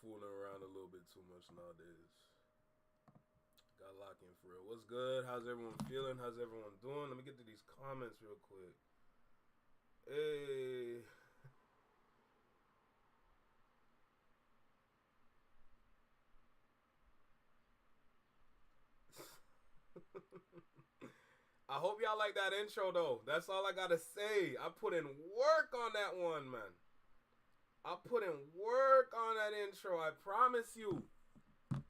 fooling around a little bit too much nowadays. Got lock in for real. What's good? How's everyone feeling? How's everyone doing? Let me get to these comments real quick. Hey. I hope y'all like that intro though. That's all I gotta say. I put in work on that one, man. I put in work on that intro. I promise you.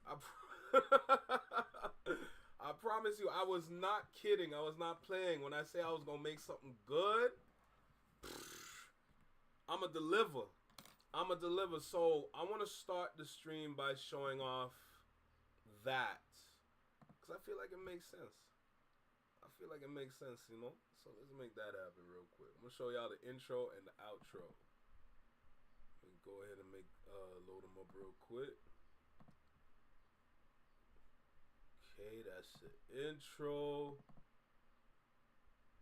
I promise you. I was not kidding. I was not playing when I say I was gonna make something good. I'ma deliver. I'ma deliver. So I want to start the stream by showing off that, because I feel like it makes sense. I feel like it makes sense, you know? So let's make that happen real quick. I'm going to show y'all the intro and the outro. Let me go ahead and load them up real quick. Okay, that's the intro.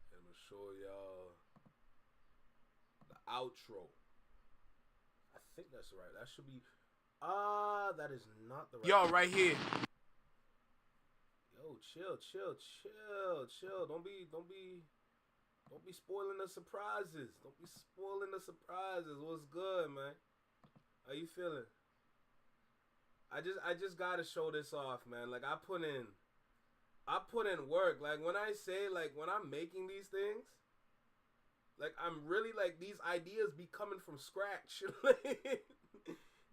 And I'm going to show y'all the outro. I think that's right. That should be... that is not the right... Y'all right here. Yo, chill. Don't be spoiling the surprises. Don't be spoiling the surprises. What's good, man? How you feeling? I just gotta show this off, man. Like I put in work. Like when I say, like when I'm making these things, like I'm really like these ideas be coming from scratch.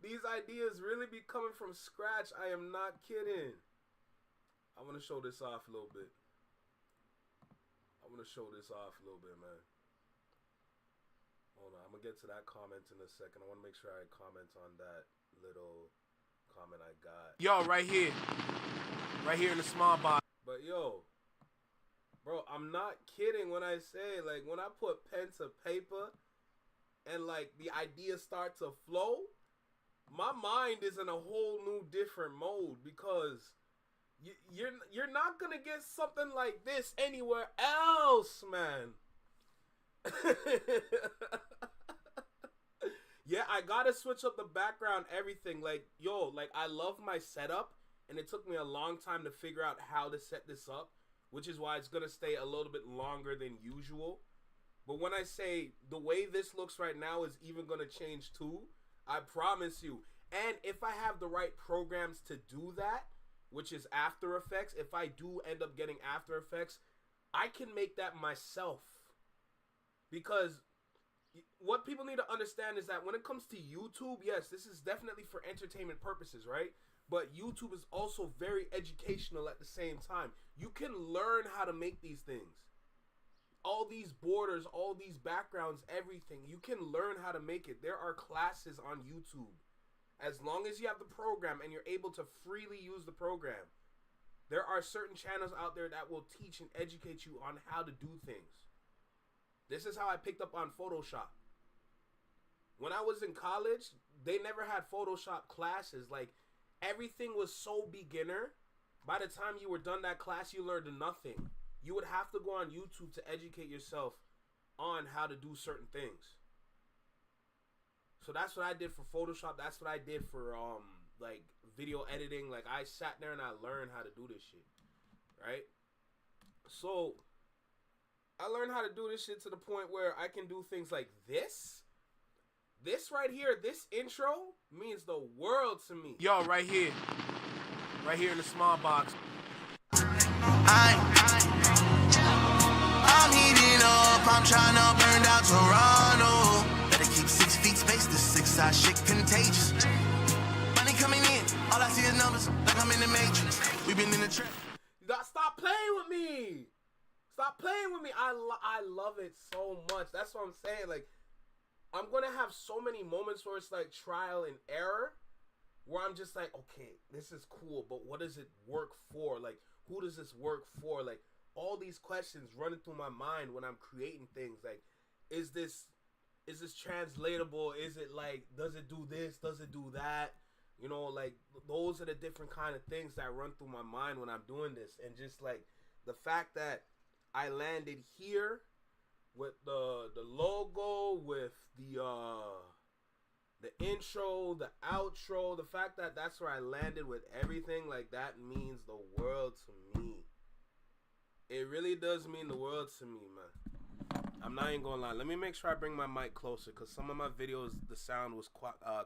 These ideas really be coming from scratch. I am not kidding. I want to show this off a little bit. Man. Hold on. I'm going to get to that comment in a second. I want to make sure I comment on that little comment I got. Y'all right here. Right here in the small box. But yo, bro, I'm not kidding when I say, like, when I put pen to paper and, like, the ideas start to flow, my mind is in a whole new different mode because... You're not gonna get something like this anywhere else, man. Yeah, I gotta switch up the background, everything. Like, yo, like I love my setup, and it took me a long time to figure out how to set this up, which is why it's gonna stay a little bit longer than usual. But when I say the way this looks right now is even gonna change too, I promise you. And if I have the right programs to do that, which is After Effects, if I do end up getting After Effects, I can make that myself. Because what people need to understand is that when it comes to YouTube, yes, this is definitely for entertainment purposes, right? But YouTube is also very educational at the same time. You can learn how to make these things. All these borders, all these backgrounds, everything. You can learn how to make it. There are classes on YouTube. As long as you have the program and you're able to freely use the program, there are certain channels out there that will teach and educate you on how to do things. This is how I picked up on Photoshop. When I was in college, they never had Photoshop classes. Like, everything was so beginner. By the time you were done that class, you learned nothing. You would have to go on YouTube to educate yourself on how to do certain things. So that's what I did for Photoshop. That's what I did for like video editing. Like I sat there and I learned how to do this shit, right? So I learned how to do this shit to the point where I can do things like this. This right here, this intro means the world to me. Y'all right here in the small box. I'm heating up. I'm trying to burn down Toronto. Better keep 6 feet space, this 6-side shit contagious. Money coming in, all I see is numbers, like I'm in the Matrix. We've been in the trap. Stop playing with me. Stop playing with me. I love it so much. That's what I'm saying. Like, I'm going to have so many moments where it's like trial and error, where I'm just like, okay, this is cool, but what does it work for? Like, who does this work for? Like, all these questions running through my mind when I'm creating things. Like, is this translatable? Is it like, does it do this? Does it do that? You know, like, those are the different kind of things that run through my mind when I'm doing this. And just like the fact that I landed here with the logo, with the The intro, the outro, the fact that that's where I landed with everything, like, that means the world to me. It really does mean the world to me, man. I'm not even gonna lie. Let me make sure I bring my mic closer, because some of my videos, the sound was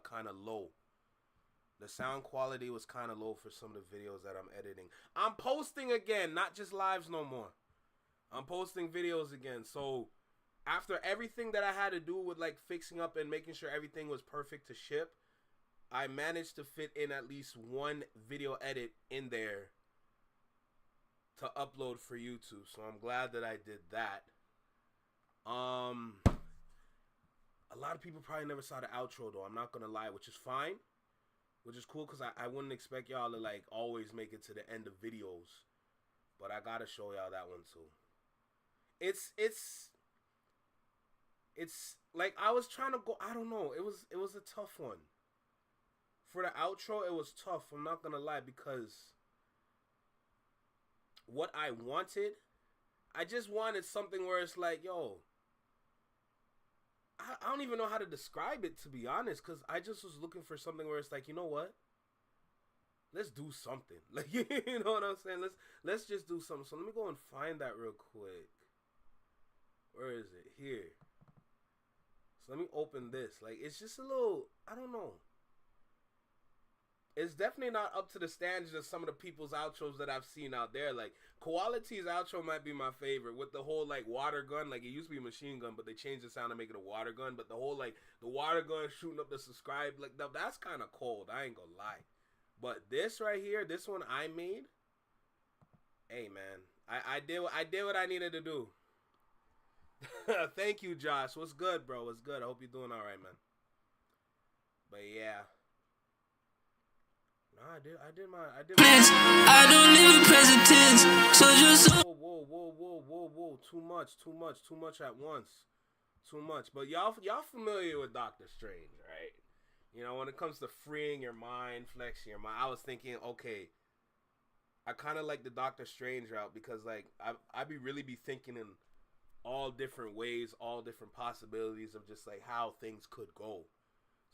kind of low. The sound quality was kind of low for some of the videos that I'm editing. I'm posting again, not just lives no more. I'm posting videos again. So after everything that I had to do with like fixing up and making sure everything was perfect to ship, I managed to fit in at least one video edit in there to upload for YouTube. So I'm glad that I did that. A lot of people probably never saw the outro though. I'm not gonna lie, which is fine. Which is cool because I wouldn't expect y'all to like always make it to the end of videos. But I gotta show y'all that one too. It's like I was trying to go, I don't know. It was a tough one. For the outro, it was tough. I'm not gonna lie, because what I wanted, I just wanted something where it's like, yo, I don't even know how to describe it, to be honest, because I just was looking for something where it's like, you know what? Let's do something. Like, you know what I'm saying? Let's just do something. So let me go and find that real quick. Where is it? Here. So let me open this. Like, it's just a little, I don't know. It's definitely not up to the standards of some of the people's outros that I've seen out there. Like, Koality's outro might be my favorite with the whole, like, water gun. Like, it used to be a machine gun, but they changed the sound to make it a water gun. But the whole, like, the water gun shooting up the subscribe, like, that's kind of cold. I ain't gonna lie. But this right here, this one I made, hey, man. I did what I needed to do. Thank you, Josh. What's good, bro? What's good? I hope you're doing all right, man. But, yeah. Nah, I did my. I don't live in present tense, so just. Whoa. Too much at once. Too much. But y'all familiar with Doctor Strange, right? You know, when it comes to freeing your mind, flexing your mind, I was thinking, okay, I kind of like the Doctor Strange route because, like, I really be thinking in all different ways, all different possibilities of just, like, how things could go.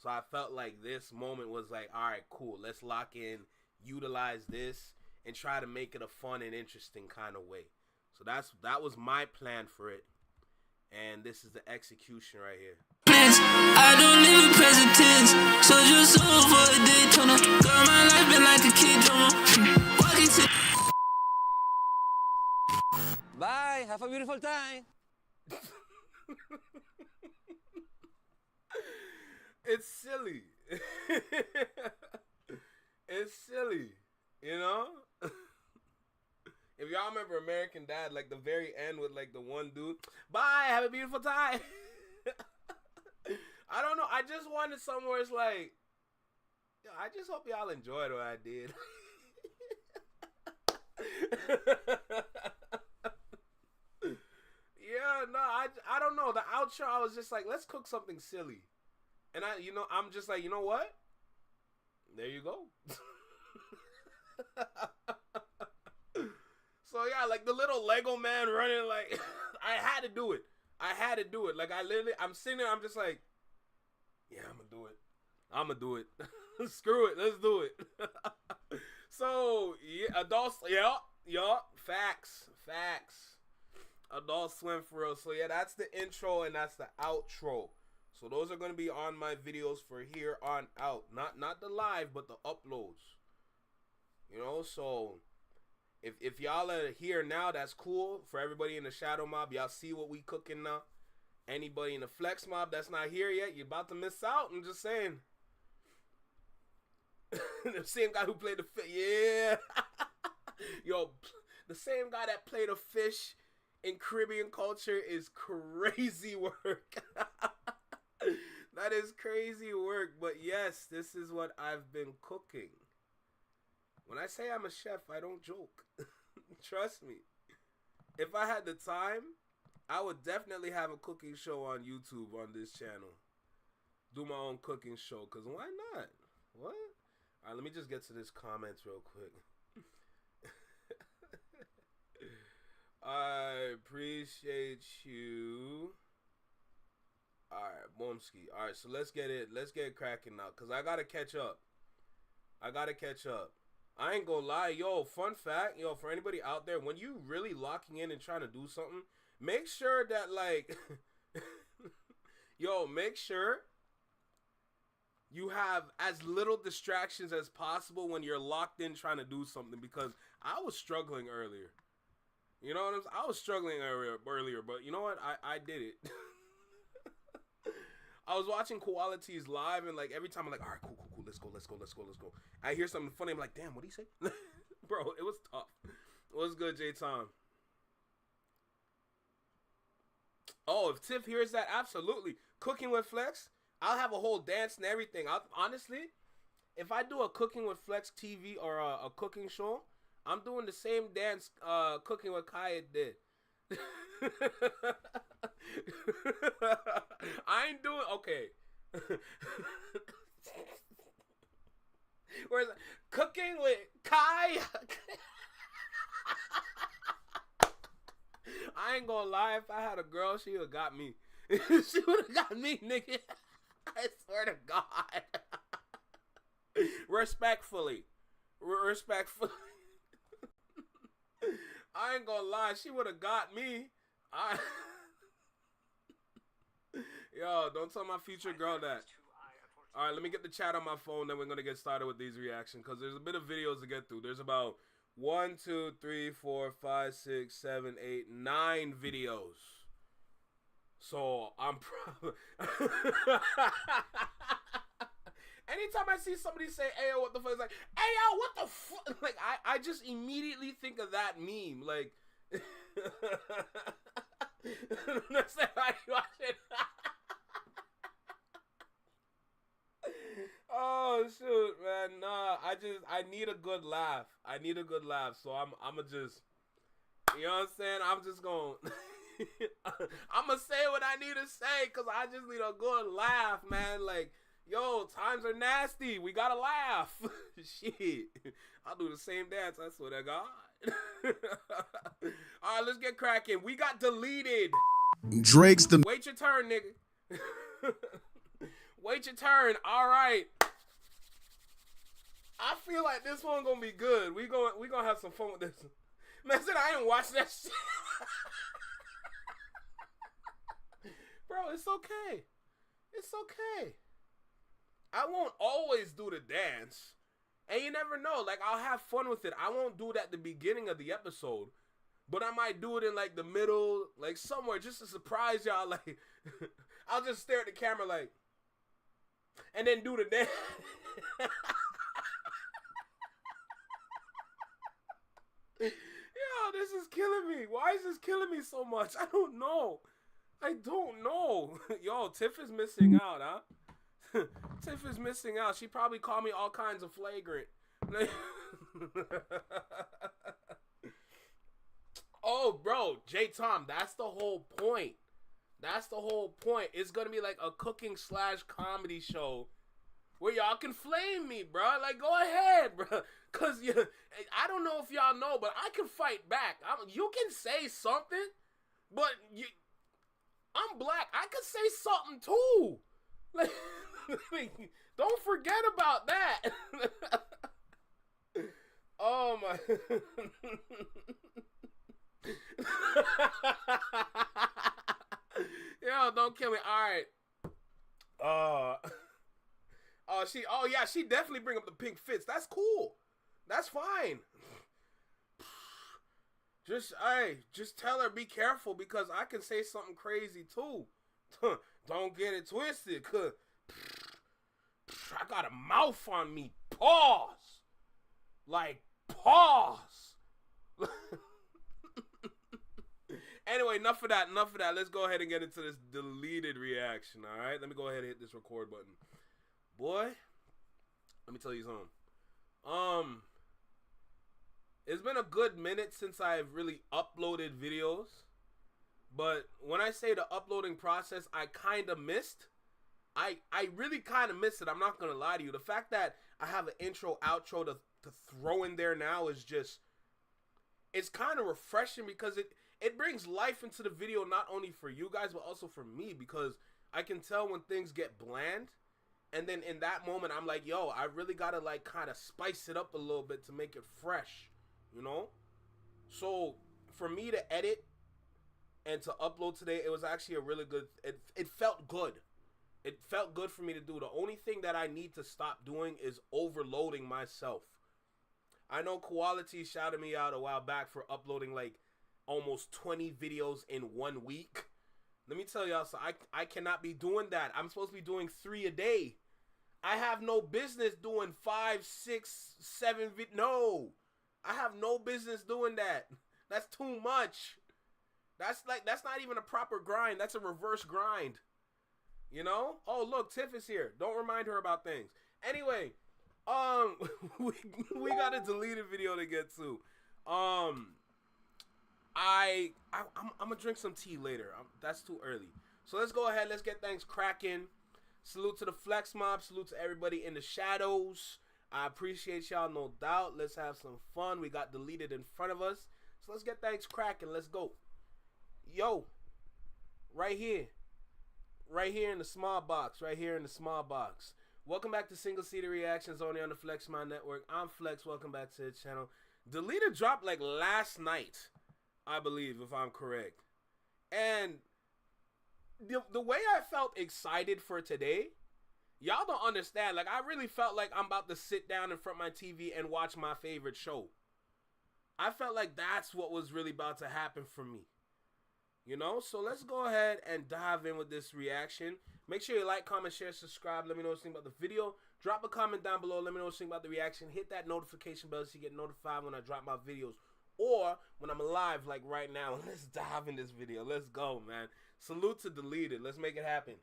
So I felt like this moment was like, all right, cool. Let's lock in, utilize this, and try to make it a fun and interesting kind of way. So that was my plan for it. And this is the execution right here. I don't live in present tense, so just over a Daytona. Girl, my life been like a kid drama. Walking to. Bye, have a beautiful time. It's silly. It's silly, you know? If y'all remember American Dad, like the very end with like the one dude, bye, have a beautiful time. I don't know. I just wanted somewhere it's like, yo, I just hope y'all enjoyed what I did. Yeah, no, I don't know. The outro, I was just like, let's cook something silly. And I'm just like, you know what? There you go. So yeah, like the little Lego man running, like I had to do it. Like I'm sitting there, I'm just like, yeah, I'm gonna do it. Screw it, let's do it. So yeah, adults, yeah, facts. Adult Swim for real. So yeah, that's the intro and that's the outro. So those are gonna be on my videos for here on out. Not the live, but the uploads. You know, so if y'all are here now, that's cool. For everybody in the Shadow Mob, y'all see what we cooking now. Anybody in the Flex Mob that's not here yet, you're about to miss out. I'm just saying. The same guy who played the fish, yeah. Yo, the same guy that played a fish in Caribbean culture is crazy work. That is crazy work. But yes, this is what I've been cooking. When I say I'm a chef, I don't joke. Trust me. If I had the time, I would definitely have a cooking show on YouTube on this channel. Do my own cooking show, because why not? What? Alright, let me just get to this comments real quick. I appreciate you. All right, Boomski. All right, so let's get it cracking now, cause I gotta catch up. I ain't gonna lie, yo. Fun fact, yo, for anybody out there, when you really locking in and trying to do something, make sure that like, yo, make sure you have as little distractions as possible when you're locked in trying to do something, because I was struggling earlier. You know what I'm saying? I was struggling earlier, but you know what? I did it. I was watching Koalities live, and like every time I'm like, all right, cool, let's go. I hear something funny, I'm like, damn, what'd he say? Bro, it was tough. What's good, J-Tom? Oh, if Tiff hears that, absolutely. Cooking with Flex, I'll have a whole dance and everything. Honestly, if I do a Cooking with Flex TV or a cooking show, I'm doing the same dance Cooking with Kaya did. I ain't doing okay. Where's Cooking with Kai? I ain't gonna lie, if I had a girl, she would've got me. She would've got me, nigga. I swear to God. Respectfully. I ain't gonna lie, she would've got me. Yo, don't tell my future girl that. Alright, let me get the chat on my phone, then we're gonna get started with these reactions, because there's a bit of videos to get through. There's about 1, 2, 3, 4, 5, 6, 7, 8, 9 videos. So I'm probably anytime I see somebody say "Ayo, what the fuck," it's like, "Ayo, what the fuck?" Like I just immediately think of that meme. Like that's how you watch it. Oh shoot, man. Nah, I need a good laugh. So I'ma just, you know what I'm saying? I'm just gonna I'ma say what I need to say, cause I just need a good laugh, man. Like, yo, times are nasty. We gotta laugh. Shit. I'll do the same dance, I swear to God. Alright, let's get cracking. We got deleted. Drake's the Wait your turn, nigga. Wait your turn. Alright. I feel like this one gonna be good. We gonna have some fun with this. Man, said I ain't watched that shit. Bro, it's okay. It's okay. I won't always do the dance. And you never know. Like, I'll have fun with it. I won't do it at the beginning of the episode. But I might do it in, like, the middle. Like, somewhere just to surprise y'all. Like, I'll just stare at the camera, like, and then do the dance. Yo, this is killing me. Why is this killing me so much? I don't know. Yo, Tiff is missing out, huh? Tiff is missing out. She probably called me all kinds of flagrant. Oh, bro, J-Tom, that's the whole point. It's gonna be like a cooking / comedy show where y'all can flame me, bro. Like, go ahead, bro. Cause I don't know if y'all know, but I can fight back. You can say something, but I'm black. I could say something too. Like, don't forget about that. Oh my. Yo, don't kill me. All right. She definitely bring up the pink fits. That's cool. That's fine. Just tell her be careful, because I can say something crazy too. Don't get it twisted, cause I got a mouth on me. Pause. Like, pause. Anyway, enough of that. Let's go ahead and get into this deleted reaction, all right? Let me go ahead and hit this record button. Boy, let me tell you something. It's been a good minute since I've really uploaded videos. But when I say the uploading process, I kind of missed. I really kind of missed it. I'm not going to lie to you. The fact that I have an intro, outro to throw in there now is just, it's kind of refreshing, because it brings life into the video, not only for you guys, but also for me, because I can tell when things get bland. And then in that moment, I'm like, yo, I really got to like kind of spice it up a little bit to make it fresh, you know? So for me to edit and to upload today, it was actually a really good, it felt good. It felt good for me to do. The only thing that I need to stop doing is overloading myself. I know Quality shouted me out a while back for uploading like almost 20 videos in 1 week. Let me tell y'all, so I cannot be doing that. I'm supposed to be doing 3 a day. I have no business doing 5, 6, 7 No, I have no business doing that. That's too much. That's not even a proper grind. That's a reverse grind. You know? Oh, look, Tiff is here. Don't remind her about things. Anyway, we got a deleted video to get to. I'm gonna drink some tea later. That's too early. So let's go ahead. Let's get things cracking. Salute to the Flex Mob. Salute to everybody in the shadows. I appreciate y'all, no doubt. Let's have some fun. We got deleted in front of us. So let's get things cracking. Let's go. Yo, right here. Right here in the small box. Right here in the small box. Welcome back to Single Seater Reactions only on the Flex Mob Network. I'm Flex. Welcome back to the channel. Deleted dropped like last night, I believe, if I'm correct. And the way I felt excited for today, y'all don't understand. Like, I really felt like I'm about to sit down in front of my TV and watch my favorite show. I felt like that's what was really about to happen for me. You know? So let's go ahead and dive in with this reaction. Make sure you like, comment, share, subscribe. Let me know what you think about the video. Drop a comment down below. Let me know what you think about the reaction. Hit that notification bell so you get notified when I drop my videos. Or when I'm live, like right now. Let's dive in this video. Let's go, man. Salute to Deleted. Let's make it happen.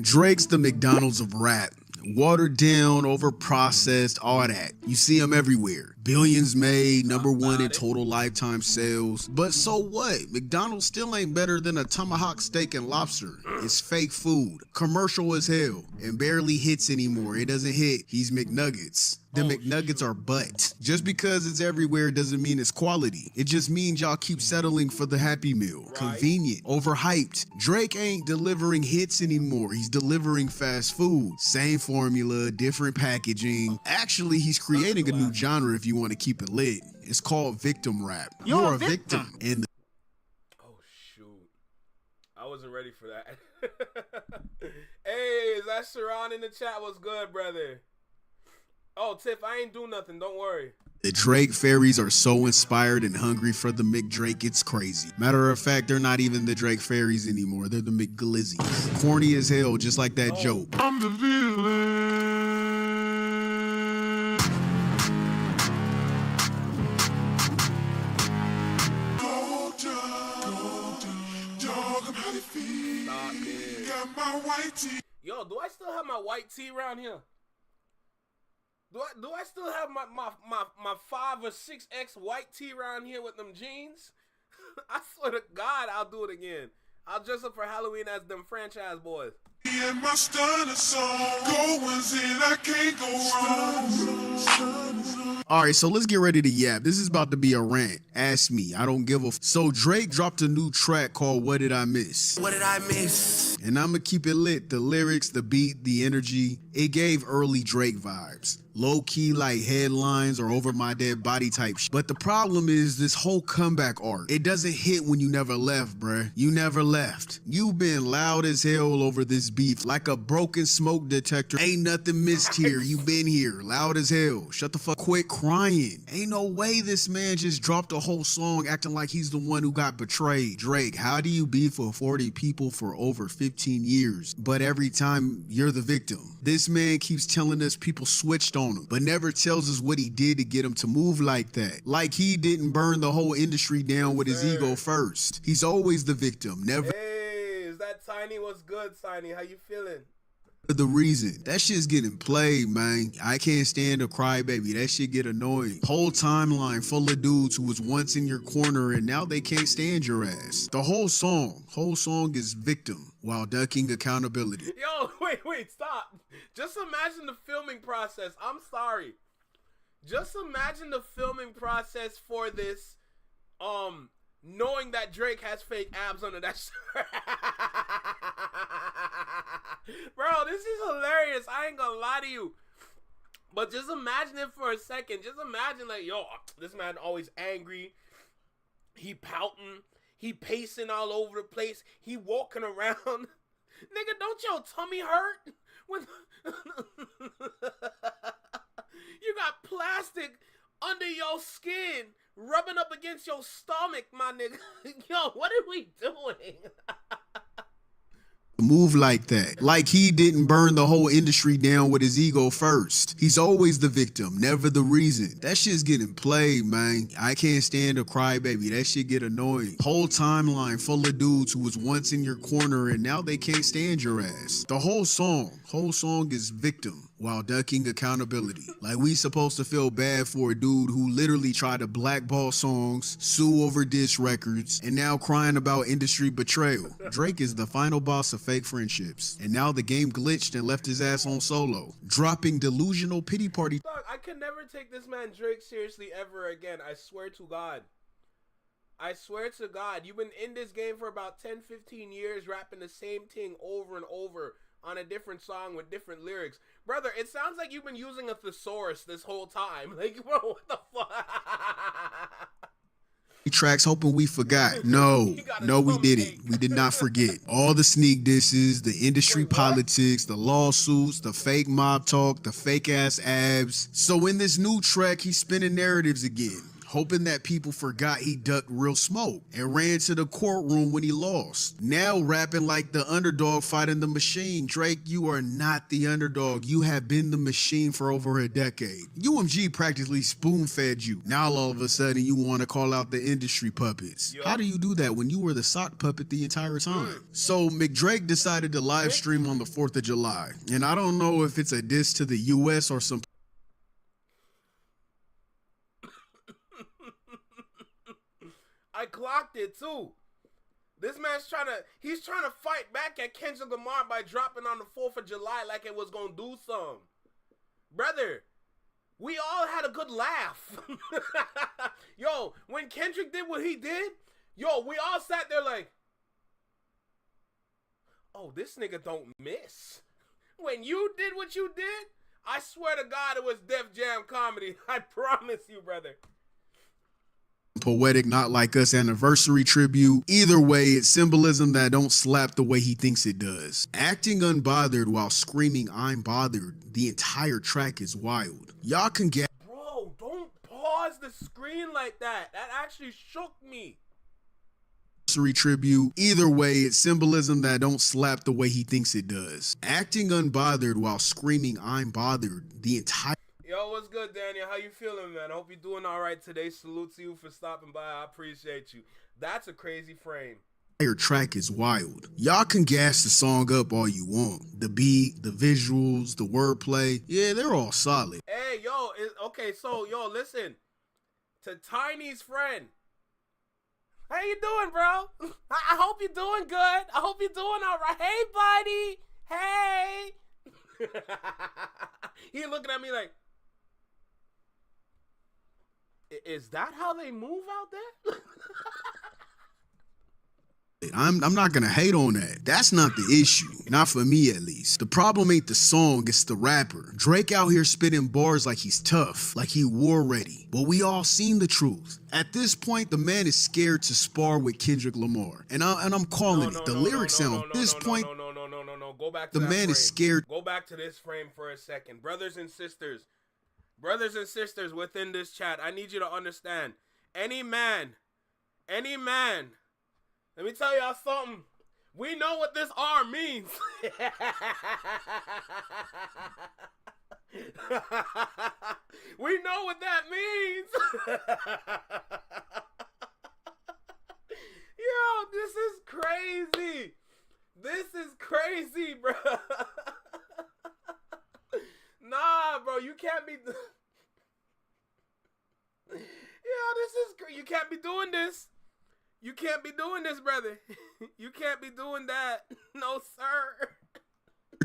Drake's the McDonald's of rap. Watered down, over-processed, all that. You see him everywhere. Billions made, #1 in total lifetime sales. But so what? McDonald's still ain't better than a tomahawk steak and lobster. It's fake food. Commercial as hell. And barely hits anymore. It doesn't hit. He's McNuggets. The McNuggets are butt. Just because it's everywhere doesn't mean it's quality. It just means y'all keep settling for the Happy Meal. Right. Convenient, overhyped. Drake ain't delivering hits anymore. He's delivering fast food. Same formula, different packaging. Actually, he's creating a new genre if you want to keep it lit. It's called victim rap. You're a victim. And oh, shoot. I wasn't ready for that. Hey, is that Sharon in the chat? What's good, brother? Oh, Tiff, I ain't do nothing. Don't worry. The Drake fairies are so inspired and hungry for the McDrake, it's crazy. Matter of fact, they're not even the Drake fairies anymore. They're the McGlizzies. Corny as hell, just like that joke. I'm the villain. Stop it. Got my white tee. Yo, do I still have my white tee around here? Do I still have my 5 or 6X white tee around here with them jeans? I swear to God, I'll do it again. I'll dress up for Halloween as them franchise boys. And my stunner song goes in, I can't go wrong. Alright, so let's get ready to yap. This is about to be a rant. Ask me. I don't give a So Drake dropped a new track called What Did I Miss? What did I miss? And I'ma keep it lit. The lyrics, the beat, the energy. It gave early Drake vibes. Low-key like headlines or over my dead body type shit. But the problem is this whole comeback art. It doesn't hit when you never left, bruh. You never left. You've been loud as hell over this beef. Like a broken smoke detector. Ain't nothing missed here. You been here. Loud as hell. Shut the fuck. Quit crying. Ain't no way this man just dropped a whole song acting like he's the one who got betrayed. Drake, how do you beef with 40 people for over 15 years? But every time you're the victim. This man keeps telling us people switched on him, but never tells us what he did to get him to move like that. Like he didn't burn the whole industry down with his ego first. He's always the victim, never. Hey, is that Tiny? What's good, Tiny? How you feeling? The reason. That shit's getting played, man. I can't stand a crybaby. That shit get annoying. Whole timeline full of dudes who was once in your corner and now they can't stand your ass. The whole song is victim while ducking accountability. Yo, wait, stop. Just imagine the filming process. I'm sorry. Just imagine the filming process for this, knowing that Drake has fake abs under that shirt. Bro, this is hilarious. I ain't gonna lie to you. But just imagine it for a second. Just imagine, like, yo, this man always angry. He pouting. He pacing all over the place. He walking around. Nigga, don't your tummy hurt? When you got plastic under your skin, rubbing up against your stomach, my nigga. Yo, what are we doing? Move like that. Like he didn't burn the whole industry down with his ego first. He's always the victim, never the reason. That shit's getting played, man. I can't stand a crybaby. That shit get annoying. Whole timeline full of dudes who was once in your corner and now they can't stand your ass. The whole song is victim while ducking accountability. Like we supposed to feel bad for a dude who literally tried to blackball songs, sue over diss records, and now crying about industry betrayal. Drake is the final boss of fake friendships, and now the game glitched and left his ass on solo, dropping delusional pity party. Dog, I can never take this man Drake seriously ever again. I swear to God. I swear to God. You've been in this game for about 10, 15 years rapping the same thing over and over on a different song with different lyrics. Brother, it sounds like you've been using a thesaurus this whole time. Like, bro, what the fuck? Tracks hoping we forgot. No, we didn't. We did not forget. All the sneak disses, the industry politics, the lawsuits, the fake mob talk, the fake ass abs. So in this new track, he's spinning narratives again, hoping that people forgot he ducked Real Smoke and ran to the courtroom when he lost. Now rapping like the underdog fighting the machine. Drake, you are not the underdog. You have been the machine for over a decade. UMG practically spoon-fed you. Now all of a sudden you want to call out the industry puppets. How do you do that when you were the sock puppet the entire time? So McDrake decided to live stream on the 4th of July. And I don't know if it's a diss to the US or some I clocked it too. This man's he's trying to fight back at Kendrick Lamar by dropping on the 4th of July like it was gonna do something. Brother, we all had a good laugh. Yo, when Kendrick did what he did, yo, we all sat there like, oh, this nigga don't miss. When you did what you did, I swear to God it was Def Jam comedy. I promise you, brother. Poetic Not Like Us anniversary tribute. Either way, it's symbolism that don't slap the way he thinks it does. Acting unbothered while screaming I'm bothered, the entire track is wild. Y'all can get Bro, don't pause the screen like that. That actually shook me. Tribute. Either way, it's symbolism that don't slap the way he thinks it does. Acting unbothered while screaming I'm bothered, the entire Yo, what's good, Daniel? How you feeling, man? I hope you're doing all right today. Salute to you for stopping by. I appreciate you. That's a crazy frame. Your track is wild. Y'all can gas the song up all you want. The beat, the visuals, the wordplay, yeah, they're all solid. Hey, yo, okay, so, yo, listen. To Tiny's friend. How you doing, bro? I hope you're doing good. I hope you're doing all right. Hey, buddy. Hey. He looking at me like, is that how they move out there? I'm not gonna hate on that. That's not the issue. Not for me, at least. The problem ain't the song, it's the rapper. Drake out here spitting bars like he's tough, like he war ready. But we all seen the truth. At this point, the man is scared to spar with Kendrick Lamar. And I'm calling it. The lyrics sound at this point. No. Go back to the man is scared. Go back to this frame for a second. Brothers and sisters within this chat, I need you to understand. Any man, let me tell y'all something. We know what this R means. We know what that means. Yo, this is crazy. This is crazy, bro. Nah, bro, you can't be. You can't be doing this. You can't be doing this, brother. You can't be doing that. No, sir.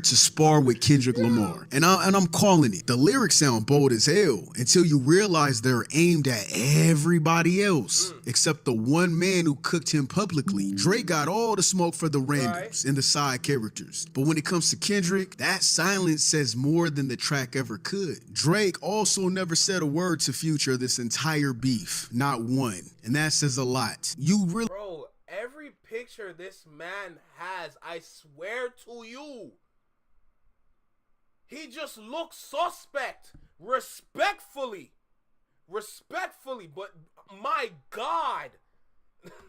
to spar with Kendrick Lamar. And I'm calling it. The lyrics sound bold as hell until you realize they're aimed at everybody else except the one man who cooked him publicly. Drake got all the smoke for the randoms and the side characters. But when it comes to Kendrick, that silence says more than the track ever could. Drake also never said a word to Future this entire beef. Not one. And that says a lot. You really... Bro, every picture this man has, I swear to you, he just looks suspect. Respectfully, but my God.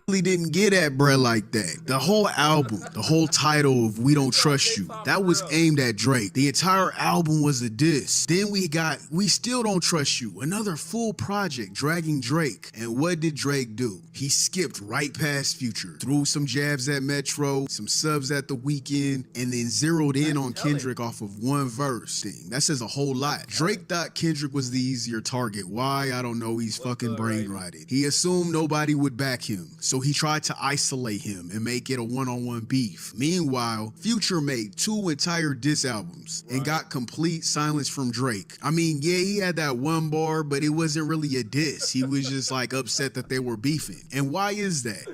really didn't get at bruh like that. The whole album, the whole title of We Don't Trust You, that was aimed at Drake. The entire album was a diss. Then we got We Still Don't Trust You, another full project dragging Drake. And what did Drake do? He skipped right past Future, threw some jabs at Metro, some subs at The Weeknd, and then zeroed in on Kendrick off of one verse. That says a whole lot. Drake thought Kendrick was the easier target. Why? I don't know. He's fucking brain rotted. He assumed nobody would back him, so he tried to isolate him and make it a one-on-one beef. Meanwhile, Future made 2 entire diss albums and got complete silence from Drake. I mean, yeah, he had that one bar, but it wasn't really a diss. He was just like upset that they were beefing. And why is that?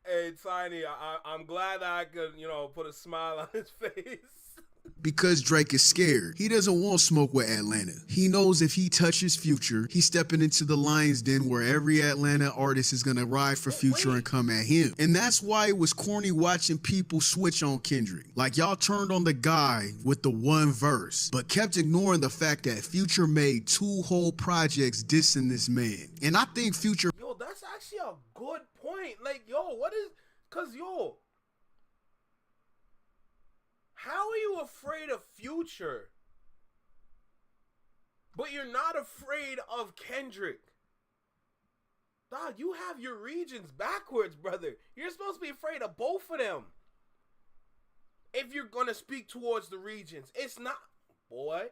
Hey, Tiny, I'm glad that I could, put a smile on his face. Because Drake is scared. He doesn't want smoke with Atlanta. He knows if he touches Future, he's stepping into the lion's den where every Atlanta artist is gonna ride for Future and come at him. And that's why it was corny watching people switch on Kendrick. Like, y'all turned on the guy with the one verse, but kept ignoring the fact that Future made 2 whole projects dissing this man. And I think Future... Yo, that's actually a good point. Like, cause how are you afraid of Future, but you're not afraid of Kendrick? Dog, you have your regions backwards, brother. You're supposed to be afraid of both of them. If you're going to speak towards the regions. It's not... Boy,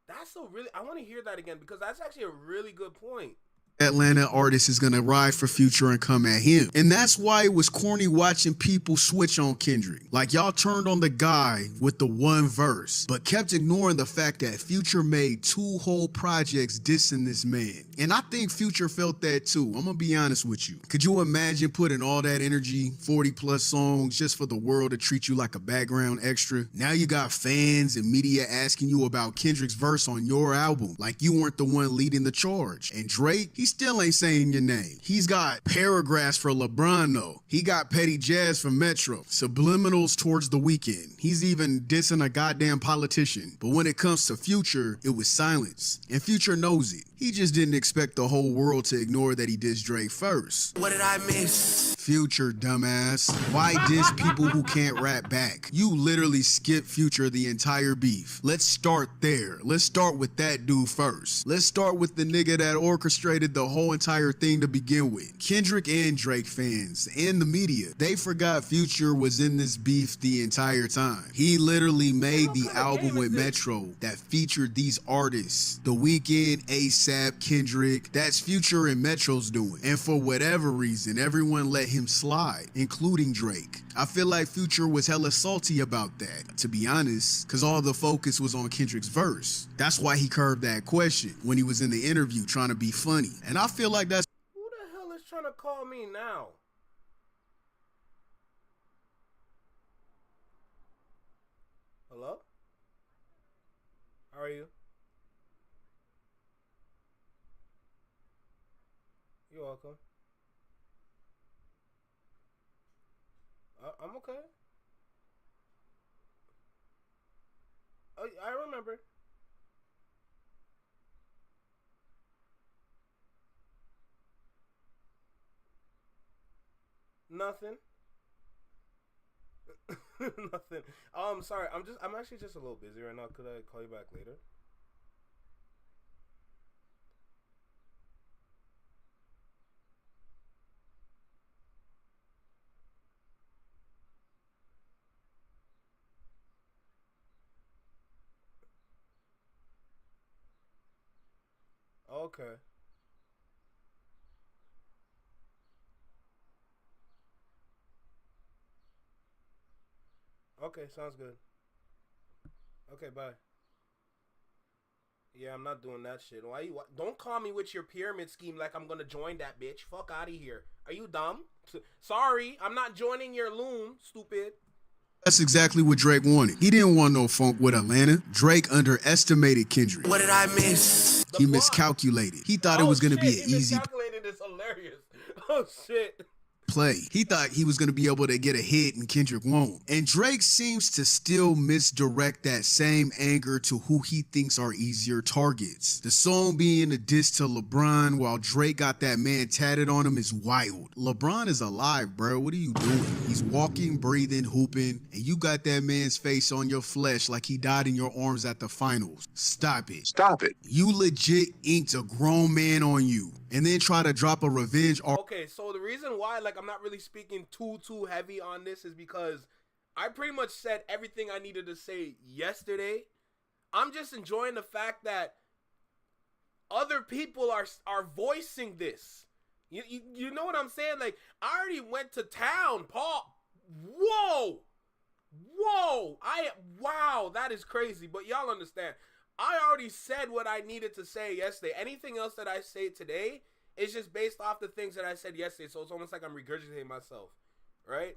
that's a really... I want to hear that again because that's actually a really good point. Atlanta artist is gonna ride for Future and come at him. And that's why it was corny watching people switch on Kendrick. Like, y'all turned on the guy with the one verse, but kept ignoring the fact that Future made 2 whole projects dissing this man. And I think Future felt that too. I'm gonna be honest with you. Could you imagine putting all that energy, 40+ songs, just for the world to treat you like a background extra? Now you got fans and media asking you about Kendrick's verse on your album, like you weren't the one leading the charge. And Drake, he still ain't saying your name. He's got paragraphs for LeBron though. He got petty jazz for Metro. Subliminals towards The Weeknd. He's even dissing a goddamn politician. But when it comes to Future, it was silence. And Future knows it. He just didn't expect the whole world to ignore that he dissed Drake first. What did I miss? Future, dumbass. Why diss people who can't rap back? You literally skipped Future the entire beef. Let's start there. Let's start with that dude first. Let's start with the nigga that orchestrated the whole entire thing to begin with. Kendrick and Drake fans and the media, they forgot Future was in this beef the entire time. He literally made the album with Metro that featured these artists. The Weeknd, ASAP, Kendrick. That's Future and Metro's doing. And for whatever reason, everyone let him slide, including Drake. I feel like Future was hella salty about that, to be honest, because all the focus was on Kendrick's verse. That's why he curved that question when he was in the interview trying to be funny. And I feel like that's... Who the hell is trying to call me now? Hello? How are you? You're welcome. I'm okay. Oh, I remember. Nothing. Nothing. Sorry. I'm actually just a little busy right now. Could I call you back later? Okay. Okay, sounds good. Okay, bye. Yeah, I'm not doing that shit. Why you? Don't call me with your pyramid scheme like I'm gonna join that bitch. Fuck out of here. Are you dumb? Sorry, I'm not joining your loom, stupid. That's exactly what Drake wanted. He didn't want no funk with Atlanta. Drake underestimated Kendrick. What did I miss? He miscalculated. He thought it was going to be an easy Miscalculated is hilarious. Oh shit. play. He thought he was going to be able to get a hit and Kendrick won't. And Drake seems to still misdirect that same anger to who he thinks are easier targets. The song being a diss to LeBron while Drake got that man tatted on him is wild. LeBron is alive, bro. What are you doing? He's walking, breathing, hooping, and you got that man's face on your flesh like he died in your arms at the finals. Stop it. Stop it. You legit inked a grown man on you and then try to drop a revenge arc. Okay, so the reason why, like, I'm not really speaking too heavy on this is because I pretty much said everything I needed to say yesterday. I'm just enjoying the fact that other people are voicing this. You know what I'm saying? Like, I already went to town, Paul. Whoa, wow, that is crazy. But y'all understand. I already said what I needed to say yesterday. Anything else that I say today is just based off the things that I said yesterday. So it's almost like I'm regurgitating myself, right?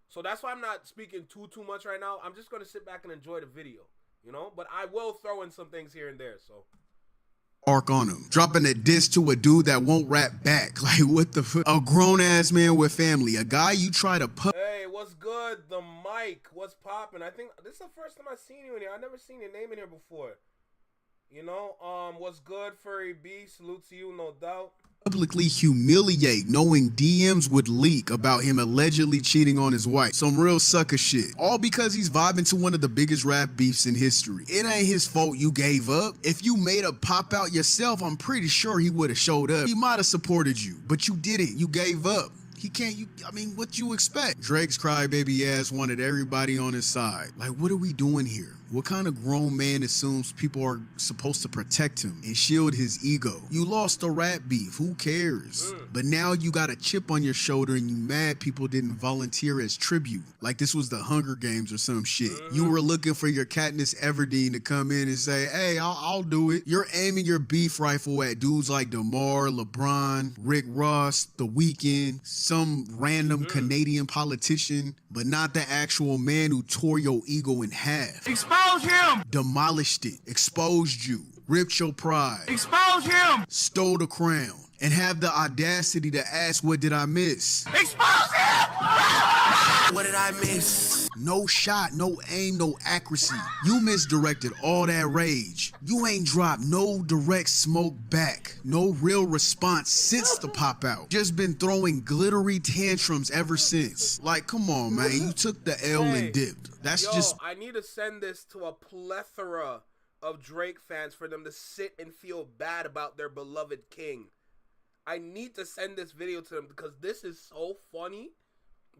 So that's why I'm not speaking too much right now. I'm just going to sit back and enjoy the video, you know? But I will throw in some things here and there, so. Arc on him, dropping a diss to a dude that won't rap back. Like, what the fuck? A grown-ass man with family. A guy you try to put. Hey, what's good? The mic. What's popping? I think this is the first time I've seen you in here. I've never seen your name in here before. You know, what's good, Furry B? Salute to you, no doubt. Publicly humiliate knowing DMs would leak about him allegedly cheating on his wife. Some real sucker shit. All because he's vibing to one of the biggest rap beefs in history. It ain't his fault you gave up. If you made a pop out yourself, I'm pretty sure he would have showed up. He might have supported you, but you didn't. You gave up. He can't, what you expect? Drake's crybaby ass wanted everybody on his side. Like, what are we doing here? What kind of grown man assumes people are supposed to protect him and shield his ego? You lost a rap beef, who cares? But now you got a chip on your shoulder and you mad people didn't volunteer as tribute. Like this was the Hunger Games or some shit. You were looking for your Katniss Everdeen to come in and say, hey, I'll do it. You're aiming your beef rifle at dudes like DeMar, LeBron, Rick Ross, The Weeknd, some random Canadian politician, but not the actual man who tore your ego in half. Expose him! Demolished it, exposed you, ripped your pride, Expose him! stole the crown, and have the audacity to ask, what did I miss? Expose him! What did I miss? No shot, no aim, no accuracy. You misdirected all that rage. You ain't dropped no direct smoke back. No real response since the pop out. Just been throwing glittery tantrums ever since. Like, come on, man. You took the L and dipped. That's just... I need to send this to a plethora of Drake fans for them to sit and feel bad about their beloved king. I need to send this video to them because this is so funny,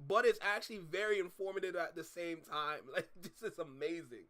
but it's actually very informative at the same time. Like, this is amazing.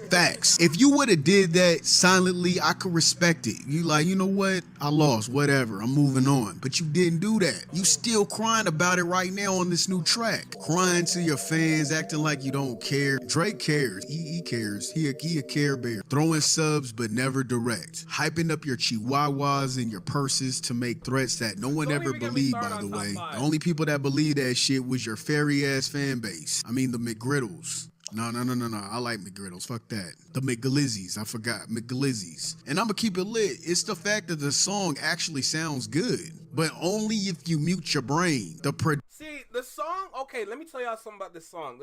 Facts. If you would have did that silently, I could respect it. You like, you know what? I lost, whatever. I'm moving on. But you didn't do that. You still crying about it right now on this new track. Crying to your fans, acting like you don't care. Drake cares. He cares. He a care bear. Throwing subs, but never direct. Hyping up your chihuahuas and your purses to make threats that no one ever believed, by the way. The only people that believed that shit was your fairy ass fan base. I mean, the McGriddles. No. I like McGriddles. Fuck that. The McGlizzies. I forgot. McGlizzies. And I'm going to keep it lit. It's the fact that the song actually sounds good, but only if you mute your brain. See, the song, okay, let me tell y'all something about this song.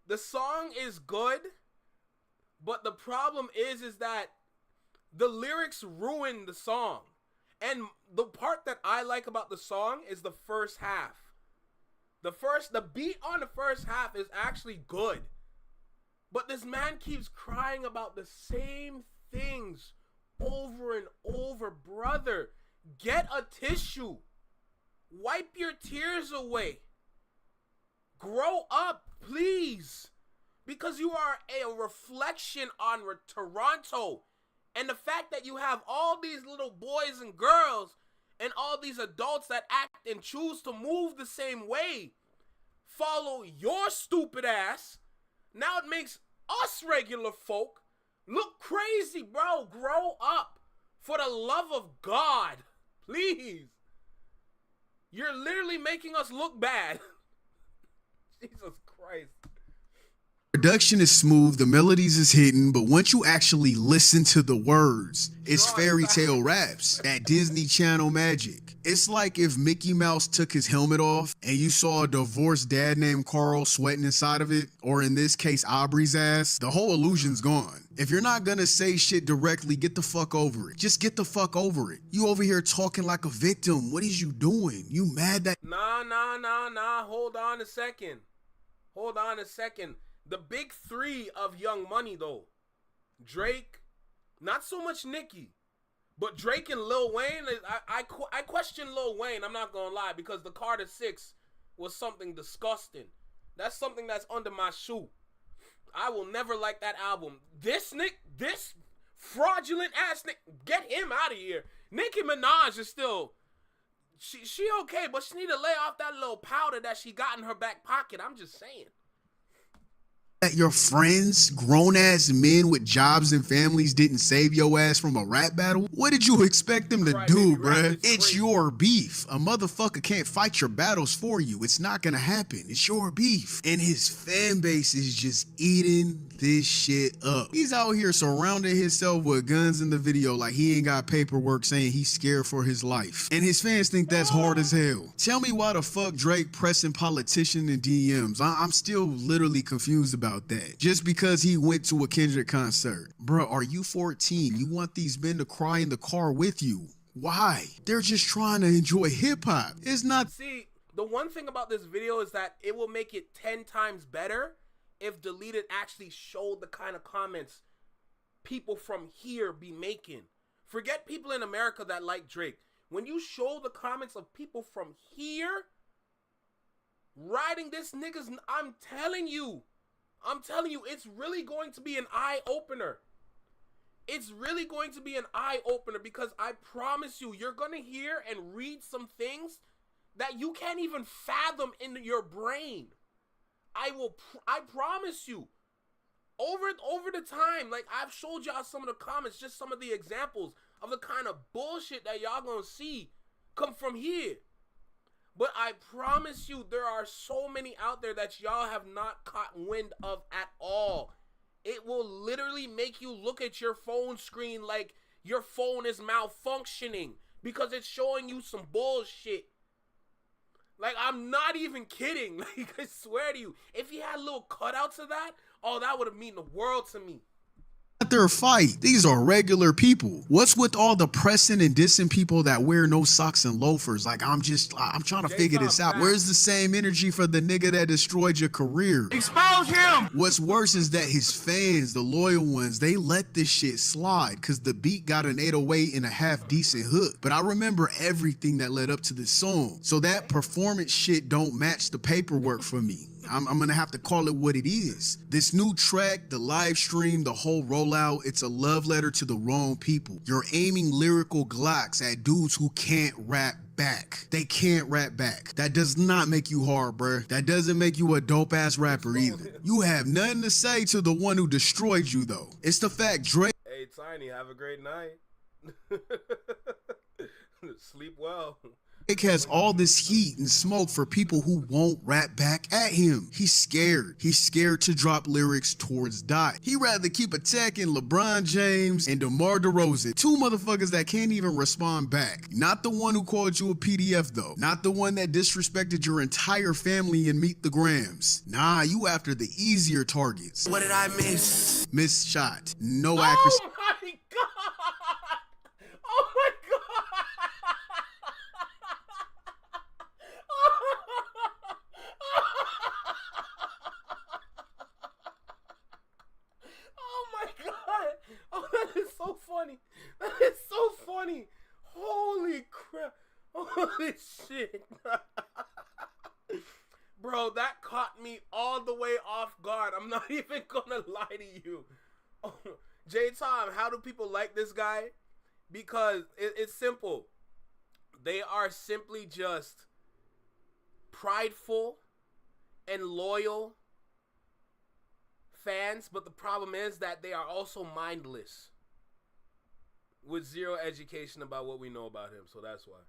The song is good, but the problem is that the lyrics ruin the song. And the part that I like about the song is the first half. The beat on the first half is actually good. But this man keeps crying about the same things over and over. Brother, get a tissue. Wipe your tears away. Grow up, please. Because you are a reflection on Toronto. And the fact that you have all these little boys and girls and all these adults that act and choose to move the same way follow your stupid ass Now it makes us regular folk look crazy, bro. Grow up. For the love of God. Please. You're literally making us look bad. Jesus Christ. Production is smooth, the melodies is hidden, but once you actually listen to the words, it's fairy tale raps, that Disney Channel magic. It's like if Mickey Mouse took his helmet off and you saw a divorced dad named Carl sweating inside of it, or in this case, Aubrey's ass, the whole illusion's gone. If you're not gonna say shit directly, get the fuck over it. Just get the fuck over it. You over here talking like a victim. What is you doing? You mad that— Nah. Hold on a second. The big three of Young Money, though. Drake, not so much Nicki, but Drake and Lil Wayne. I question Lil Wayne, I'm not gonna lie, because the Carter 6 was something disgusting. That's something that's under my shoe. I will never like that album. This fraudulent ass Nick, get him out of here. Nicki Minaj is still, she okay, but she need to lay off that little powder that she got in her back pocket. I'm just saying. That your friends, grown-ass men with jobs and families, didn't save your ass from a rap battle? What did you expect them to do, bruh? It's your beef. A motherfucker can't fight your battles for you. It's not gonna happen. It's your beef. And his fan base is just eating this shit up. He's out here surrounding himself with guns in the video like he ain't got paperwork saying he's scared for his life. And his fans think that's hard as hell. Tell me why the fuck Drake pressing politician in DMs. I'm still literally confused about that. Just because he went to a Kendrick concert. Bro, are you 14? You want these men to cry in the car with you. Why? They're just trying to enjoy hip-hop. It's not— See, the one thing about this video is that it will make it 10 times better if Deleted actually showed the kind of comments people from here be making. Forget people in America that like Drake. When you show the comments of people from here riding this nigga's, I'm telling you, it's really going to be an eye-opener. It's really going to be an eye-opener because I promise you, you're going to hear and read some things that you can't even fathom in your brain. I promise you. Over the time, like I've showed y'all some of the comments, just some of the examples of the kind of bullshit that y'all gonna see come from here. But I promise you, there are so many out there that y'all have not caught wind of at all. It will literally make you look at your phone screen like your phone is malfunctioning because it's showing you some bullshit. Like, I'm not even kidding. Like, I swear to you, if he had little cutouts of that, oh, that would have meant the world to me. their fight. These are regular people. What's with all the pressing and dissing people that wear no socks and loafers? Like, I'm trying to figure this out. Where's the same energy for the nigga that destroyed your career? Expose him! What's worse is that his fans, the loyal ones, they let this shit slide because the beat got an 808 and a half decent hook. But I remember everything that led up to this song. So that performance shit don't match the paperwork for me. I'm gonna have to call it what it is. This new track, the live stream, the whole rollout, it's a love letter to the wrong people. You're aiming lyrical Glocks at dudes who can't rap back. They can't rap back. That does not make you hard, bruh. That doesn't make you a dope ass rapper either. You have nothing to say to the one who destroyed you though. It's the fact Drake— Hey Tiny, have a great night. Sleep well. Drake has all this heat and smoke for people who won't rap back at him. He's scared. He's scared to drop lyrics towards Dot. He'd rather keep attacking LeBron James and DeMar DeRozan, two motherfuckers that can't even respond back. Not the one who called you a PDF though. Not the one that disrespected your entire family and Meet the Grams. Nah, you after the easier targets. What did I miss? Missed shot. No accuracy. Oh my god! Oh my god! Oh my god! Oh, that is so funny. That is so funny. Holy crap. Holy shit. Bro, that caught me all the way off guard. I'm not even gonna lie to you. Oh, J-Tom, how do people like this guy? Because it's simple. They are simply just prideful and loyal fans, but the problem is that they are also mindless with zero education about what we know about him. So that's why.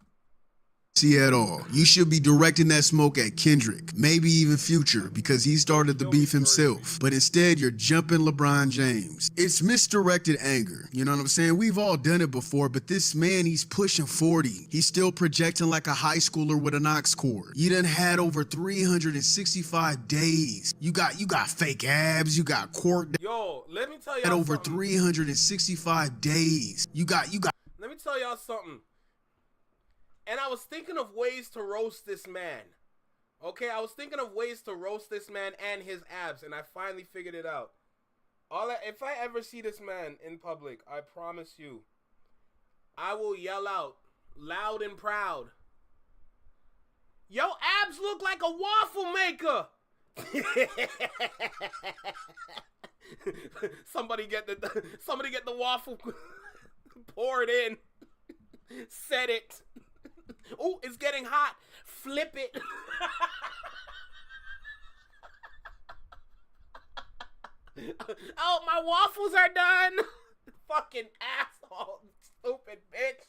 See at all. You should be directing that smoke at Kendrick, maybe even Future, because he started the beef himself. But instead, you're jumping LeBron James. It's misdirected anger. You know what I'm saying? We've all done it before, but this man, he's pushing 40. He's still projecting like a high schooler with an ox cord. You done had over 365 days. You got fake abs. You got court. Yo, let me tell y'all At over something. 365 days. You got. Let me tell y'all something. And I was thinking of ways to roast this man. Okay, I was thinking of ways to roast this man and his abs, and I finally figured it out. If I ever see this man in public, I promise you, I will yell out, loud and proud, "Yo, abs look like a waffle maker!" Somebody get the waffle, pour it in, set it. Oh, it's getting hot. Flip it. Oh, my waffles are done. Fucking asshole. Stupid bitch.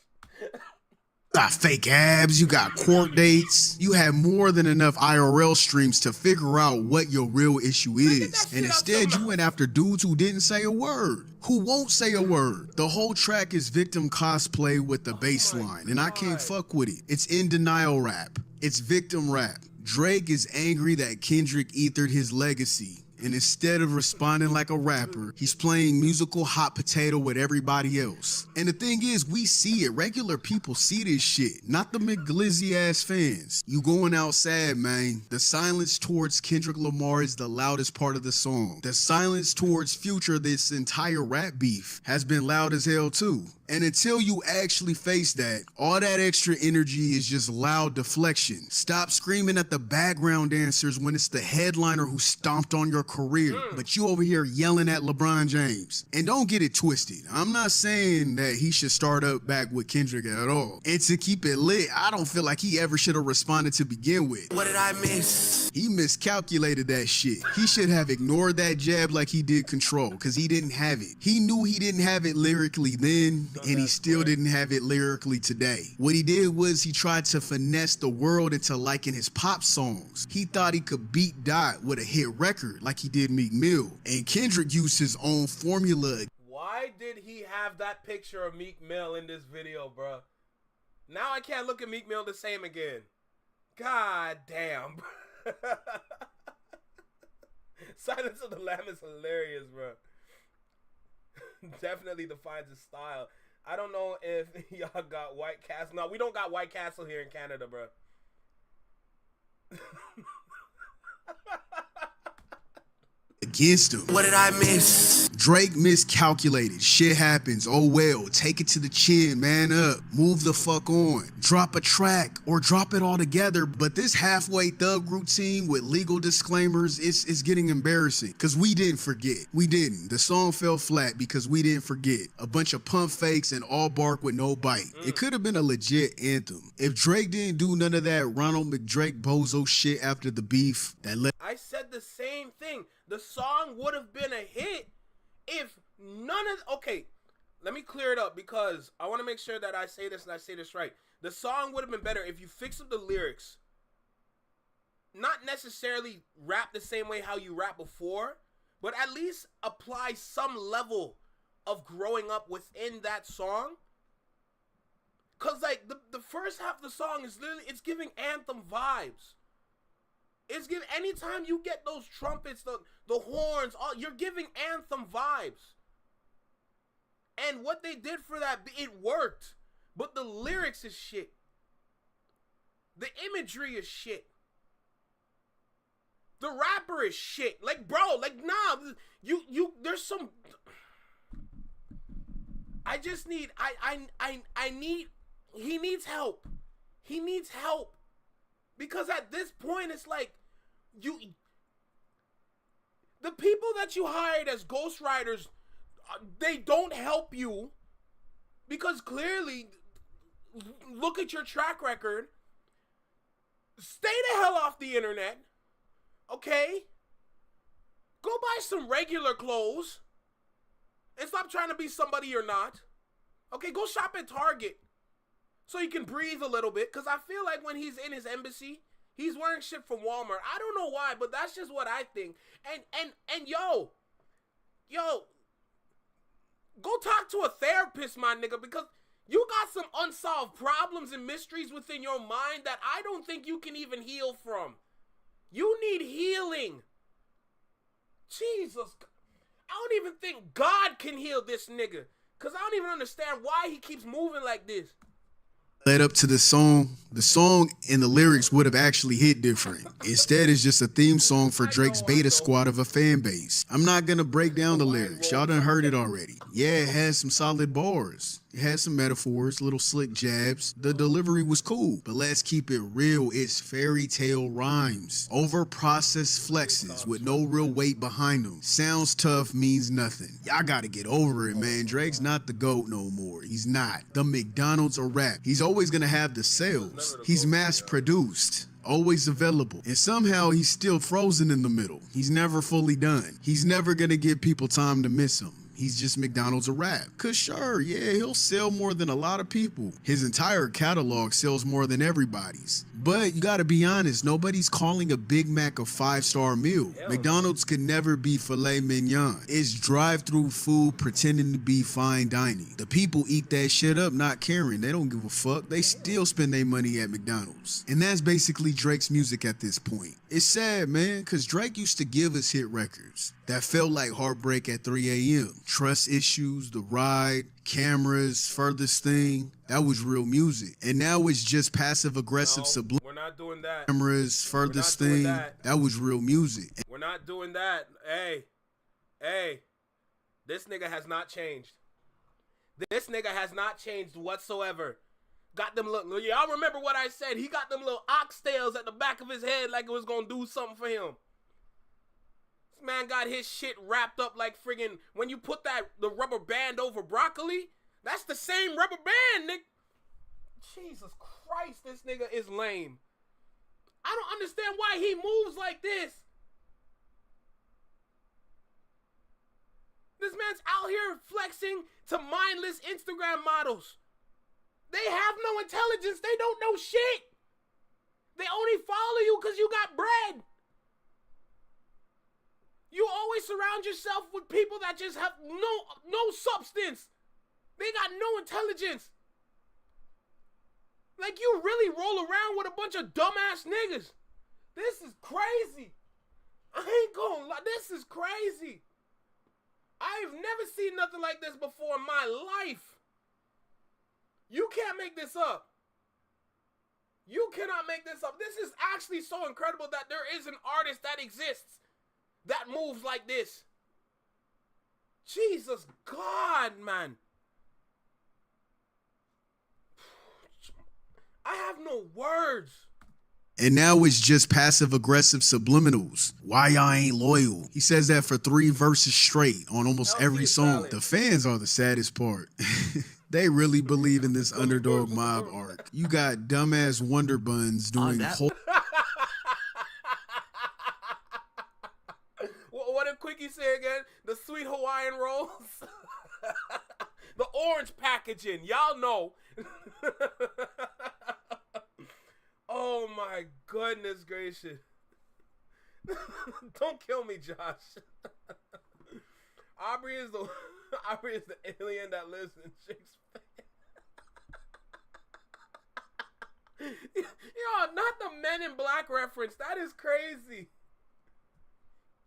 Got fake abs, you got court dates, you have more than enough IRL streams to figure out what your real issue is. And instead you went after dudes who didn't say a word, who won't say a word. The whole track is victim cosplay with the bass line, and I can't fuck with it. It's in denial rap. It's victim rap. Drake is angry that Kendrick ethered his legacy. And instead of responding like a rapper, he's playing musical hot potato with everybody else. And the thing is, we see it. Regular people see this shit, not the McGlizzy ass fans. You going out sad, man. The silence towards Kendrick Lamar is the loudest part of the song. The silence towards Future, this entire rap beef, has been loud as hell too. And until you actually face that, all that extra energy is just loud deflection. Stop screaming at the background dancers when it's the headliner who stomped on your career, but you over here yelling at LeBron James. And don't get it twisted. I'm not saying that he should start up back with Kendrick at all. And to keep it lit, I don't feel like he ever should have responded to begin with. What did I miss? He miscalculated that shit. He should have ignored that jab like he did Control, because he didn't have it. He knew he didn't have it lyrically then, and he still didn't have it lyrically today. What he did was he tried to finesse the world into liking his pop songs. He thought he could beat Dot with a hit record like he did Meek Mill. And Kendrick used his own formula. Why did he have that picture of Meek Mill in this video, bro? Now I can't look at Meek Mill the same again. God damn. Silence of the Lamb is hilarious, bro. Definitely defines his style. I don't know if y'all got White Castle. No, we don't got White Castle here in Canada, bro. Against him. What did I miss? Drake miscalculated. Shit happens. Oh well. Take it to the chin. Man up. Move the fuck on. Drop a track or drop it all together. But this halfway thug routine with legal disclaimers, it's getting embarrassing. Because we didn't forget. We didn't. The song fell flat because we didn't forget. A bunch of pump fakes and all bark with no bite. It could have been a legit anthem. If Drake didn't do none of that Ronald McDrake bozo shit after the beef, that let I said the same thing. The song would have been a hit if none of... Okay, let me clear it up because I want to make sure that I say this and I say this right. The song would have been better if you fix up the lyrics. Not necessarily rap the same way how you rap before, but at least apply some level of growing up within that song. Because, like, the first half of the song is literally... It's giving anthem vibes. It's giving, anytime you get those trumpets, the horns, you're giving anthem vibes. And what they did for that, it worked. But the lyrics is shit. The imagery is shit. The rapper is shit. Like, bro, like, nah, there's some... I just need, I need, he needs help. He needs help. Because at this point, it's like, the people that you hired as ghostwriters, they don't help you. Because clearly, look at your track record. Stay the hell off the internet. Okay? Go buy some regular clothes and stop trying to be somebody you're not. Okay, go shop at Target so you can breathe a little bit. Because I feel like when he's in his embassy, he's wearing shit from Walmart. I don't know why, but that's just what I think. And yo, go talk to a therapist, my nigga, because you got some unsolved problems and mysteries within your mind that I don't think you can even heal from. You need healing. Jesus. I don't even think God can heal this nigga. Because I don't even understand why he keeps moving like this. Led up to the song and the lyrics would have actually hit different. Instead, it's just a theme song for Drake's beta squad of a fan base. I'm not gonna break down the lyrics. Y'all done heard it already. Yeah, it has some solid bars. It had some metaphors, little slick jabs. The delivery was cool, but let's keep it real. It's fairy tale rhymes. Over-processed flexes with no real weight behind them. Sounds tough, means nothing. Y'all gotta get over it, man. Drake's not the GOAT no more. He's not. The McDonald's of rap. He's always gonna have the sales. He's mass-produced. Always available. And somehow he's still frozen in the middle. He's never fully done. He's never gonna give people time to miss him. He's just McDonald's of rap. Cause sure, yeah, he'll sell more than a lot of people. His entire catalog sells more than everybody's. But you gotta be honest, nobody's calling a Big Mac a 5-star meal. McDonald's could never be filet mignon. It's drive-through food pretending to be fine dining. The people eat that shit up not caring. They don't give a fuck. They still spend their money at McDonald's. And that's basically Drake's music at this point. It's sad, man, cause Drake used to give us hit records that felt like Heartbreak at 3 a.m. Trust Issues, The Ride, Cameras, Furthest Thing. That was real music. And now it's just passive-aggressive subliminal. We're not doing that. Cameras, Furthest Thing. That was real music. We're not doing that. Hey, this nigga has not changed. This nigga has not changed whatsoever. Got them little, y'all remember what I said? He got them little oxtails at the back of his head like it was gonna do something for him. This man got his shit wrapped up like friggin', when you put the rubber band over broccoli, that's the same rubber band, nigga. Jesus Christ, this nigga is lame. I don't understand why he moves like this. This man's out here flexing to mindless Instagram models. They have no intelligence. They don't know shit. They only follow you because you got bread. You always surround yourself with people that just have no substance. They got no intelligence. Like, you really roll around with a bunch of dumbass niggas. This is crazy. I ain't gonna lie. This is crazy. I've never seen nothing like this before in my life. You can't make this up. You cannot make this up. This is actually so incredible that there is an artist that exists that moves like this. Jesus God, man. I have no words. And now it's just passive-aggressive subliminals. Why y'all ain't loyal? He says that for 3 verses straight on almost every song. The fans are the saddest part. They really believe in this underdog mob arc. You got dumbass Wonder Buns doing whole... What did Quickie say again? The sweet Hawaiian rolls? The orange packaging. Y'all know. Oh my goodness gracious. Don't kill me, Josh. Aubrey is the alien that lives in Shakespeare. Yo, not the Men in Black reference. That is crazy.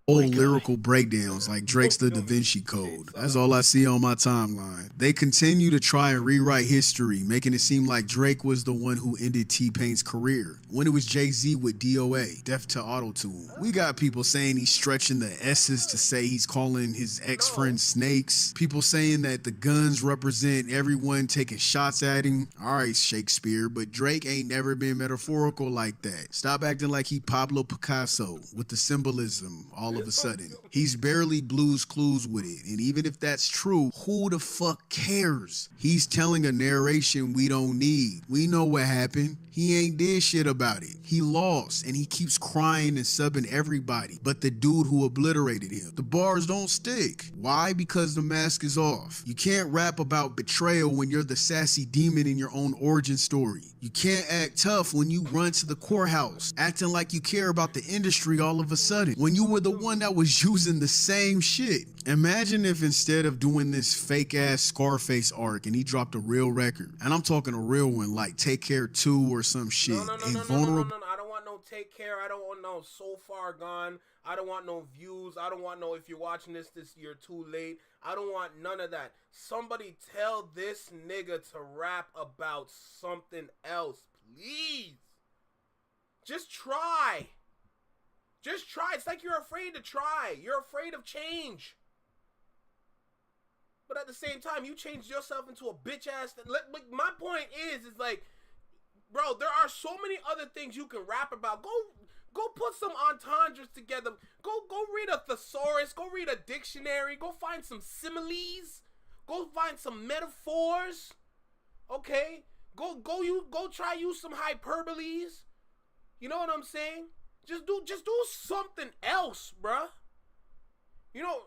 Lyrical breakdowns like Drake's The Da Vinci Code. That's all I see on my timeline. They continue to try and rewrite history, making it seem like Drake was the one who ended T-Pain's career, when it was Jay-Z with DOA, Death to Auto-Tune. We got people saying he's stretching the S's to say he's calling his ex-friends snakes. People saying that the guns represent everyone taking shots at him. Alright, Shakespeare, but Drake ain't never been metaphorical like that. Stop acting like he Pablo Picasso with the symbolism all of a sudden. He's barely Blue's Clues with it, and even if that's true, who the fuck cares? He's telling a narration we don't need. We know what happened. He ain't did shit about it. He lost, and he keeps crying and subbing everybody but the dude who obliterated him. The bars don't stick. Why? Because the mask is off. You can't rap about betrayal when you're the sassy demon in your own origin story. You can't act tough when you run to the courthouse, acting like you care about the industry all of a sudden, when you were the one that was using the same shit. Imagine if instead of doing this fake ass Scarface arc and he dropped a real record, and I'm talking a real one like Take Care 2 or some shit. No. I don't want no Take Care. I don't want no So Far Gone. I don't want no Views. I don't want no If You're Watching This You're Too Late. I don't want none of that. Somebody tell this nigga to rap about something else, please. Just try. Just try. It's like you're afraid to try. You're afraid of change. But at the same time, you changed yourself into a bitch ass. My point is like, bro, there are so many other things you can rap about. Go put some entendres together. Go read a thesaurus. Go read a dictionary. Go find some similes. Go find some metaphors. Okay? Go try use some hyperboles. You know what I'm saying? Just do something else, bruh. You know,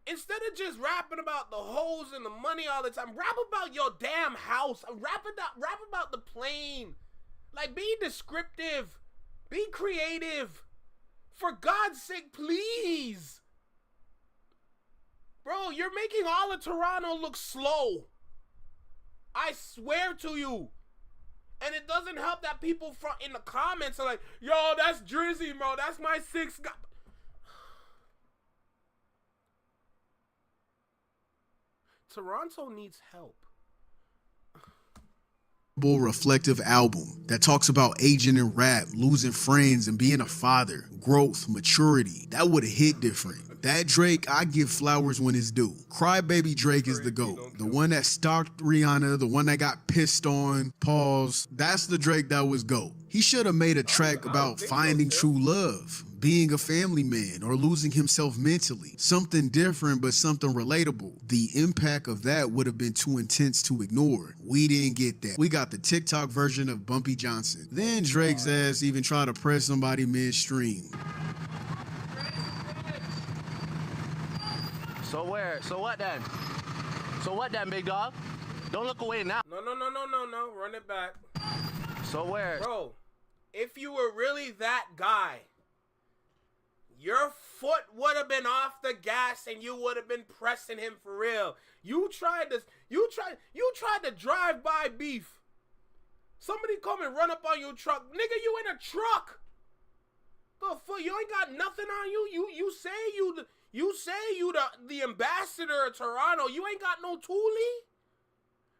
instead of just rapping about the hoes and the money all the time, rap about your damn house. Rap about the plane. Like, be descriptive. Be creative. For God's sake, please. Bro, you're making all of Toronto look slow. I swear to you. And it doesn't help that people in the comments are like, yo, that's Drizzy, bro. That's my sixth guy. Toronto needs help. Reflective album that talks about aging in rap, losing friends, and being a father, growth, maturity. That would have hit different. That Drake, I give flowers when it's due. Crybaby Drake is the GOAT. The one that stalked Rihanna, the one that got pissed on, pause. That's the Drake that was GOAT. He should have made a track about finding true love, being a family man, or losing himself mentally. Something different, but something relatable. The impact of that would have been too intense to ignore. We didn't get that. We got the TikTok version of Bumpy Johnson. Then Drake's ass even tried to press somebody midstream. So what then? So what then, big dog? Don't look away now. No. Run it back. So where? Bro, if you were really that guy, your foot would have been off the gas and you would have been pressing him for real. You tried to drive by beef. Somebody come and run up on your truck. Nigga, you in a truck. The fuck, you ain't got nothing on you. You say you the ambassador of Toronto. You ain't got no toolie?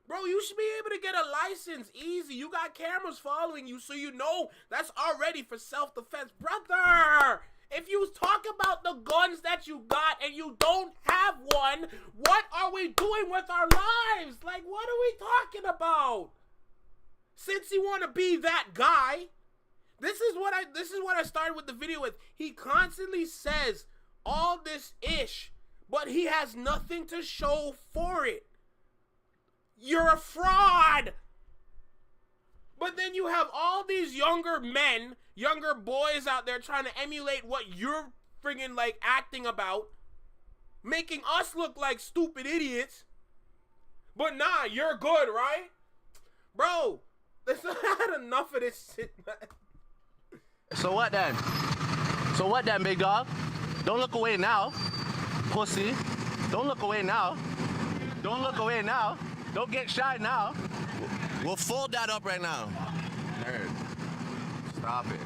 Bro, you should be able to get a license easy. You got cameras following you, so you know that's already for self-defense. Brother, if you talk about the guns that you got and you don't have one, what are we doing with our lives? Like, what are we talking about? Since you want to be that guy, this is what I started with the video with. He constantly says all this ish, but he has nothing to show for it. You're a fraud. But then you have all these younger men, younger boys out there trying to emulate what you're friggin' like acting about, making us look like stupid idiots. But nah, you're good, right? Bro, I had enough of this shit, man. So what then? So what then, big dog? Don't look away now, pussy. Don't look away now. Don't look away now. Don't get shy now. We'll fold that up right now. Nerd. Stop it.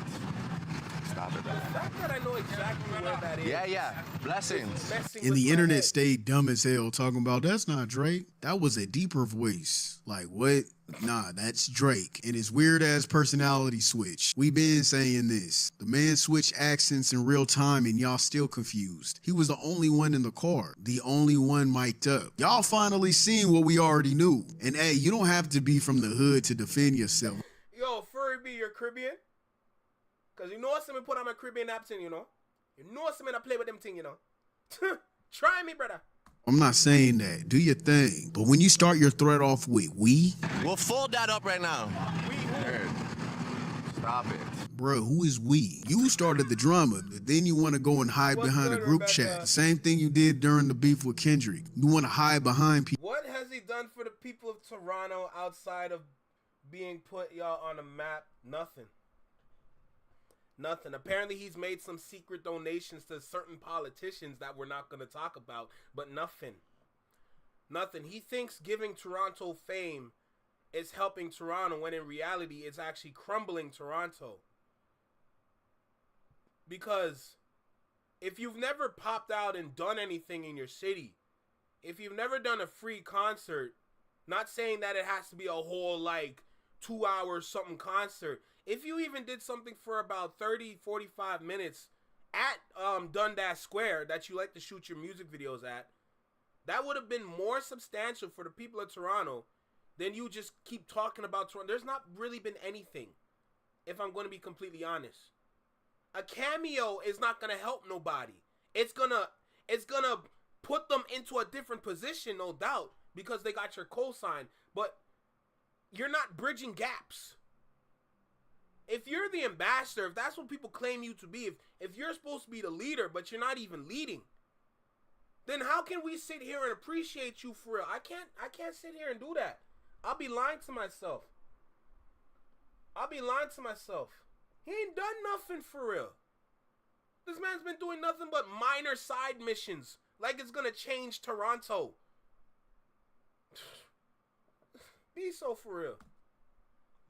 Stop it. The fact that I know exactly where that is. Yeah. Blessings. And the internet stayed dumb as hell talking about that's not Drake. That was a deeper voice. Like, what? Nah, that's Drake and his weird ass personality switch. We been saying this. The man switched accents in real time and y'all still confused. He was the only one in the car. The only one mic'd up. Y'all finally seen what we already knew. And hey, you don't have to be from the hood to defend yourself. Yo, Furry B, you're Caribbean? Cause you know what's me put on my Caribbean accent, you know? You know what's me to play with them thing, you know? Try me, brother. I'm not saying that. Do your thing. But when you start your thread off with we, we'll fold that up right now. We who? Stop it. Bruh, who is we? You started the drama, but then you want to go and hide What's behind a good, group Rebecca? chat. The same thing you did during the beef with Kendrick. You want to hide behind people. What has he done for the people of Toronto outside of being put y'all on a map? Nothing. Nothing. Apparently he's made some secret donations to certain politicians that we're not going to talk about, but nothing. Nothing. He thinks giving Toronto fame is helping Toronto when in reality it's actually crumbling Toronto. Because if you've never popped out and done anything in your city, if you've never done a free concert, not saying that it has to be a whole like 2 hours something concert. If you even did something for about 30, 45 minutes at Dundas Square that you like to shoot your music videos at, that would have been more substantial for the people of Toronto than you just keep talking about Toronto. There's not really been anything, if I'm going to be completely honest. A cameo is not going to help nobody. It's gonna put them into a different position, no doubt, because they got your cosign. But you're not bridging gaps. If you're the ambassador, if that's what people claim you to be, if you're supposed to be the leader, but you're not even leading, then how can we sit here and appreciate you for real? I can't sit here and do that. I'll be lying to myself. He ain't done nothing for real. This man's been doing nothing but minor side missions. Like it's gonna change Toronto. Be so for real.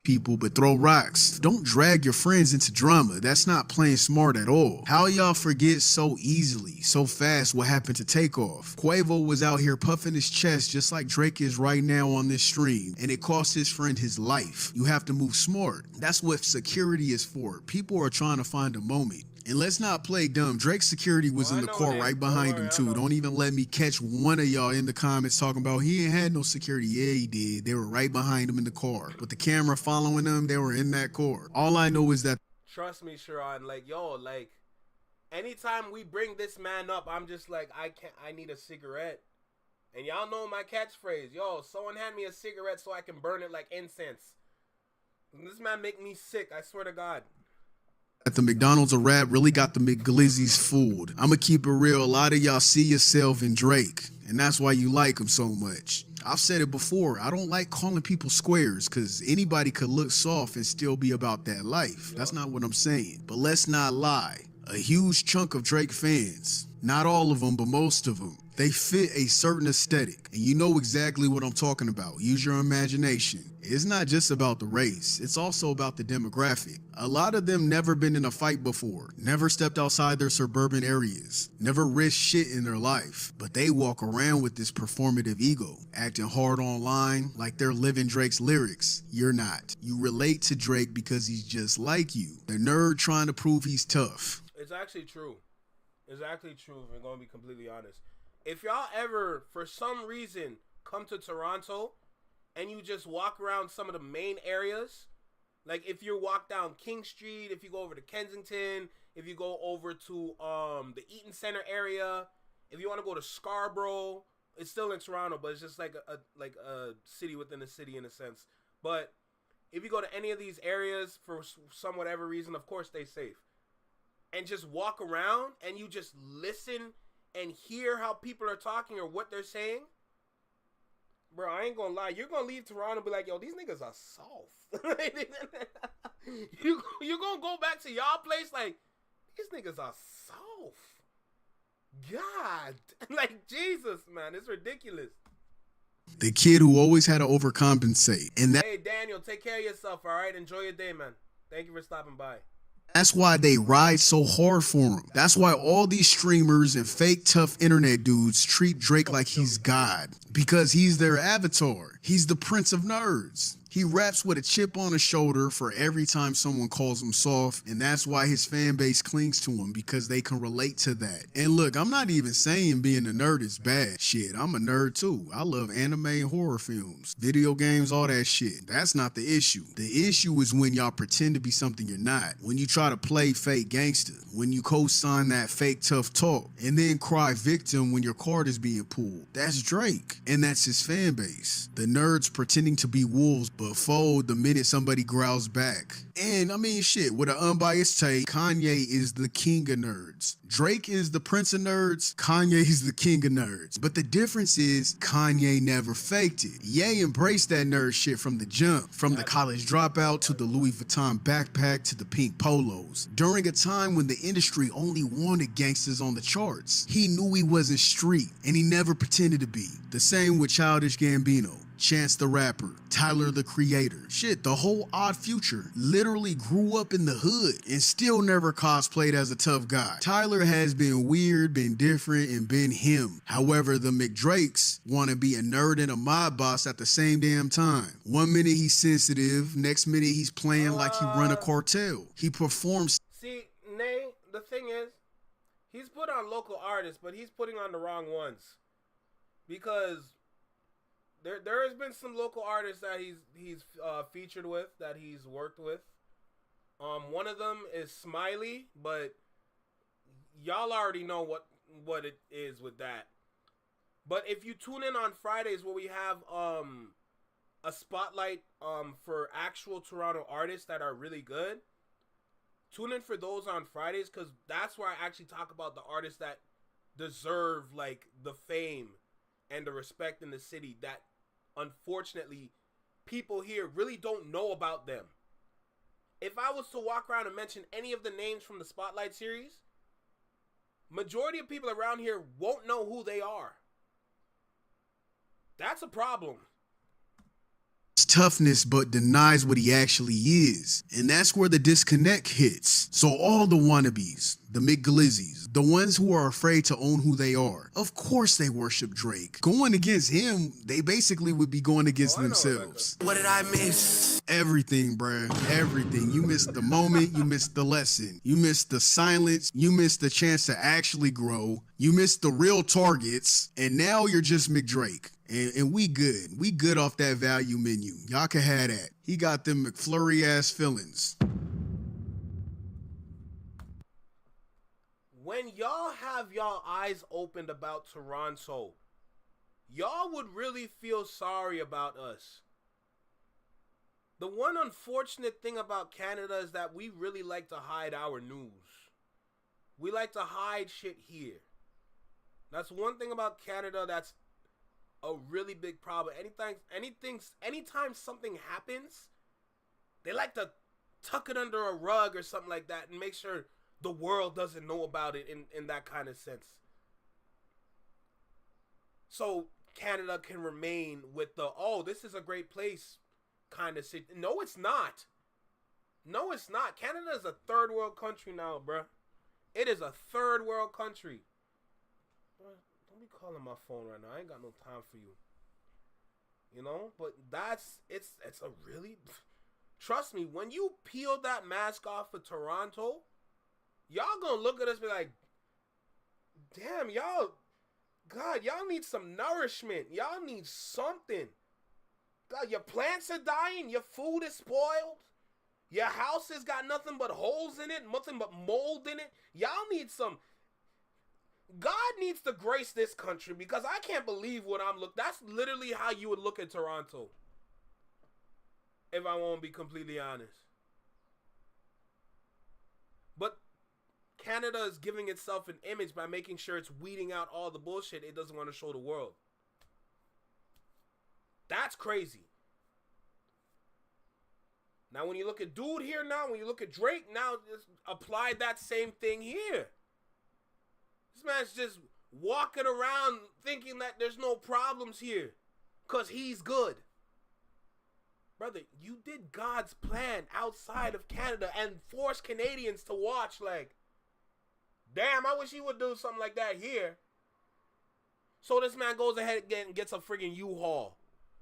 People, but throw rocks. Don't drag your friends into drama. That's not playing smart at all. How y'all forget so easily, so fast what happened to Takeoff? Quavo was out here puffing his chest just like Drake is right now on this stream, and it cost his friend his life. You have to move smart. That's what security is for. People are trying to find a moment. And let's not play dumb. Drake's security was in the car right behind him too. Don't even let me catch one of y'all in the comments talking about he ain't had no security. Yeah, he did. They were right behind him in the car. With the camera following them, they were in that car. All I know is that. Trust me, Sharon. Like, yo, like, anytime we bring this man up, I'm just like, I need a cigarette. And y'all know my catchphrase. Yo, someone hand me a cigarette so I can burn it like incense. This man make me sick, I swear to God. At the McDonald's of rap really got the McGlizzies fooled. I'ma keep it real. A lot of y'all see yourself in Drake, and that's why you like him so much. I've said it before. I don't like calling people squares because anybody could look soft and still be about that life. That's not what I'm saying. But let's not lie. A huge chunk of Drake fans, not all of them, but most of them, they fit a certain aesthetic. And you know exactly what I'm talking about. Use your imagination. It's not just about the race. It's also about the demographic. A lot of them never been in a fight before, never stepped outside their suburban areas, never risked shit in their life. But they walk around with this performative ego, acting hard online like they're living Drake's lyrics. You're not. You relate to Drake because he's just like you. The nerd trying to prove he's tough. It's actually true. It's actually true, if we're going to be completely honest. If y'all ever, for some reason, come to Toronto and you just walk around some of the main areas, like if you walk down King Street, if you go over to Kensington, if you go over to the Eaton Center area, if you want to go to Scarborough, it's still in Toronto, but it's just like a city within a city in a sense. But if you go to any of these areas for some whatever reason, of course stay safe. And just walk around and you just listen and hear how people are talking or what they're saying. Bro, I ain't gonna lie. You're gonna leave Toronto and be like, yo, these niggas are soft. you gonna go back to y'all place like, these niggas are soft. God. Like, Jesus, man. It's ridiculous. The kid who always had to overcompensate. And that. Hey, Daniel, take care of yourself, all right? Enjoy your day, man. Thank you for stopping by. That's why they ride so hard for him. That's why all these streamers and fake tough internet dudes treat Drake like he's God. Because he's their avatar. He's the Prince of Nerds. He raps with a chip on his shoulder for every time someone calls him soft, and that's why his fan base clings to him, because they can relate to that. And look, I'm not even saying being a nerd is bad. Shit, I'm a nerd too. I love anime and horror films, video games, all that shit. That's not the issue. The issue is when y'all pretend to be something you're not. When you try try to play fake gangster, when you co-sign that fake tough talk, and then cry victim when your card is being pulled. That's Drake, and that's his fan base. The nerds pretending to be wolves but fold the minute somebody growls back. And I mean shit, with an unbiased take, Kanye is the king of nerds. Drake is the prince of nerds, Kanye is the king of nerds. But the difference is Kanye never faked it. Ye embraced that nerd shit from the jump, from the college dropout to the Louis Vuitton backpack to the pink polos. During a time when the industry only wanted gangsters on the charts, he knew he wasn't street and he never pretended to be. The same with Childish Gambino, Chance the Rapper, Tyler the Creator. Shit, the whole Odd Future literally grew up in the hood and still never cosplayed as a tough guy. Tyler has been weird, been different, and been him. However, the McDrakes want to be a nerd and a mob boss at the same damn time. One minute he's sensitive, next minute he's playing like he run a cartel. He performs. See, Nay, the thing is, he's put on local artists, but he's putting on the wrong ones. Because there has been some local artists that he's featured with, that he's worked with. One of them is Smiley, but y'all already know what it is with that. But if you tune in on Fridays where we have a spotlight for actual Toronto artists that are really good, tune in for those on Fridays, because that's where I actually talk about the artists that deserve like the fame and the respect in the city that unfortunately people here really don't know about them. If I was to walk around and mention any of the names from the Spotlight series, majority of people around here won't know who they are. That's a problem. Toughness but denies what he actually is, and that's where the disconnect hits. So all the wannabes, the McGlizzies, the ones who are afraid to own who they are, of course they worship Drake. Going against him, they basically would be going against themselves. What did I miss? Everything, bruh. Everything. You missed the moment, you missed the lesson, you missed the silence, you missed the chance to actually grow, you missed the real targets, and now you're just McDrake. And we good. We good off that value menu. Y'all can have that. He got them McFlurry-ass feelings. When y'all have y'all eyes opened about Toronto, y'all would really feel sorry about us. The one unfortunate thing about Canada is that we really like to hide our news. We like to hide shit here. That's one thing about Canada that's a really big problem. Anytime something happens, they like to tuck it under a rug or something like that and make sure the world doesn't know about it in that kind of sense. So Canada can remain with the, oh, this is a great place kind of shit. No, it's not. No, it's not. Canada is a third world country now, bruh. It is a third world country. Don't be calling my phone right now. I ain't got no time for you. You know? But it's a really... Trust me, when you peel that mask off for Toronto, y'all gonna look at us and be like, damn, y'all... God, y'all need some nourishment. Y'all need something. God, your plants are dying. Your food is spoiled. Your house has got nothing but holes in it. Nothing but mold in it. Y'all need some... God needs to grace this country, because I can't believe what I'm looking. That's literally how you would look at Toronto, if I won't be completely honest. But Canada is giving itself an image by making sure it's weeding out all the bullshit it doesn't want to show the world. That's crazy. Now, when you look at Dude here now, when you look at Drake now, just apply that same thing here. This man's just walking around thinking that there's no problems here because he's good. Brother, you did God's plan outside of Canada and forced Canadians to watch like, damn, I wish he would do something like that here. So this man goes ahead and gets a friggin' U-Haul.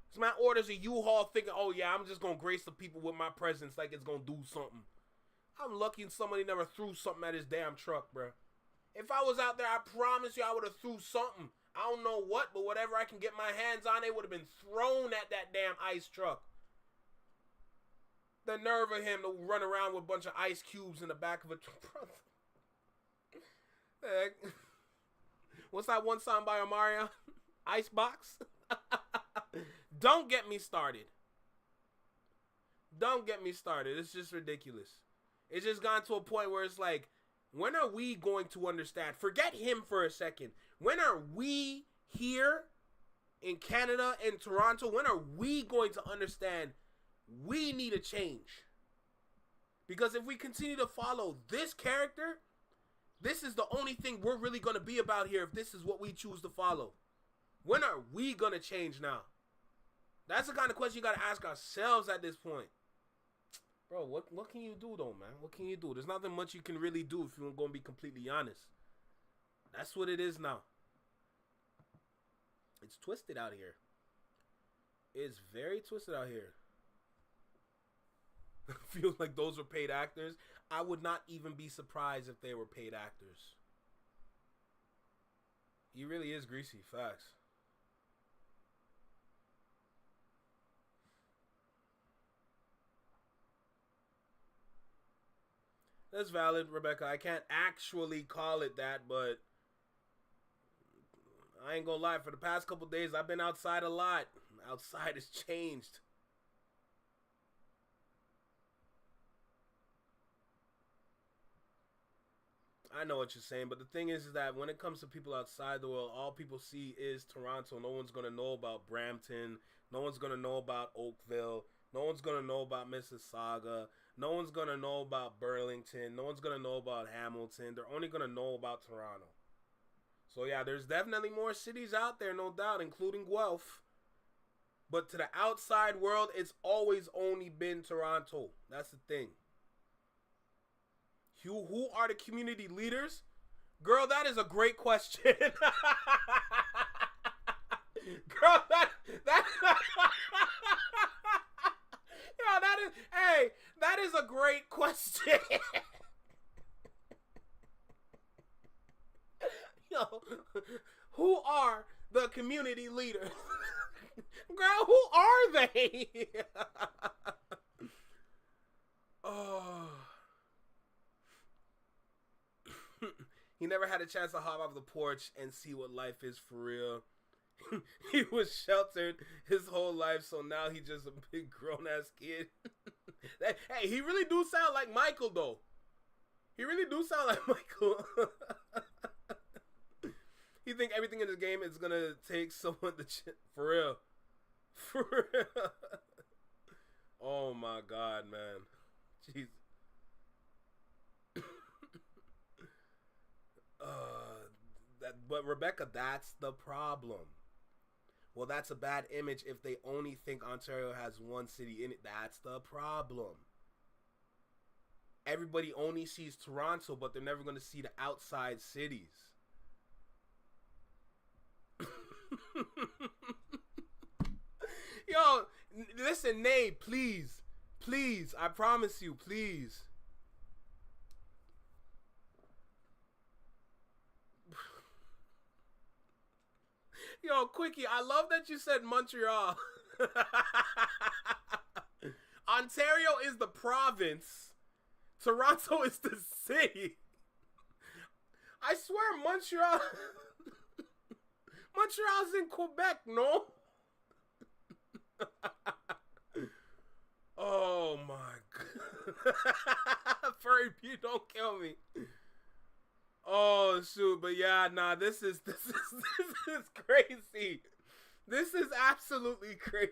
This man orders a U-Haul thinking, oh yeah, I'm just going to grace the people with my presence like it's going to do something. I'm lucky somebody never threw something at his damn truck, bruh. If I was out there, I promise you I would have threw something. I don't know what, but whatever I can get my hands on, it would have been thrown at that damn ice truck. The nerve of him to run around with a bunch of ice cubes in the back of a truck. What's that one song by Omarion? Icebox? Don't get me started. Don't get me started. It's just ridiculous. It's just gone to a point where it's like, when are we going to understand? Forget him for a second. When are we here in Canada, in Toronto, when are we going to understand we need a change? Because if we continue to follow this character, this is the only thing we're really going to be about here if this is what we choose to follow. When are we going to change now? That's the kind of question you got to ask ourselves at this point. Bro, what can you do though, man? What can you do? There's nothing much you can really do if you're going to be completely honest. That's what it is now. It's twisted out here. It's very twisted out here. Feels like those were paid actors. I would not even be surprised if they were paid actors. He really is greasy. Facts. That's valid, Rebecca. I can't actually call it that, but I ain't gonna lie. For the past couple days, I've been outside a lot. Outside has changed. I know what you're saying, but the thing is that when it comes to people outside the world, all people see is Toronto. No one's gonna know about Brampton. No one's gonna know about Oakville. No one's gonna know about Mississauga. No one's gonna know about Burlington. No one's gonna know about Hamilton. They're only gonna know about Toronto. So yeah, there's definitely more cities out there, no doubt, including Guelph. But to the outside world, it's always only been Toronto. That's the thing. Who are the community leaders? Girl, that is a great question. Girl, that yo, that is a great question. Yo, who are the community leaders? Girl, who are they? Oh. He never had a chance to hop off the porch and see what life is for real. He was sheltered his whole life, so now he's just a big grown-ass kid. Hey, he really do sound like Michael, though. He really do sound like Michael. You think everything in this game is gonna take someone to for real? For real? Oh my God, man. Jeez. But Rebecca, that's the problem. Well, that's a bad image if they only think Ontario has one city in it. That's the problem. Everybody only sees Toronto, but they're never going to see the outside cities. Yo, listen, Nate, please. Please, I promise you, please. Yo, Quickie, I love that you said Montreal. Ontario is the province. Toronto is the city. I swear Montreal... Montreal's in Quebec, no? Oh my God. Furry Pete, don't kill me. Oh shoot, but yeah, nah, this is crazy. This is absolutely crazy.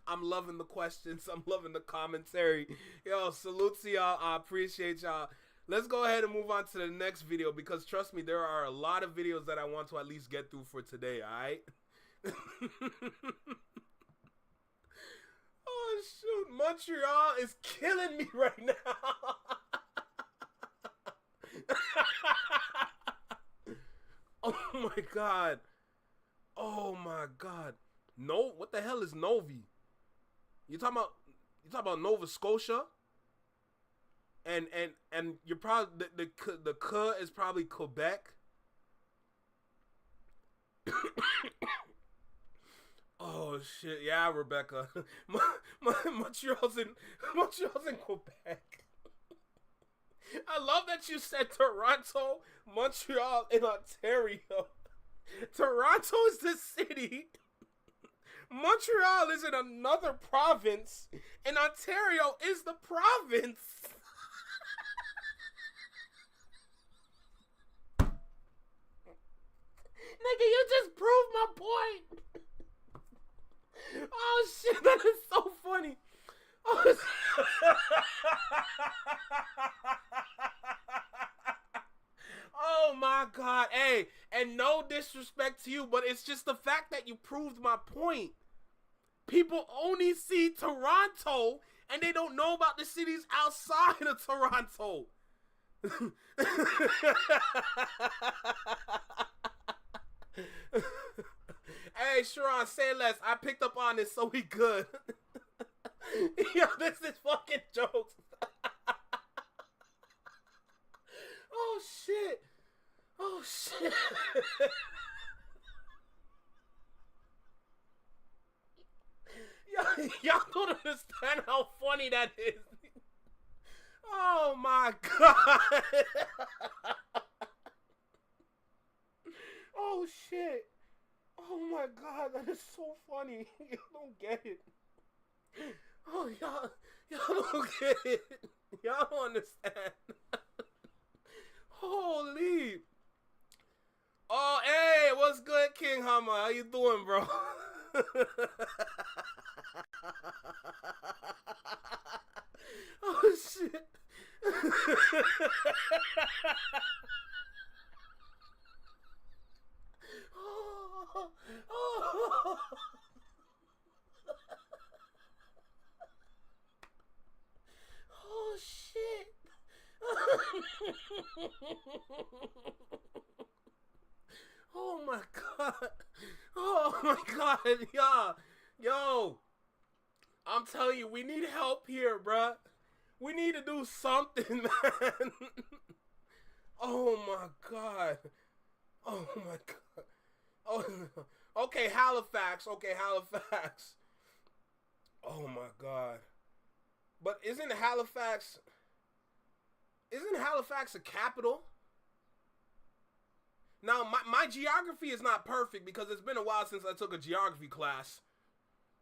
I'm loving the questions. I'm loving the commentary. Yo, salute to y'all. I appreciate y'all. Let's go ahead and move on to the next video because trust me, there are a lot of videos that I want to at least get through for today, alright? Oh shoot, Montreal is killing me right now. Oh my God. Oh my God. No, what the hell is Novi? You talking about Nova Scotia? And you're probably the K is probably Quebec. Oh shit! Yeah, Rebecca. Montreal's in Quebec. I love that you said Toronto, Montreal, and Ontario. Toronto is the city. Montreal is in another province, and Ontario is the province. Nigga, you just proved my point. Oh shit, that is so funny. Oh, oh my god. Hey, and no disrespect to you, but it's just the fact that you proved my point. People only see Toronto and they don't know about the cities outside of Toronto. Hey, Sharon, say less. I picked up on this, so we good. Yo, this is fucking jokes. Oh shit. Oh shit. Y'all don't understand how funny that is. Oh my god. Oh shit. Oh my god, that is so funny. You don't get it. Oh, y'all don't get it. Y'all don't understand. Holy. Oh, hey, what's good, King Hammer? How you doing, bro? Oh, shit. Oh. Oh shit. Oh my god. Oh my god. Yo. I'm telling you, we need help here, bruh. We need to do something, man. Oh my god. Oh my god. Oh, okay, Halifax. Okay, Halifax. Oh my god. But isn't Halifax a capital? Now, my geography is not perfect because it's been a while since I took a geography class.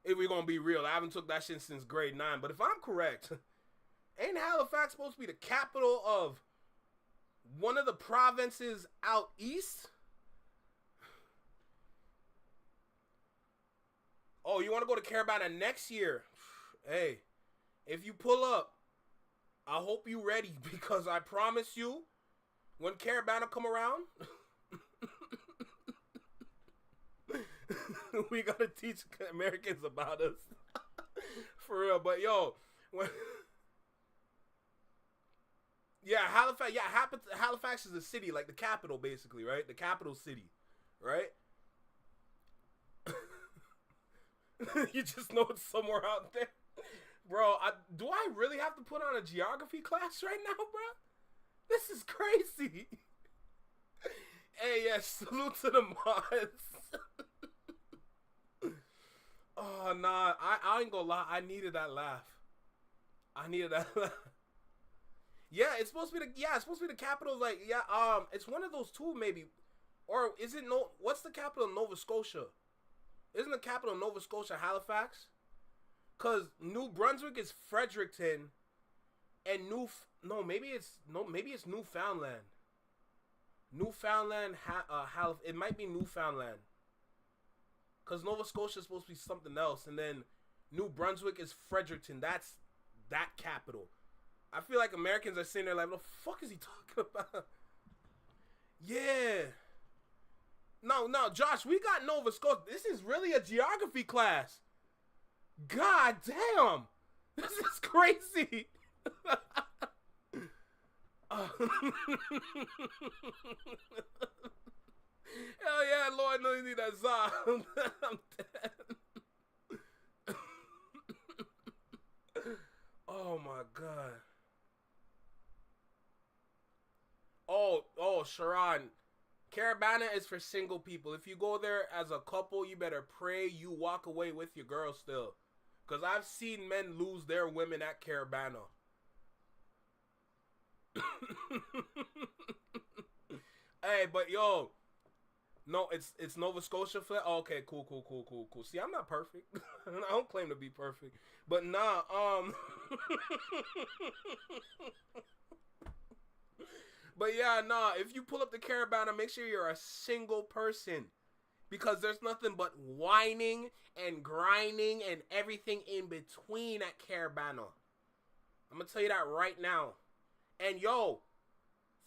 If we're gonna be real, I haven't took that shit since grade 9. But if I'm correct, ain't Halifax supposed to be the capital of one of the provinces out east? Oh, you want to go to Carolina next year? Hey, if you pull up, I hope you ready because I promise you, when Carolina come around, we gotta teach Americans about us. For real, but yo, yeah, Halifax. Yeah, Halifax is a city, like the capital, basically, right? The capital city, right? You just know it's somewhere out there, bro. Do I really have to put on a geography class right now, bro? This is crazy. Hey, yeah, salute to the mods. Oh nah, I ain't gonna lie. I needed that laugh. Yeah, it's supposed to be the capital. Like, yeah, it's one of those two maybe, or is it what's the capital of Nova Scotia? Isn't the capital of Nova Scotia Halifax? Cause New Brunswick is Fredericton, and maybe it's Newfoundland. Newfoundland, it might be Newfoundland. Cause Nova Scotia is supposed to be something else, and then New Brunswick is Fredericton. That's that capital. I feel like Americans are sitting there like, what the fuck is he talking about? Yeah. No, Josh, we got Nova Scotia. This is really a geography class. God damn. This is crazy. Hell yeah, Lord knows you need that song. I'm dead. Oh my god. Oh, Sharon. Caravana is for single people. If you go there as a couple, you better pray you walk away with your girl still. Because I've seen men lose their women at Caravana. Hey, but yo, no, it's Nova Scotia flat. Oh, okay, cool. See, I'm not perfect. I don't claim to be perfect, but nah, but yeah, nah. If you pull up the Caravana, make sure you're a single person, because there's nothing but whining and grinding and everything in between at Caravana. I'm gonna tell you that right now. And yo,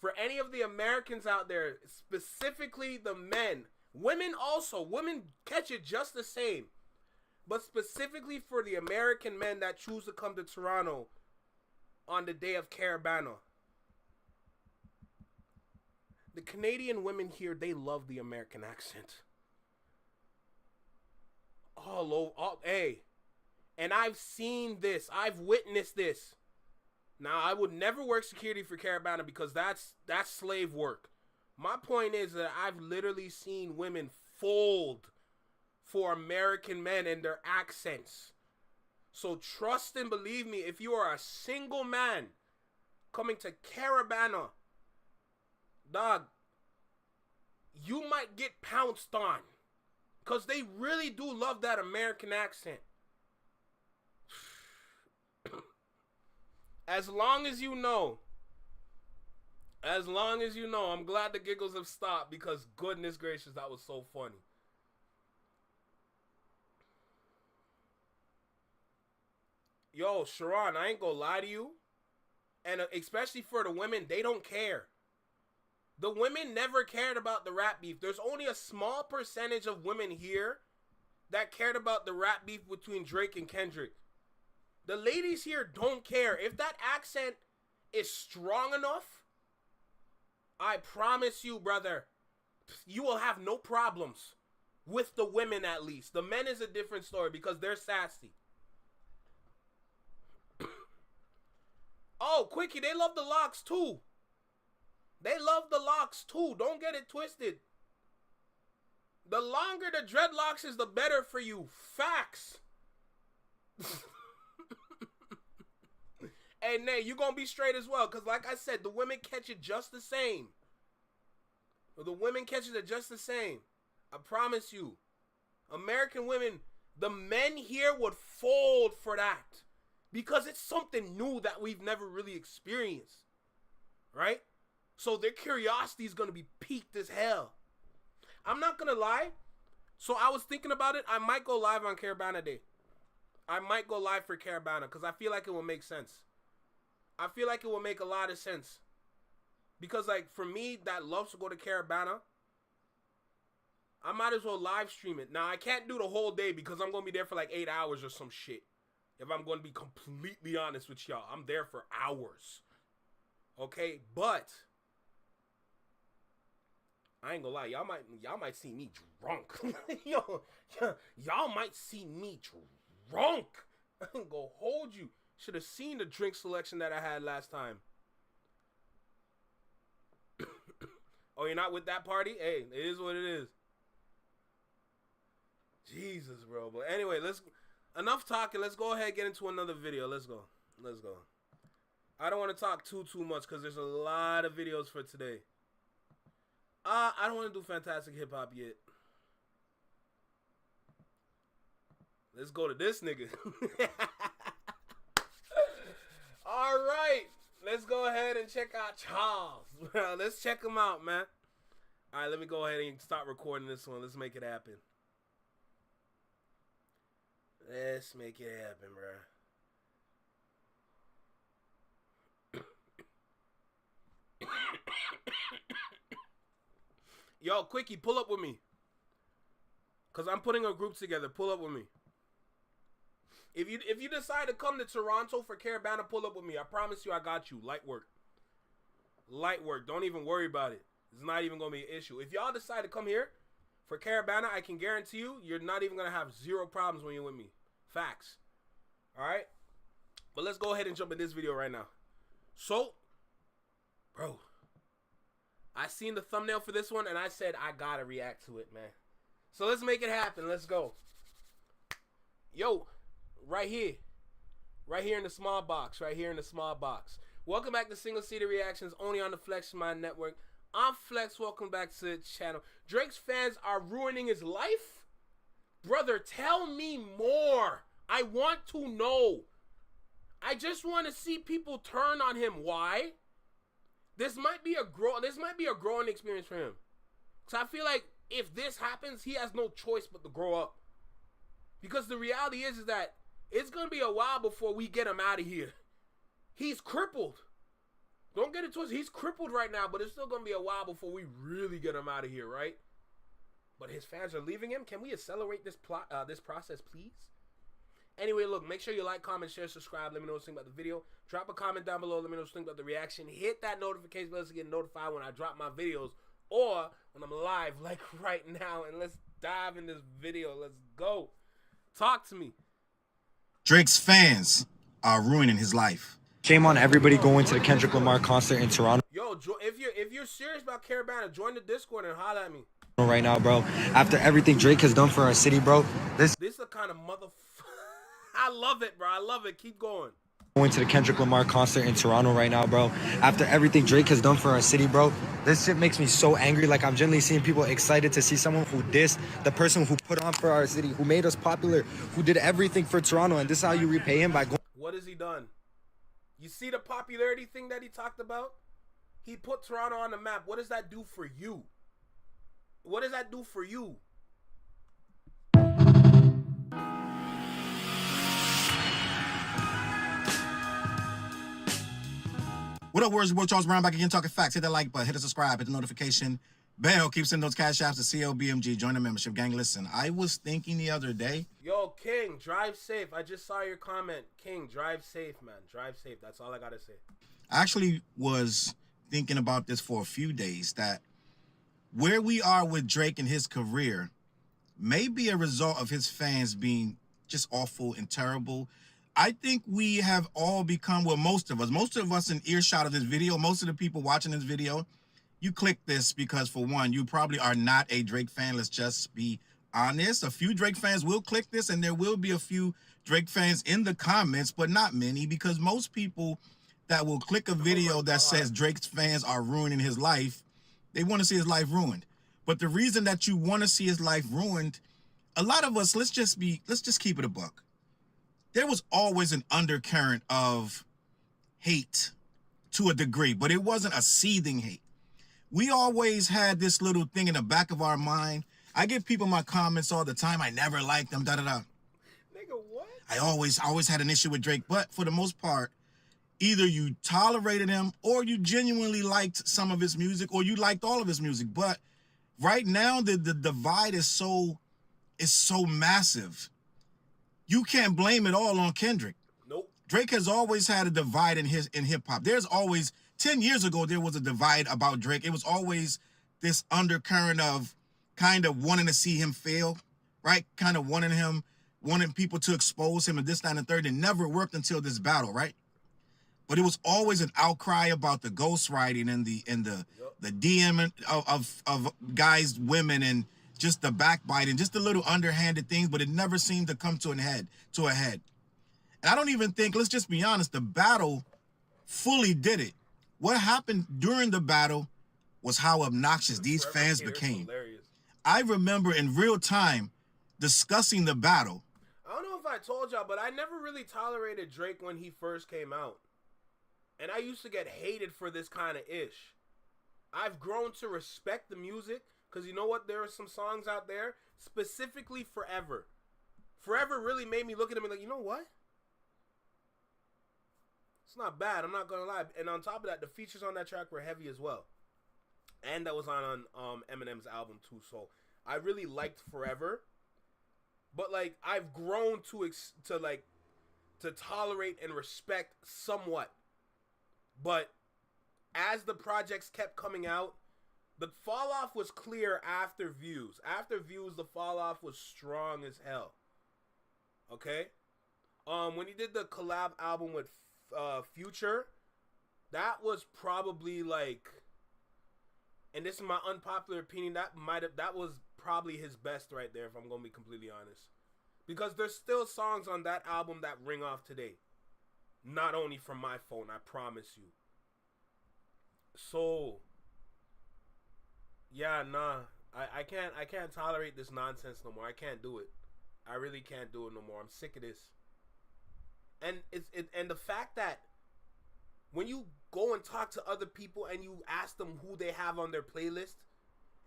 for any of the Americans out there, specifically the men, women also, women catch it just the same. But specifically for the American men that choose to come to Toronto on the day of Caravana, the Canadian women here, they love the American accent. Hey. And I've seen this. I've witnessed this. Now, I would never work security for Caravana because that's slave work. My point is that I've literally seen women fold for American men and their accents. So trust and believe me, if you are a single man coming to Caravana, dog, you might get pounced on. Because they really do love that American accent. As long as you know, I'm glad the giggles have stopped, because goodness gracious, that was so funny. Yo, Sharon, I ain't gonna lie to you. And especially for the women, they don't care. The women never cared about the rap beef. There's only a small percentage of women here that cared about the rap beef between Drake and Kendrick. The ladies here don't care. If that accent is strong enough, I promise you, brother, you will have no problems with the women at least. The men is a different story because they're sassy. Oh, Quickie, they love the locks too. They love the locks too. Don't get it twisted. The longer the dreadlocks is, the better for you. Facts. Hey, Nay, you gonna be straight as well, because like I said, the women catch it just the same. The women catch it just the same. I promise you. American women, the men here would fold for that. Because it's something new that we've never really experienced. Right? So their curiosity is gonna be peaked as hell. I'm not gonna lie. So I was thinking about it. I might go live on Caravana Day. I might go live for Caravana because I feel like it will make sense. I feel like it will make a lot of sense. Because, like, for me that loves to go to Caravana, I might as well live stream it. Now, I can't do the whole day because I'm going to be there for like 8 hours or some shit. If I'm going to be completely honest with y'all, I'm there for hours. Okay? But I ain't gonna lie, y'all might see me drunk. Y'all might see me drunk. I ain't gonna hold you. Should have seen the drink selection that I had last time. Oh, you're not with that party? Hey, it is what it is. Jesus, bro. But anyway, enough talking. Let's go ahead and get into another video. Let's go. I don't want to talk too much because there's a lot of videos for today. I don't want to do Fantastic Hip Hop yet. Let's go to this nigga. All right. Let's go ahead and check out Charles. Let's check him out, man. All right, let me go ahead and start recording this one. Let's make it happen. Let's make it happen, bro. Yo, Quickie, pull up with me. Because I'm putting a group together. Pull up with me. If you decide to come to Toronto for Caravana, pull up with me. I promise you I got you. Light work. Don't even worry about it. It's not even going to be an issue. If y'all decide to come here for Caravana, I can guarantee you, you're not even going to have zero problems when you're with me. Facts. All right? But let's go ahead and jump in this video right now. So, bro, I seen the thumbnail for this one, and I said, I gotta react to it, man. So let's make it happen. Let's go. Yo, right here. Right here in the small box. Right here in the small box. Welcome back to Single Seater Reactions, only on the Flex Mind Network. I'm Flex. Welcome back to the channel. Drake's fans are ruining his life? Brother, tell me more. I want to know. I just want to see people turn on him. Why? This might be a growing experience for him. So I feel like if this happens, he has no choice but to grow up. Because the reality is that it's going to be a while before we get him out of here. He's crippled. Don't get it twisted. He's crippled right now, but it's still going to be a while before we really get him out of here, right? But his fans are leaving him. Can we accelerate this process, please? Anyway, look, make sure you like, comment, share, subscribe. Let me know what you think about the video. Drop a comment down below. Let me know what you think about the reaction. Hit that notification bell to get notified when I drop my videos or when I'm live, like right now. And let's dive in this video. Let's go. Talk to me. Drake's fans are ruining his life. Shame on everybody going to the Kendrick Lamar concert in Toronto. Yo, if you're serious about Carabana, join the Discord and holla at me. Right now, bro. After everything Drake has done for our city, bro. This is the kind of I love it, bro. I love it. Keep going. Going to the Kendrick Lamar concert in Toronto right now, bro. After everything Drake has done for our city, bro. This shit makes me so angry. Like, I'm generally seeing people excited to see someone who dissed the person who put on for our city, who made us popular, who did everything for Toronto. And this is how you repay him, by going. What has he done? You see the popularity thing that he talked about? He put Toronto on the map. What does that do for you? What does that do for you? What up, words? Your boy Charles Brown back again talking facts. Hit that like button, hit the subscribe, hit the notification bell. Keep sending those cash apps to CLBMG. Join the membership gang. Listen, I was thinking the other day. Yo, King, drive safe. I just saw your comment. King, drive safe, man. Drive safe. That's all I gotta say. I actually was thinking about this for a few days, that where we are with Drake and his career may be a result of his fans being just awful and terrible. I think we have all become, well, most of us in earshot of this video, most of the people watching this video, you click this because, for one, you probably are not a Drake fan. Let's just be honest. A few Drake fans will click this, and there will be a few Drake fans in the comments, but not many, because most people that will click a video that says Drake's fans are ruining his life, they want to see his life ruined. But the reason that you want to see his life ruined, a lot of us, let's just keep it a buck. There was always an undercurrent of hate to a degree, but it wasn't a seething hate. We always had this little thing in the back of our mind. I give people my comments all the time. I never liked them, da-da-da. Nigga, what? I always had an issue with Drake, but for the most part, either you tolerated him or you genuinely liked some of his music or you liked all of his music. But right now, the divide is so massive. You can't blame it all on Kendrick. Nope. Drake has always had a divide in hip hop. There's always, 10 years ago, there was a divide about Drake. It was always this undercurrent of kind of wanting to see him fail, right? Kind of wanting people to expose him and this, that, and the third. It never worked until this battle, right? But it was always an outcry about the ghostwriting and the DM of guys, women, and just the backbiting, just the little underhanded things, but it never seemed to come to a head. And I don't even think, let's just be honest, the battle fully did it. What happened during the battle was how obnoxious these fans became. I remember in real time discussing the battle. I don't know if I told y'all, but I never really tolerated Drake when he first came out. And I used to get hated for this kind of ish. I've grown to respect the music. Because you know what? There are some songs out there, specifically Forever. Forever really made me look at him and like, you know what? It's not bad. I'm not going to lie. And on top of that, the features on that track were heavy as well. And that was on Eminem's album too. So I really liked Forever. But like, I've grown to tolerate and respect somewhat. But as the projects kept coming out, the fall off was clear after Views. After Views, the fall off was strong as hell. Okay? When he did the collab album with Future, that was probably like and this is my unpopular opinion, that was probably his best right there, if I'm gonna be completely honest. Because there's still songs on that album that ring off today. Not only from my phone, I promise you. So yeah, nah. I can't tolerate this nonsense no more. I can't do it. I really can't do it no more. I'm sick of this. And and the fact that when you go and talk to other people and you ask them who they have on their playlist,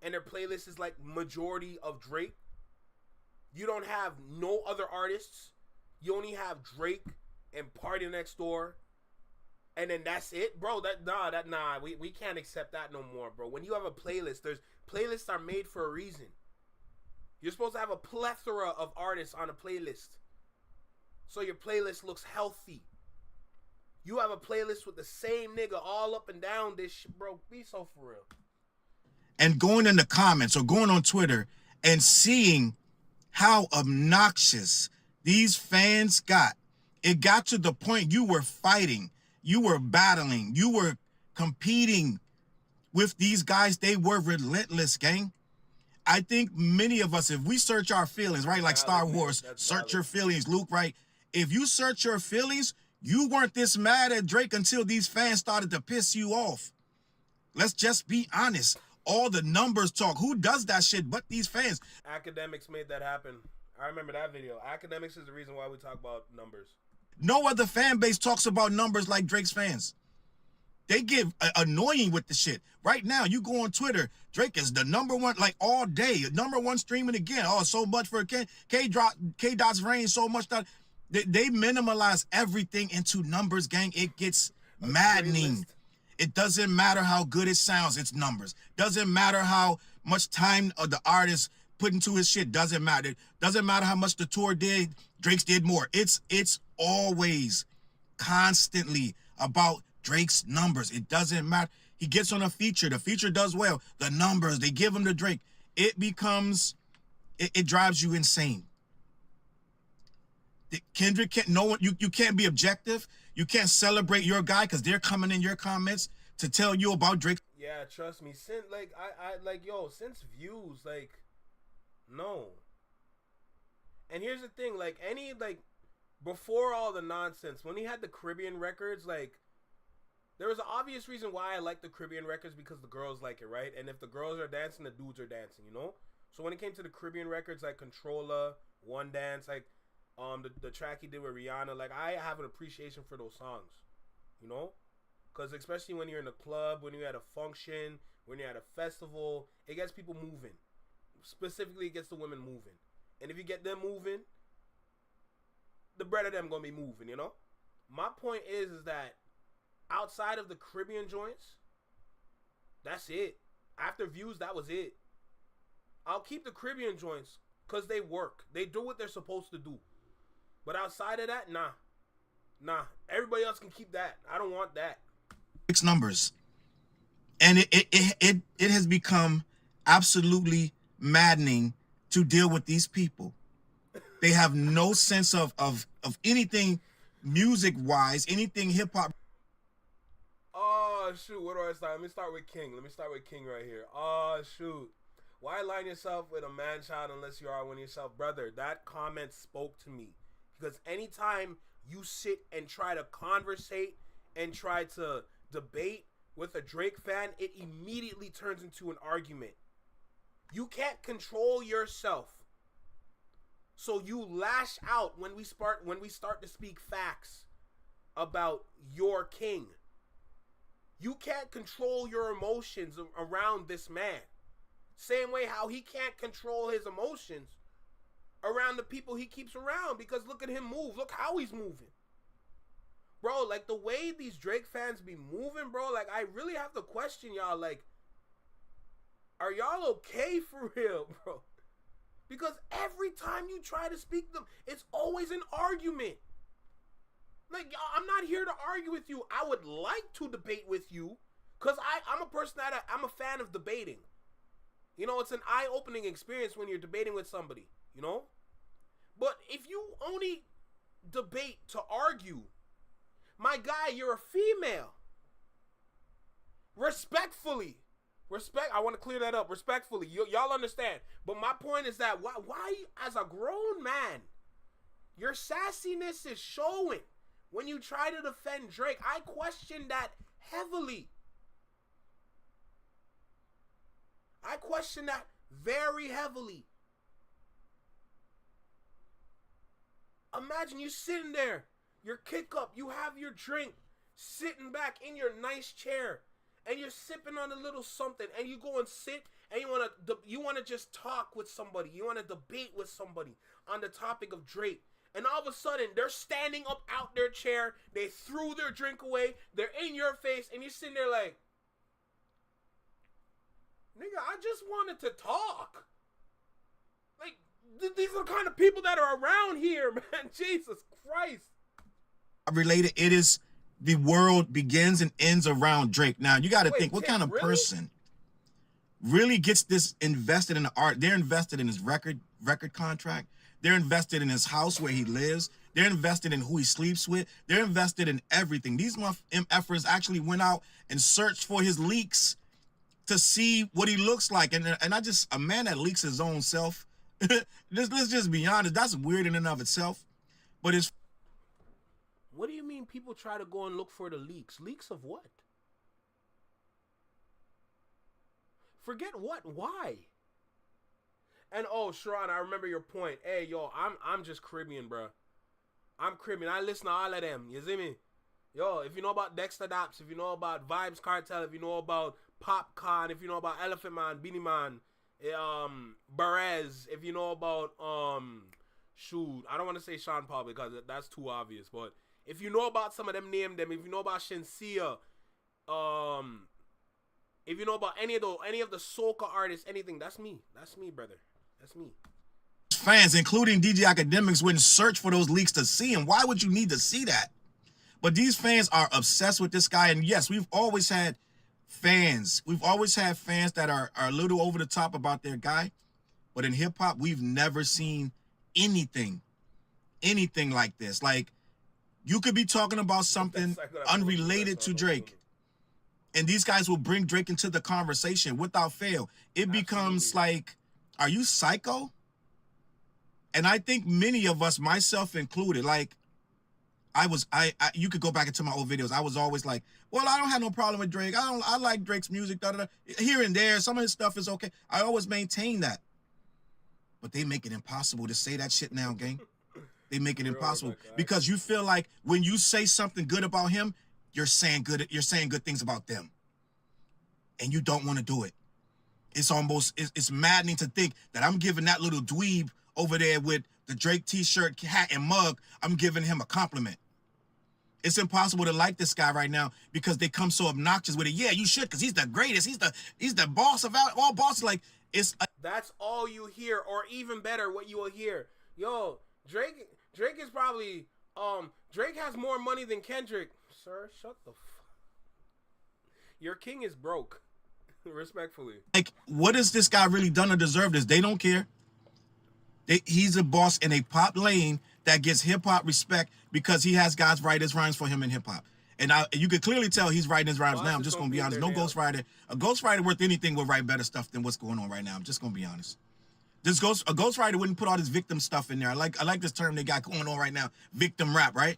and their playlist is like majority of Drake, you don't have no other artists. You only have Drake and Party Next Door, and then that's it, bro. We can't accept that no more, bro. When you have a playlist, playlists are made for a reason. You're supposed to have a plethora of artists on a playlist, so your playlist looks healthy. You have a playlist with the same nigga all up and down this shit, bro. Be so for real. And going in the comments or going on Twitter and seeing how obnoxious these fans got. It got to the point you were fighting, you were battling, you were competing with these guys. They were relentless, gang. I think many of us, if we search our feelings, right, like Star Wars, search your feelings, Luke, right? If you search your feelings, you weren't this mad at Drake until these fans started to piss you off. Let's just be honest. All the numbers talk. Who does that shit but these fans? Academics made that happen. I remember that video. Academics is the reason why we talk about numbers. No other fan base talks about numbers like Drake's fans. They get annoying with the shit. Right now, you go on Twitter, Drake is the #1, like all day, #1 streaming again. Oh, so much for K-Dot's reign, so much that they minimalize everything into numbers, gang. It gets maddening. It doesn't matter how good it sounds, it's numbers. Doesn't matter how much time the artist put into his shit, doesn't matter. Doesn't matter how much the tour did, Drake's did more. It's always constantly about Drake's numbers. It doesn't matter. He gets on a feature, the feature does well. The numbers, they give him to Drake. It becomes, it drives you insane. Kendrick can't, no one, you can't be objective. You can't celebrate your guy because they're coming in your comments to tell you about Drake. Yeah, trust me. Since since views, like, no. And here's the thing, before all the nonsense, when he had the Caribbean records, there was an obvious reason why I like the Caribbean records, because the girls like it, right? And if the girls are dancing, the dudes are dancing, you know? So when it came to the Caribbean records, like Controller, One Dance, the track he did with Rihanna, I have an appreciation for those songs, you know? Because especially when you're in a club, when you're at a function, when you're at a festival, it gets people moving. Specifically, it gets the women moving. And if you get them moving, the bread of them gonna be moving, you know? My point is that outside of the Caribbean joints, that's it. After views, that was it. I'll keep the Caribbean joints because they work. They do what they're supposed to do. But outside of that, nah. Everybody else can keep that. I don't want that. Drake's numbers, and it has become absolutely maddening to deal with these people. They have no sense of anything music wise, anything hip hop. Oh shoot, where do I start? Let me start with King right here. Oh shoot. Why align yourself with a man-child unless you are one yourself? Brother, that comment spoke to me. Because anytime you sit and try to conversate and try to debate with a Drake fan, it immediately turns into an argument. You can't control yourself. So you lash out when we start to speak facts about your king. You can't control your emotions around this man. Same way how he can't control his emotions around the people he keeps around, because look at him move. Look how he's moving. Bro, the way these Drake fans be moving, bro, I really have to question y'all, are y'all okay for real, bro? Because every time you try to speak to them, it's always an argument. I'm not here to argue with you. I would like to debate with you, because I'm a person I'm a fan of debating. You know, it's an eye-opening experience when you're debating with somebody, you know? But if you only debate to argue, my guy, you're a female. Respectfully, Respect. I want to clear that up respectfully. Y'all understand. But my point is that why, as a grown man, your sassiness is showing when you try to defend Drake. I question that heavily. I question that very heavily. Imagine you sitting there, your kick up, you have your drink, sitting back in your nice chair, and you're sipping on a little something, and you go and sit, and you wanna just talk with somebody, you wanna debate with somebody on the topic of Drake, and all of a sudden they're standing up out their chair, they threw their drink away, they're in your face, and you're sitting there like, nigga, I just wanted to talk. Like, these are the kind of people that are around here, man. Jesus Christ. Related, it is the world begins and ends around Drake. Now, you got to think, what kind of person really gets this invested in the art? They're invested in his record contract. They're invested in his house where he lives. They're invested in who he sleeps with. They're invested in everything. These efforts actually went out and searched for his leaks to see what he looks like. And a man that leaks his own self, let's just be honest, that's weird in and of itself. But it's... What do you mean people try to go and look for the leaks? Leaks of what? Forget what? Why? And oh, Sharon, I remember your point. Hey, yo, I'm just Caribbean, bro. I'm Caribbean. I listen to all of them. You see me? Yo, if you know about Dexter Daps, if you know about Vibes Cartel, if you know about Popcorn, if you know about Elephant Man, Beanie Man, Perez, if you know about shoot, I don't want to say Sean Paul because that's too obvious, but if you know about some of them, name them. If you know about Shensia, if you know about any of the soca artists, anything, that's me. That's me, brother. That's me. Fans, including DJ Academics, wouldn't search for those leaks to see him. Why would you need to see that? But these fans are obsessed with this guy, and yes, we've always had fans. We've always had fans that are a little over the top about their guy, but in hip hop, we've never seen anything like this. Like, you could be talking about something unrelated to Drake, and these guys will bring Drake into the conversation without fail. It becomes like, are you psycho? And I think many of us, myself included, like, you could go back into my old videos. I was always like, well, I don't have no problem with Drake. I like Drake's music, here and there. Some of his stuff is okay. I always maintain that. But they make it impossible to say that shit now, gang. They make it impossible because you feel like when you say something good about him, you're saying good things about them. And you don't want to do it. It's maddening to think that I'm giving that little dweeb over there with the Drake t-shirt, hat, and mug, I'm giving him a compliment. It's impossible to like this guy right now because they come so obnoxious with it. Yeah, you should, because he's the greatest. He's the boss of all bosses. Like, that's all you hear, or even better, what you will hear. Yo, Drake is probably Drake has more money than Kendrick. Sir, shut the Your king is broke. Respectfully. Like, what has this guy really done to deserve this? They don't care. He's a boss in a pop lane that gets hip-hop respect because he has guys write his rhymes for him in hip-hop. And you could clearly tell he's writing his rhymes now. I'm just going to be honest. No ghostwriter. A ghostwriter worth anything would write better stuff than what's going on right now. I'm just going to be honest. A ghostwriter wouldn't put all this victim stuff in there. I like this term they got going on right now, victim rap, right?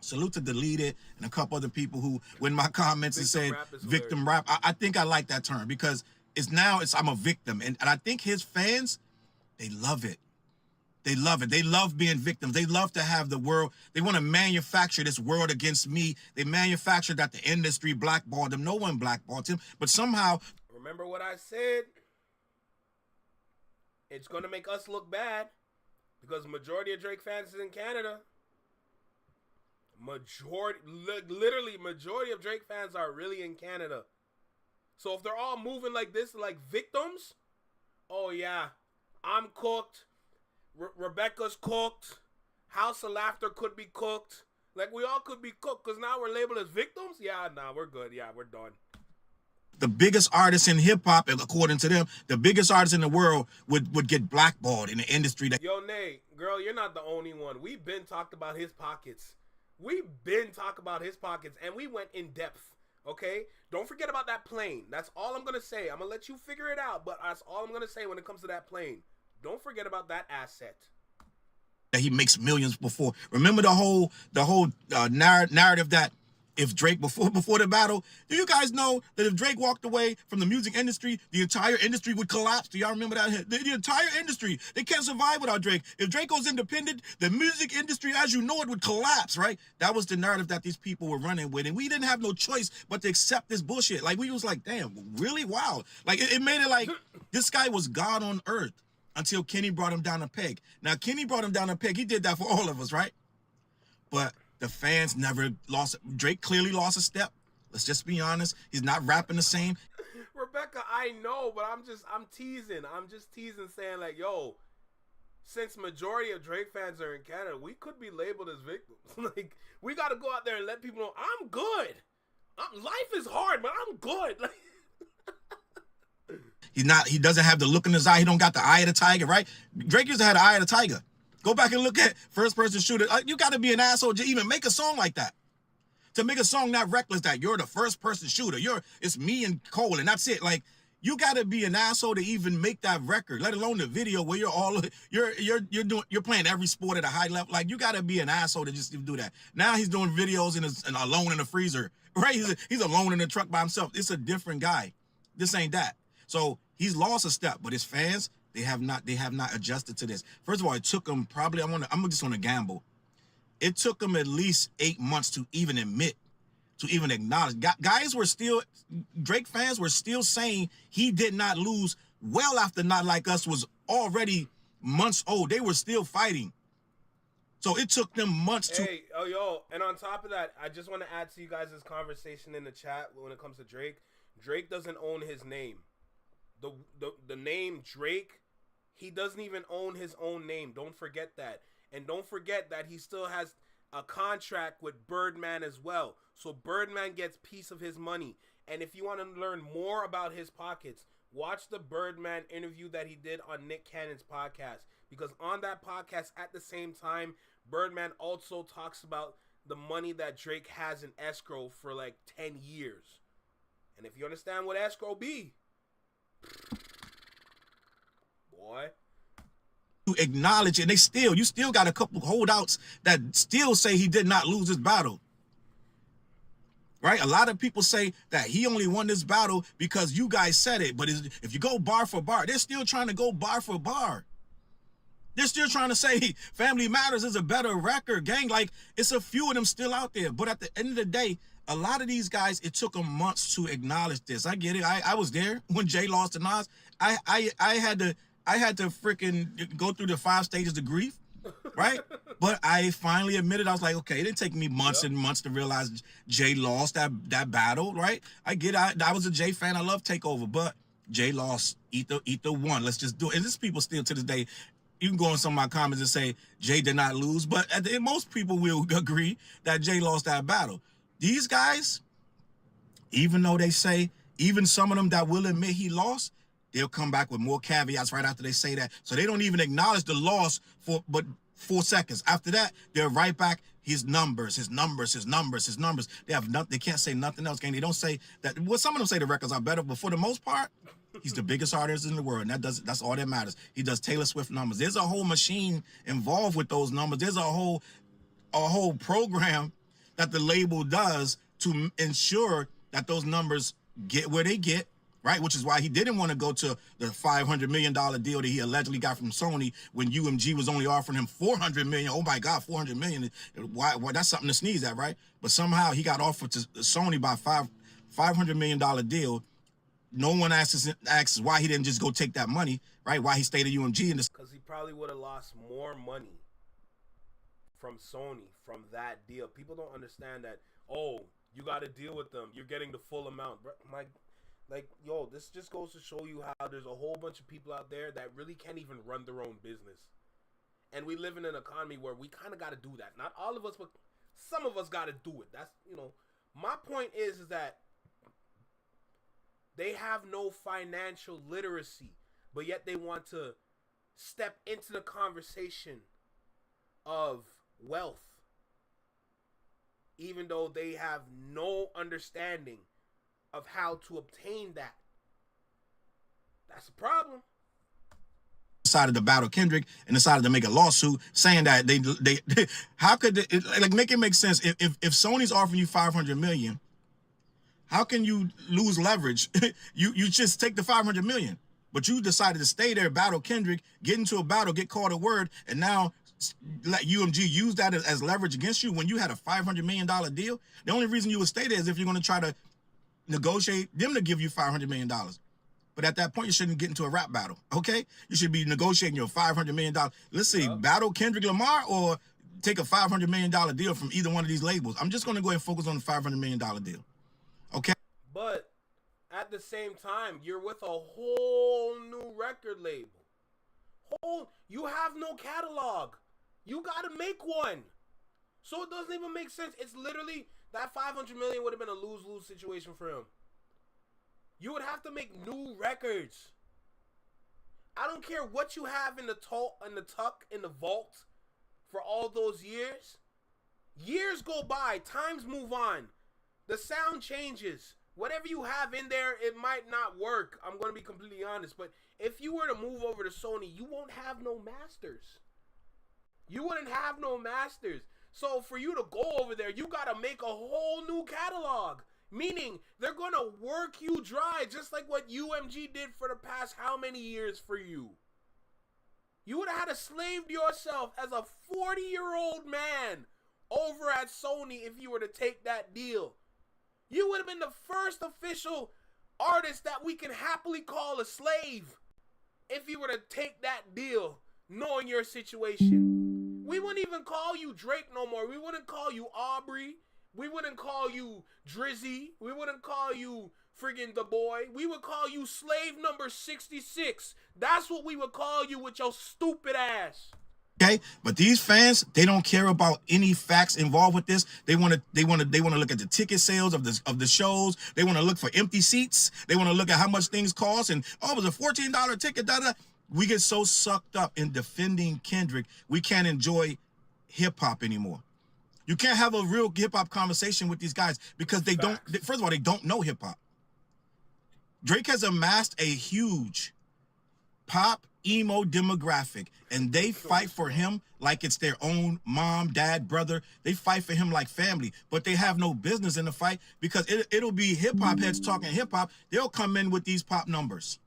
Salute to Deleted and a couple other people who, when my comments and said victim rap, I think I like that term because I'm a victim. And I think his fans, they love it. They love it. They love being victims. They love to have the world. They want to manufacture this world against me. They manufacture that the industry blackballed him. No one blackballed him. But somehow. Remember what I said? It's going to make us look bad because the majority of Drake fans is in Canada. Literally majority of Drake fans are really in Canada. So if they're all moving like this, like victims, oh yeah, I'm cooked. Rebecca's cooked. House of Laughter could be cooked. Like, we all could be cooked because now we're labeled as victims. Yeah, nah, we're good. Yeah, we're done. The biggest artists in hip-hop, according to them, the biggest artists in the world would get blackballed in the industry. Yo, Nate, girl, you're not the only one. We've been talked about his pockets. We've been talking about his pockets, and we went in depth Okay? Don't forget about that plane. That's all I'm going to say. I'm going to let you figure it out, but that's all I'm going to say when it comes to that plane. Don't forget about that asset. He makes millions before. Remember the whole narrative that if Drake before the battle, do you guys know that if Drake walked away from the music industry, the entire industry would collapse? Do y'all remember that? The entire industry, they can't survive without Drake. If Drake goes independent, the music industry as you know it would collapse, right? That was the narrative that these people were running with, and we didn't have no choice but to accept this bullshit. Like, we was like, damn, really? Wow. Like, it made it like this guy was God on earth until Kenny brought him down a peg. Now, Kenny brought him down a peg. He did that for all of us, right? But the fans never lost. Drake clearly lost a step. Let's just be honest. He's not rapping the same. Rebecca, I know, but I'm teasing. I'm just teasing, saying like, yo, since majority of Drake fans are in Canada, we could be labeled as victims. Like, we got to go out there and let people know I'm good. Life is hard, but I'm good. Like, he doesn't have the look in his eye. He don't got the eye of the tiger, right? Drake used to have the eye of the tiger. Go back and look at first person shooter. You got to be an asshole to even make a song like that. To make a song that reckless that you're the first person shooter. It's me and Cole and that's it. Like, you got to be an asshole to even make that record, let alone the video where you're playing every sport at a high level. Like, you got to be an asshole to just do that. Now he's doing videos and alone in the freezer, right? He's alone in the truck by himself. It's a different guy. This ain't that. So he's lost a step, but his fans, they have not adjusted to this. First of all, it took him probably, I'm just on a gamble. It took him at least 8 months to even admit, to even acknowledge. Drake fans were still saying he did not lose well after Not Like Us was already months old. They were still fighting. So it took them months to. Hey, and on top of that, I just want to add to you guys' conversation in the chat when it comes to Drake. Drake doesn't own his name. The name Drake, he doesn't even own his own name. Don't forget that. And don't forget that he still has a contract with Birdman as well. So Birdman gets piece of his money. And if you want to learn more about his pockets, watch the Birdman interview that he did on Nick Cannon's podcast. Because on that podcast, at the same time, Birdman also talks about the money that Drake has in escrow for like 10 years. And if you understand what escrow be, boy, you acknowledge it. You still got a couple holdouts that still say he did not lose his battle. Right? A lot of people say that he only won this battle because you guys said it. But if you go bar for bar, they're still trying to go bar for bar. They're still trying to say Family Matters is a better record, gang. Like, it's a few of them still out there. But at the end of the day, a lot of these guys, it took them months to acknowledge this. I get it. I was there when Jay lost to Nas. I had to freaking go through the 5 stages of grief, right? But I finally admitted, I was like, okay, it didn't take me months and months to realize Jay lost that battle, right? I get it. I was a Jay fan. I love Takeover, but Jay lost. Ether won. Let's just do it. And there's people still to this day, you can go in some of my comments and say Jay did not lose, but at the end, most people will agree that Jay lost that battle. These guys, even though they say, even some of them that will admit he lost, they'll come back with more caveats right after they say that. So they don't even acknowledge the loss but 4 seconds. After that, they're right back. His numbers. They have nothing. They can't say nothing else. They don't say that. Well, some of them say the records are better, but for the most part, he's the biggest artist in the world, and that's all that matters. He does Taylor Swift numbers. There's a whole machine involved with those numbers. There's a whole program that the label does to ensure that those numbers get where they get, right? Which is why he didn't want to go to the $500 million deal that he allegedly got from Sony when UMG was only offering him $400 million. Oh my God, $400 million. Why that's something to sneeze at, right? But somehow he got offered to Sony by $500 million deal. No one asks why he didn't just go take that money, right? Why he stayed at UMG. Because he probably would have lost more money from Sony from that deal. People don't understand that, oh, you got to deal with them. You're getting the full amount. This just goes to show you how there's a whole bunch of people out there that really can't even run their own business. And we live in an economy where we kind of got to do that. Not all of us, but some of us got to do it. That's, my point is that they have no financial literacy, but yet they want to step into the conversation of wealth, even though they have no understanding of how to obtain that. That's a problem. Decided to battle Kendrick and decided to make a lawsuit saying that they how could it, like, make it make sense if Sony's offering you $500 million, how can you lose leverage? you just take the $500 million, but you decided to stay there, battle Kendrick, get into a battle, get called a word, and now let UMG use that as leverage against you when you had a $500 million deal. The only reason you would stay there is if you're going to try to negotiate them to give you $500 million. But at that point, you shouldn't get into a rap battle, okay? You should be negotiating your $500 million. Let's see, battle Kendrick Lamar or take a $500 million deal from either one of these labels. I'm just going to go ahead and focus on the $500 million deal, okay? But at the same time, you're with a whole new record label. You have no catalog. You got to make one. So it doesn't even make sense. It's literally, that $500 million would have been a lose-lose situation for him. You would have to make new records. I don't care what you have in the tuck, in the vault for all those years. Years go by. Times move on. The sound changes. Whatever you have in there, it might not work. I'm going to be completely honest. But if you were to move over to Sony, you won't have no masters. You wouldn't have no masters. So for you to go over there, you got to make a whole new catalog. Meaning, they're going to work you dry, just like what UMG did for the past how many years for you. You would have had to slave yourself as a 40-year-old man over at Sony if you were to take that deal. You would have been the first official artist that we can happily call a slave if you were to take that deal, knowing your situation. We wouldn't even call you Drake no more. We wouldn't call you Aubrey. We wouldn't call you Drizzy. We wouldn't call you friggin' The Boy. We would call you slave number 66. That's what we would call you with your stupid ass. Okay, but these fans, they don't care about any facts involved with this. They want to look at the ticket sales of the shows. They want to look for empty seats. They want to look at how much things cost, and it was a $14 ticket. We get so sucked up in defending Kendrick, we can't enjoy hip hop anymore. You can't have a real hip-hop conversation with these guys because they don't, first of all, they don't know hip-hop. Drake has amassed a huge pop emo demographic, and they fight for him like it's their own mom, dad, brother. They fight for him like family, but they have no business in the fight because it'll be hip-hop heads talking hip-hop. They'll come in with these pop numbers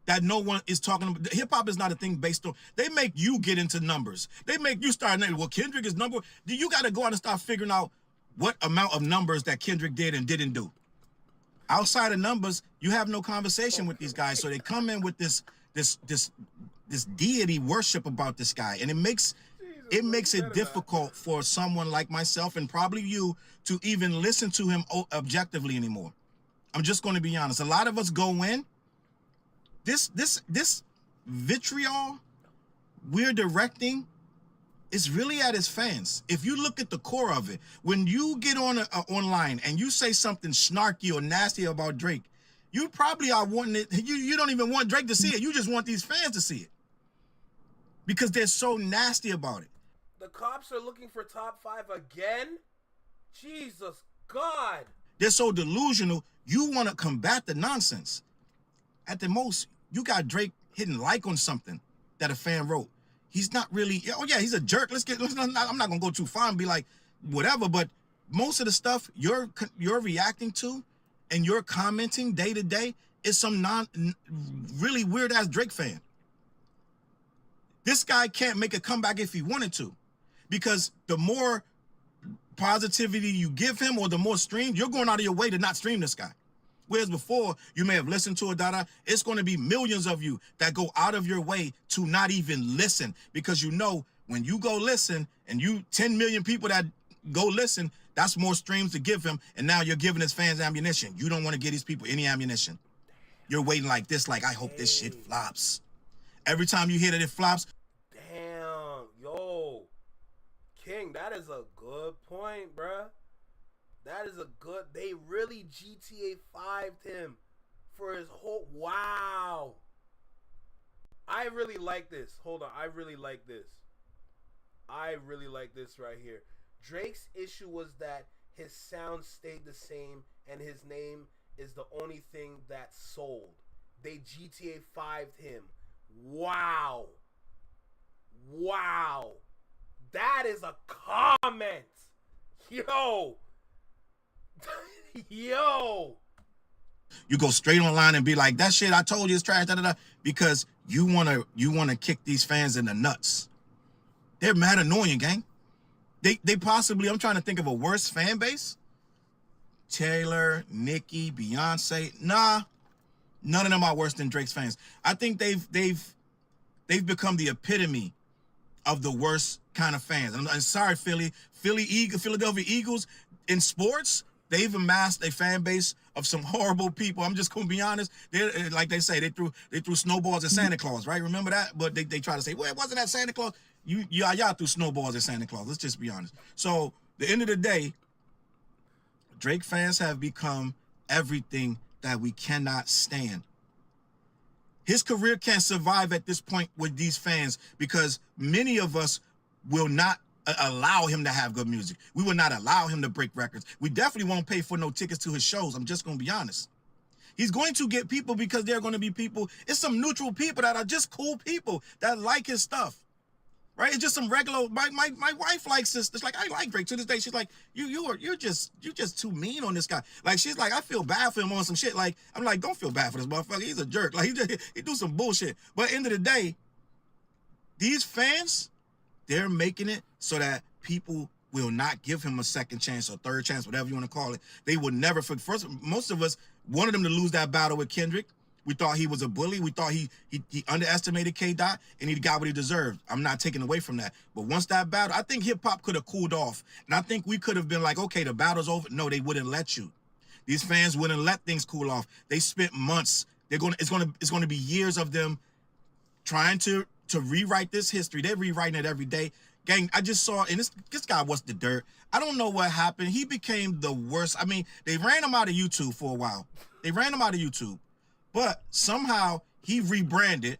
that no one is talking about. Hip-hop is not a thing based on, they make you get into numbers. They make you start, well, Kendrick is number, you got to go out and start figuring out what amount of numbers that Kendrick did and didn't do. Outside of numbers, you have no conversation with these guys. So they come in with this deity worship about this guy. And it makes it difficult for someone like myself and probably you to even listen to him objectively anymore. I'm just going to be honest. A lot of us go in, this vitriol we're directing is really at his fans. If you look at the core of it, when you get on online and you say something snarky or nasty about Drake, you probably are wanting it. You don't even want Drake to see it. You just want these fans to see it because they're so nasty about it. The cops are looking for top 5 again? Jesus God. They're so delusional. You want to combat the nonsense. At the most, you got Drake hitting like on something that a fan wrote. He's not really, oh yeah, he's a jerk. I'm not gonna go too far and be like, whatever, but most of the stuff you're reacting to and you're commenting day to day is some really weird ass Drake fan. This guy can't make a comeback if he wanted to, because the more positivity you give him or the more streams, you're going out of your way to not stream this guy. Whereas before, you may have listened to it, it's going to be millions of you that go out of your way to not even listen, because you know when you go listen and 10 million people that go listen, that's more streams to give him, and now you're giving his fans ammunition. You don't want to give these people any ammunition. You're waiting like this, like, I hope this shit flops. Every time you hear that it flops. Damn, yo. King, that is a good point, bruh. That is a good, they really GTA 5'd him for his whole, wow. I really like this. Hold on, I really like this. I really like this right here. Drake's issue was that his sound stayed the same and his name is the only thing that sold. They GTA 5'd him. Wow. Wow. That is a comment. Yo. Yo. You go straight online and be like, that shit I told you is trash, da, da, da, because you wanna kick these fans in the nuts. They're mad annoying, gang. They possibly, I'm trying to think of a worse fan base. Taylor, Nicki, Beyonce. Nah, none of them are worse than Drake's fans. I think they've become the epitome of the worst kind of fans. I'm sorry, Philadelphia Eagles in sports. They've amassed a fan base of some horrible people. I'm just gonna be honest. They're like they say, they threw snowballs at Santa Claus, right? Remember that? But they try to say, well, it wasn't that Santa Claus. Y'all threw snowballs at Santa Claus. Let's just be honest. So the end of the day, Drake fans have become everything that we cannot stand. His career can't survive at this point with these fans because many of us will not allow him to have good music. We will not allow him to break records. We definitely won't pay for no tickets to his shows. I'm just going to be honest. He's going to get people because they're going to be people. It's some neutral people that are just cool people that like his stuff. Right? It's just some regular. My wife likes this. It's like, I like Drake to this day. She's like, you're just too mean on this guy. Like, she's like, I feel bad for him on some shit. Like, I'm like, don't feel bad for this motherfucker. He's a jerk. Like, he do some bullshit. But at the end of the day, these fans, they're making it so that people will not give him a second chance or third chance, whatever you want to call it. They will never. First, most of us wanted him to lose that battle with Kendrick. We thought he was a bully. We thought he underestimated K-Dot, and he got what he deserved. I'm not taking away from that. But once that battle, I think hip-hop could have cooled off. And I think we could have been like, okay, the battle's over. No, they wouldn't let you. These fans wouldn't let things cool off. They spent months. It's gonna be years of them trying to rewrite this history. They're rewriting it every day. Gang, I just saw, and this guy, what's the dirt? I don't know what happened. He became the worst. I mean, they ran him out of YouTube for a while. But somehow he rebranded,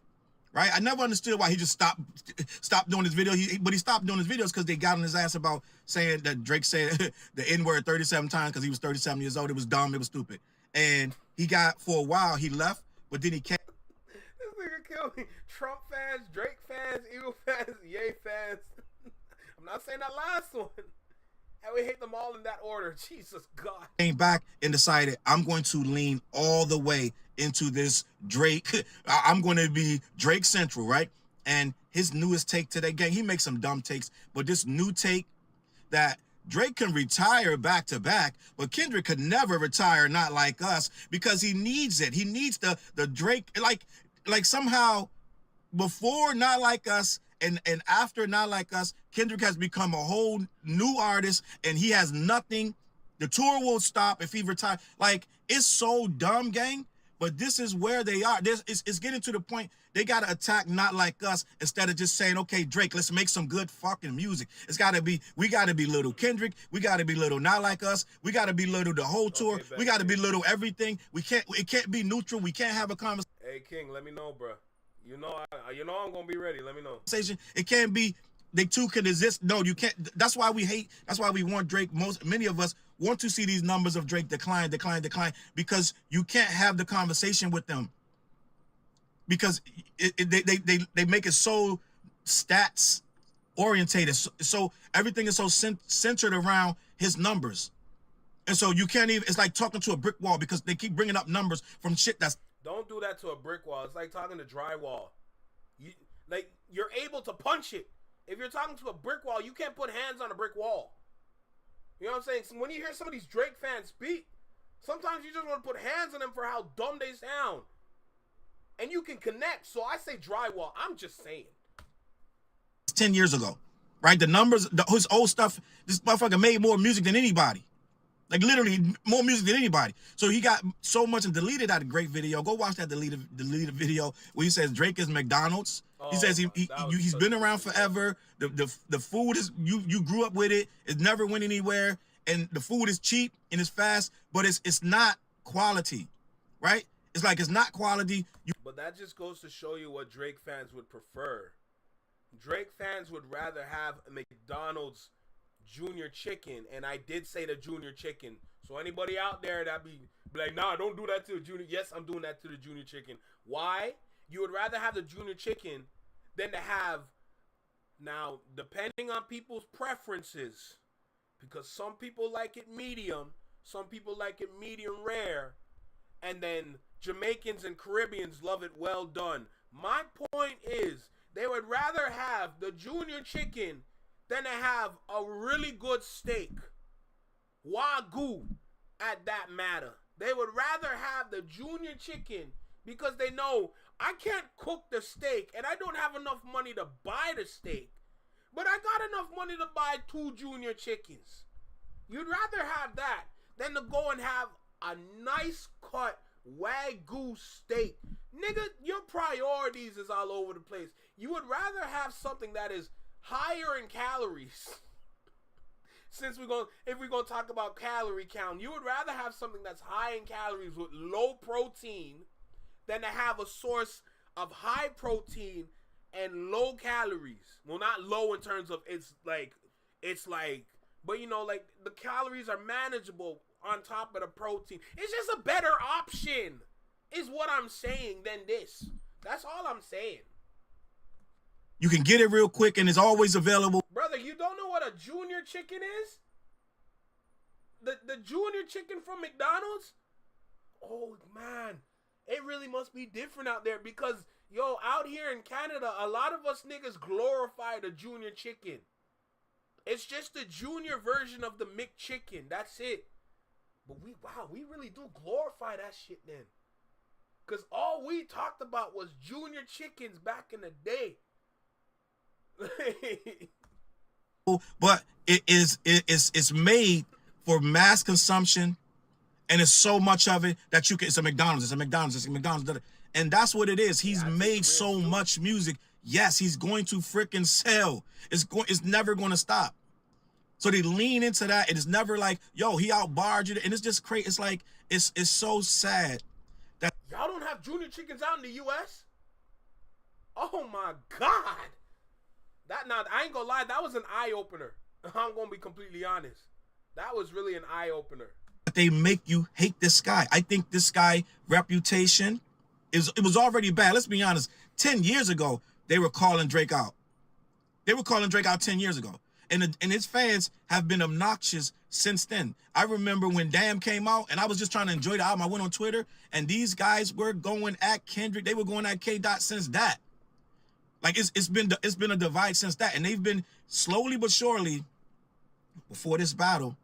right? I never understood why he just stopped doing his video. But he stopped doing his videos because they got on his ass about saying that Drake said the N-word 37 times because he was 37 years old. It was dumb. It was stupid. And he got, for a while, he left, but then he came. This nigga killed me. Trump fans, Drake fans, Eagle fans, Ye fans. I'm not saying that last one. And we hate them all in that order. Jesus God. Came back and decided, I'm going to lean all the way into this Drake. I'm going to be Drake Central, right? And his newest take today, gang, he makes some dumb takes, but this new take that Drake can retire back to back, but Kendrick could never retire Not Like Us because he needs it. He needs the Drake, like somehow before Not Like Us and after Not Like Us, Kendrick has become a whole new artist and he has nothing. The tour will stop if he retires. Like, it's so dumb, gang. But this is where they are. It's getting to the point they got to attack Not Like Us instead of just saying, okay, Drake, let's make some good fucking music. We got to be little Kendrick. We got to be little Not Like Us. We got to be little the whole tour. Okay, we got to be little everything. It can't be neutral. We can't have a conversation. Hey, King, let me know, bro. You know I'm going to be ready. Let me know. It can't be, they two can exist. No, you can't. That's why we want Drake. Many of us want to see these numbers of Drake decline, because you can't have the conversation with them. Because they make it so stats orientated. So everything is so centered around his numbers. And so you can't even, it's like talking to a brick wall because they keep bringing up numbers from shit that's. Don't do that to a brick wall. It's like talking to drywall. You're able to punch it. If you're talking to a brick wall, you can't put hands on a brick wall. You know what I'm saying? So when you hear some of these Drake fans speak, sometimes you just want to put hands on them for how dumb they sound. And you can connect. So I say drywall. I'm just saying. 10 years ago, right? The numbers, his old stuff, this motherfucker made more music than anybody. Like, literally more music than anybody. So he got so much and deleted that great video. Go watch that deleted video where he says Drake is McDonald's. He says he's been around forever. The food is, you grew up with it. It never went anywhere. And the food is cheap and it's fast, but it's not quality, right? It's like, it's not quality. But that just goes to show you what Drake fans would prefer. Drake fans would rather have a McDonald's Junior Chicken, and I did say the Junior Chicken, So anybody out there that be like, nah, don't do that to the junior. Yes, I'm doing that to the junior chicken. Why? You would rather have the junior chicken than to have, now, depending on people's preferences, because some people like it medium, some people like it medium rare, and then Jamaicans and Caribbeans love it well done. My point is, they would rather have the junior chicken than to have a really good steak. Wagyu at that matter. They would rather have the junior chicken because they know I can't cook the steak and I don't have enough money to buy the steak. But I got enough money to buy 2 junior chickens. You'd rather have that than to go and have a nice cut Wagyu steak. Nigga, your priorities is all over the place. You would rather have something that is higher in calories. Since if we're gonna talk about calorie count, you would rather have something that's high in calories with low protein than to have a source of high protein and low calories. Well, not low in terms of it's like, but you know, like the calories are manageable on top of the protein. It's just a better option, is what I'm saying, than this. That's all I'm saying. You can get it real quick and it's always available. Brother, you don't know what a junior chicken is? The junior chicken from McDonald's? Oh, man. It really must be different out there because, yo, out here in Canada, a lot of us niggas glorify the junior chicken. It's just the junior version of the McChicken. That's it. But we really do glorify that shit then. Because all we talked about was junior chickens back in the day. But it's made for mass consumption, and it's so much of it that it's a McDonald's, and that's what it is. He's made so much music. Yes, he's going to freaking sell. It's never going to stop. So they lean into that, and it's never like, yo, he outbarred you, and it's just crazy. It's like it's so sad that y'all don't have junior chickens out in the U.S. Oh my God. I ain't gonna lie, that was an eye-opener. I'm gonna be completely honest. That was really an eye-opener. They make you hate this guy. I think this guy reputation it was already bad. Let's be honest. 10 years ago, they were calling Drake out. They were calling Drake out 10 years ago. And his fans have been obnoxious since then. I remember when Damn came out and I was just trying to enjoy the album. I went on Twitter and these guys were going at Kendrick. They were going at K-Dot since that. Like it's been a divide since that, and they've been slowly but surely. Before this battle,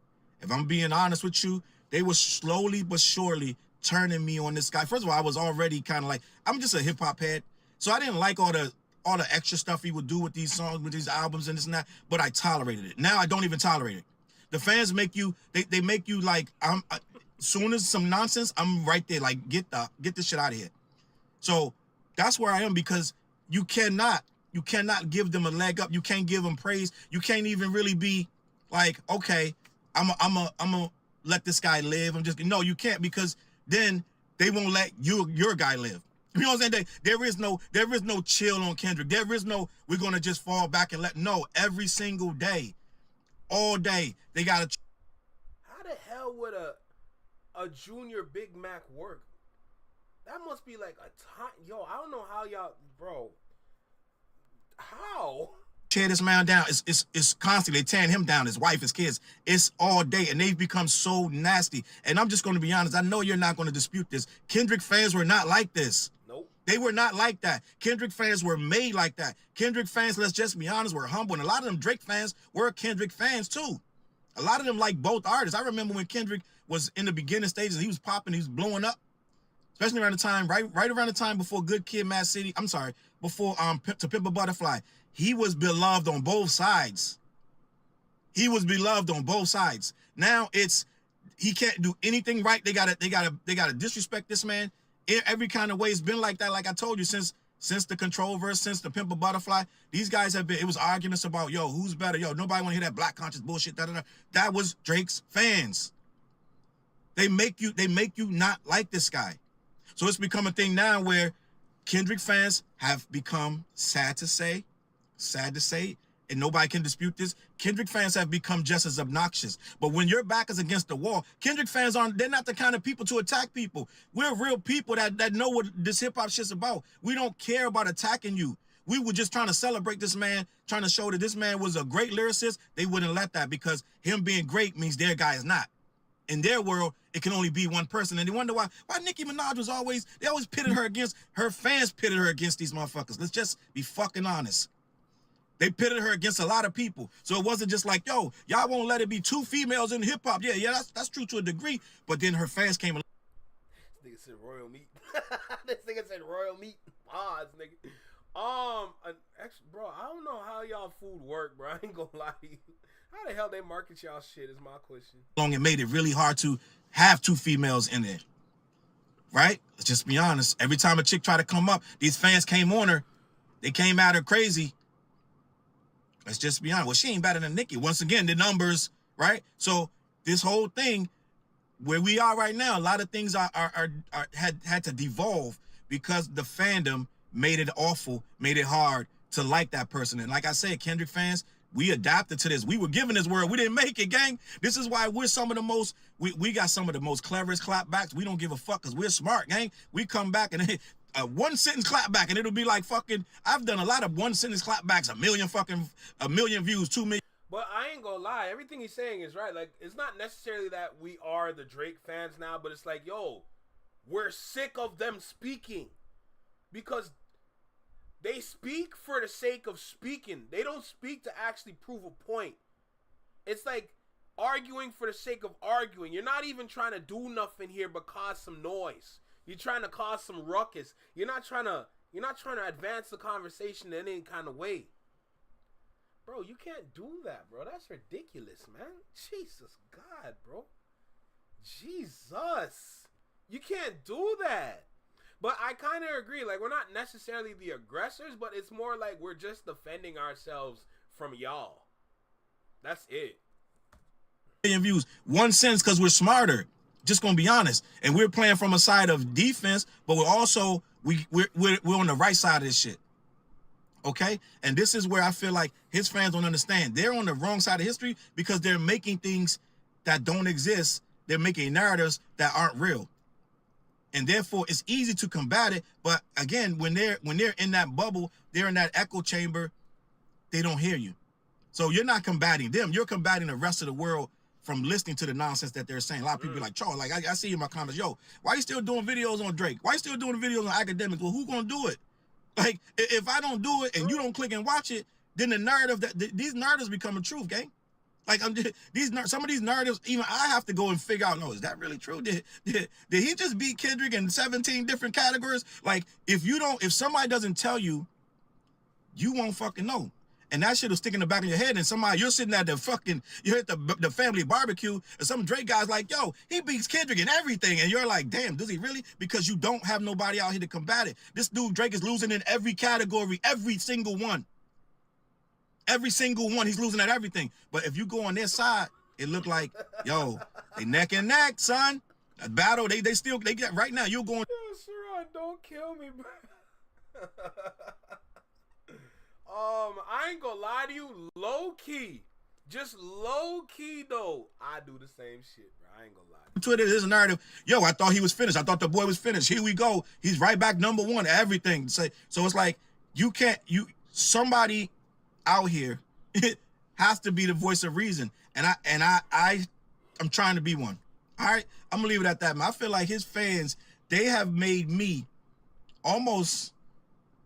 if I'm being honest with you, they were slowly but surely turning me on this guy. First of all, I was already kind of like, I'm just a hip hop head, so I didn't like all the extra stuff he would do with these songs, with these albums, and this and that. But I tolerated it. Now I don't even tolerate it. The fans make you, they make you like, as soon as some nonsense, I'm right there. Like get this shit out of here. So that's where I am because. You cannot give them a leg up. You can't give them praise. You can't even really be like, okay, I'm a let this guy live. No, you can't, because then they won't let your guy live. You know what I'm saying? There is no chill on Kendrick. There is no, we're gonna just fall back and no, every single day, all day, they gotta. How the hell would a junior Big Mac work? That must be like a time. Yo, I don't know how y'all, bro. How? Tear this man down. It's constantly tearing him down. His wife, his kids. It's all day, and they've become so nasty. And I'm just going to be honest. I know you're not going to dispute this. Kendrick fans were not like this. Nope. They were not like that. Kendrick fans were made like that. Kendrick fans, let's just be honest, were humble. And a lot of them Drake fans were Kendrick fans too. A lot of them like both artists. I remember when Kendrick was in the beginning stages, he was popping, he was blowing up. Especially around the time, right around the time before Good Kid, Mad City. I'm sorry, before To Pimp a Butterfly. He was beloved on both sides. He was beloved on both sides. Now he can't do anything right. They gotta disrespect this man in every kind of way. It's been like that, like I told you, since the Control verse, since The Pimp a Butterfly. These guys have been. It was arguments about, yo, who's better? Yo, nobody want to hear that black conscious bullshit. That was Drake's fans. They make you not like this guy. So it's become a thing now where Kendrick fans have become, sad to say, and nobody can dispute this, Kendrick fans have become just as obnoxious. But when your back is against the wall, Kendrick fans they're not the kind of people to attack people. We're real people that know what this hip-hop shit's about. We don't care about attacking you. We were just trying to celebrate this man, trying to show that this man was a great lyricist. They wouldn't let that because him being great means their guy is not. In their world, it can only be one person. And they wonder why Nicki Minaj was they always pitted her against, her fans pitted her against these motherfuckers. Let's just be fucking honest. They pitted her against a lot of people. So it wasn't just like, yo, y'all won't let it be 2 females in hip hop. Yeah, that's true to a degree. But then her fans came along. This nigga said royal meat. This nigga said royal meat. Pause, nigga. Bro, I don't know how y'all food work, bro. I ain't gonna lie to you. How the hell they market y'all shit is my question. It made it really hard to have 2 females in there. Right? Let's just be honest. Every time a chick tried to come up, these fans came on her. They came at her crazy. Let's just be honest. Well, she ain't better than Nicki. Once again, the numbers, right? So this whole thing, where we are right now, a lot of things had to devolve because the fandom made it awful, made it hard to like that person. And like I said, Kendrick fans, we adapted to this. We were given this word. We didn't make it, gang. This is why we're some of the most, we got some of the most cleverest clapbacks. We don't give a fuck because we're smart, gang. We come back and one sentence clapback and it'll be like fucking, I've done a lot of one sentence clapbacks, a million views, 2 million. But I ain't gonna lie, everything he's saying is right. Like, it's not necessarily that we are the Drake fans now, but it's like, yo, we're sick of them speaking. Because they speak for the sake of speaking. They don't speak to actually prove a point. It's like arguing for the sake of arguing. You're not even trying to do nothing here but cause some noise. You're trying to cause some ruckus. You're not trying to advance the conversation in any kind of way. Bro, you can't do that, bro. That's ridiculous, man. Jesus God, bro. Jesus. You can't do that. But I kind of agree. Like, we're not necessarily the aggressors, but it's more like we're just defending ourselves from y'all. That's it. Million views. One sentence because we're smarter. Just gonna be honest. And we're playing from a side of defense, but we're also we're on the right side of this shit. Okay? And this is where I feel like his fans don't understand. They're on the wrong side of history because they're making things that don't exist. They're making narratives that aren't real. And therefore it's easy to combat it. But again, when they're in that bubble, they're in that echo chamber, they don't hear you. So you're not combating them. You're combating the rest of the world from listening to the nonsense that they're saying. A lot of people be like, Charles, like I see in my comments, yo, why you still doing videos on Drake? Why you still doing videos on academics? Well, who gonna do it? Like, if I don't do it and you don't click and watch it, then the narrative these narratives become a truth, gang. Like some of these narratives, even I have to go and figure out, no, is that really true? Did he just beat Kendrick in 17 different categories? Like, if somebody doesn't tell you, you won't fucking know. And that shit will stick in the back of your head. And you're sitting at you're at the family barbecue, and some Drake guy's like, yo, he beats Kendrick in everything. And you're like, damn, does he really? Because you don't have nobody out here to combat it. This dude, Drake, is losing in every category, every single one. Every single one, he's losing at everything. But if you go on their side, it look like, yo, they neck and neck, son. A battle, they get right now. You're going. Yo, Sharon, don't kill me, bro. I ain't gonna lie to you, low key, just low key though, I do the same shit, bro. I ain't gonna lie. Twitter is a narrative. Yo, I thought he was finished. I thought the boy was finished. Here we go. He's right back #1. Everything. So it's like somebody out here has to be the voice of reason, and I'm trying to be one. All right, I'm gonna leave it at that, man. I feel like his fans, they have made me almost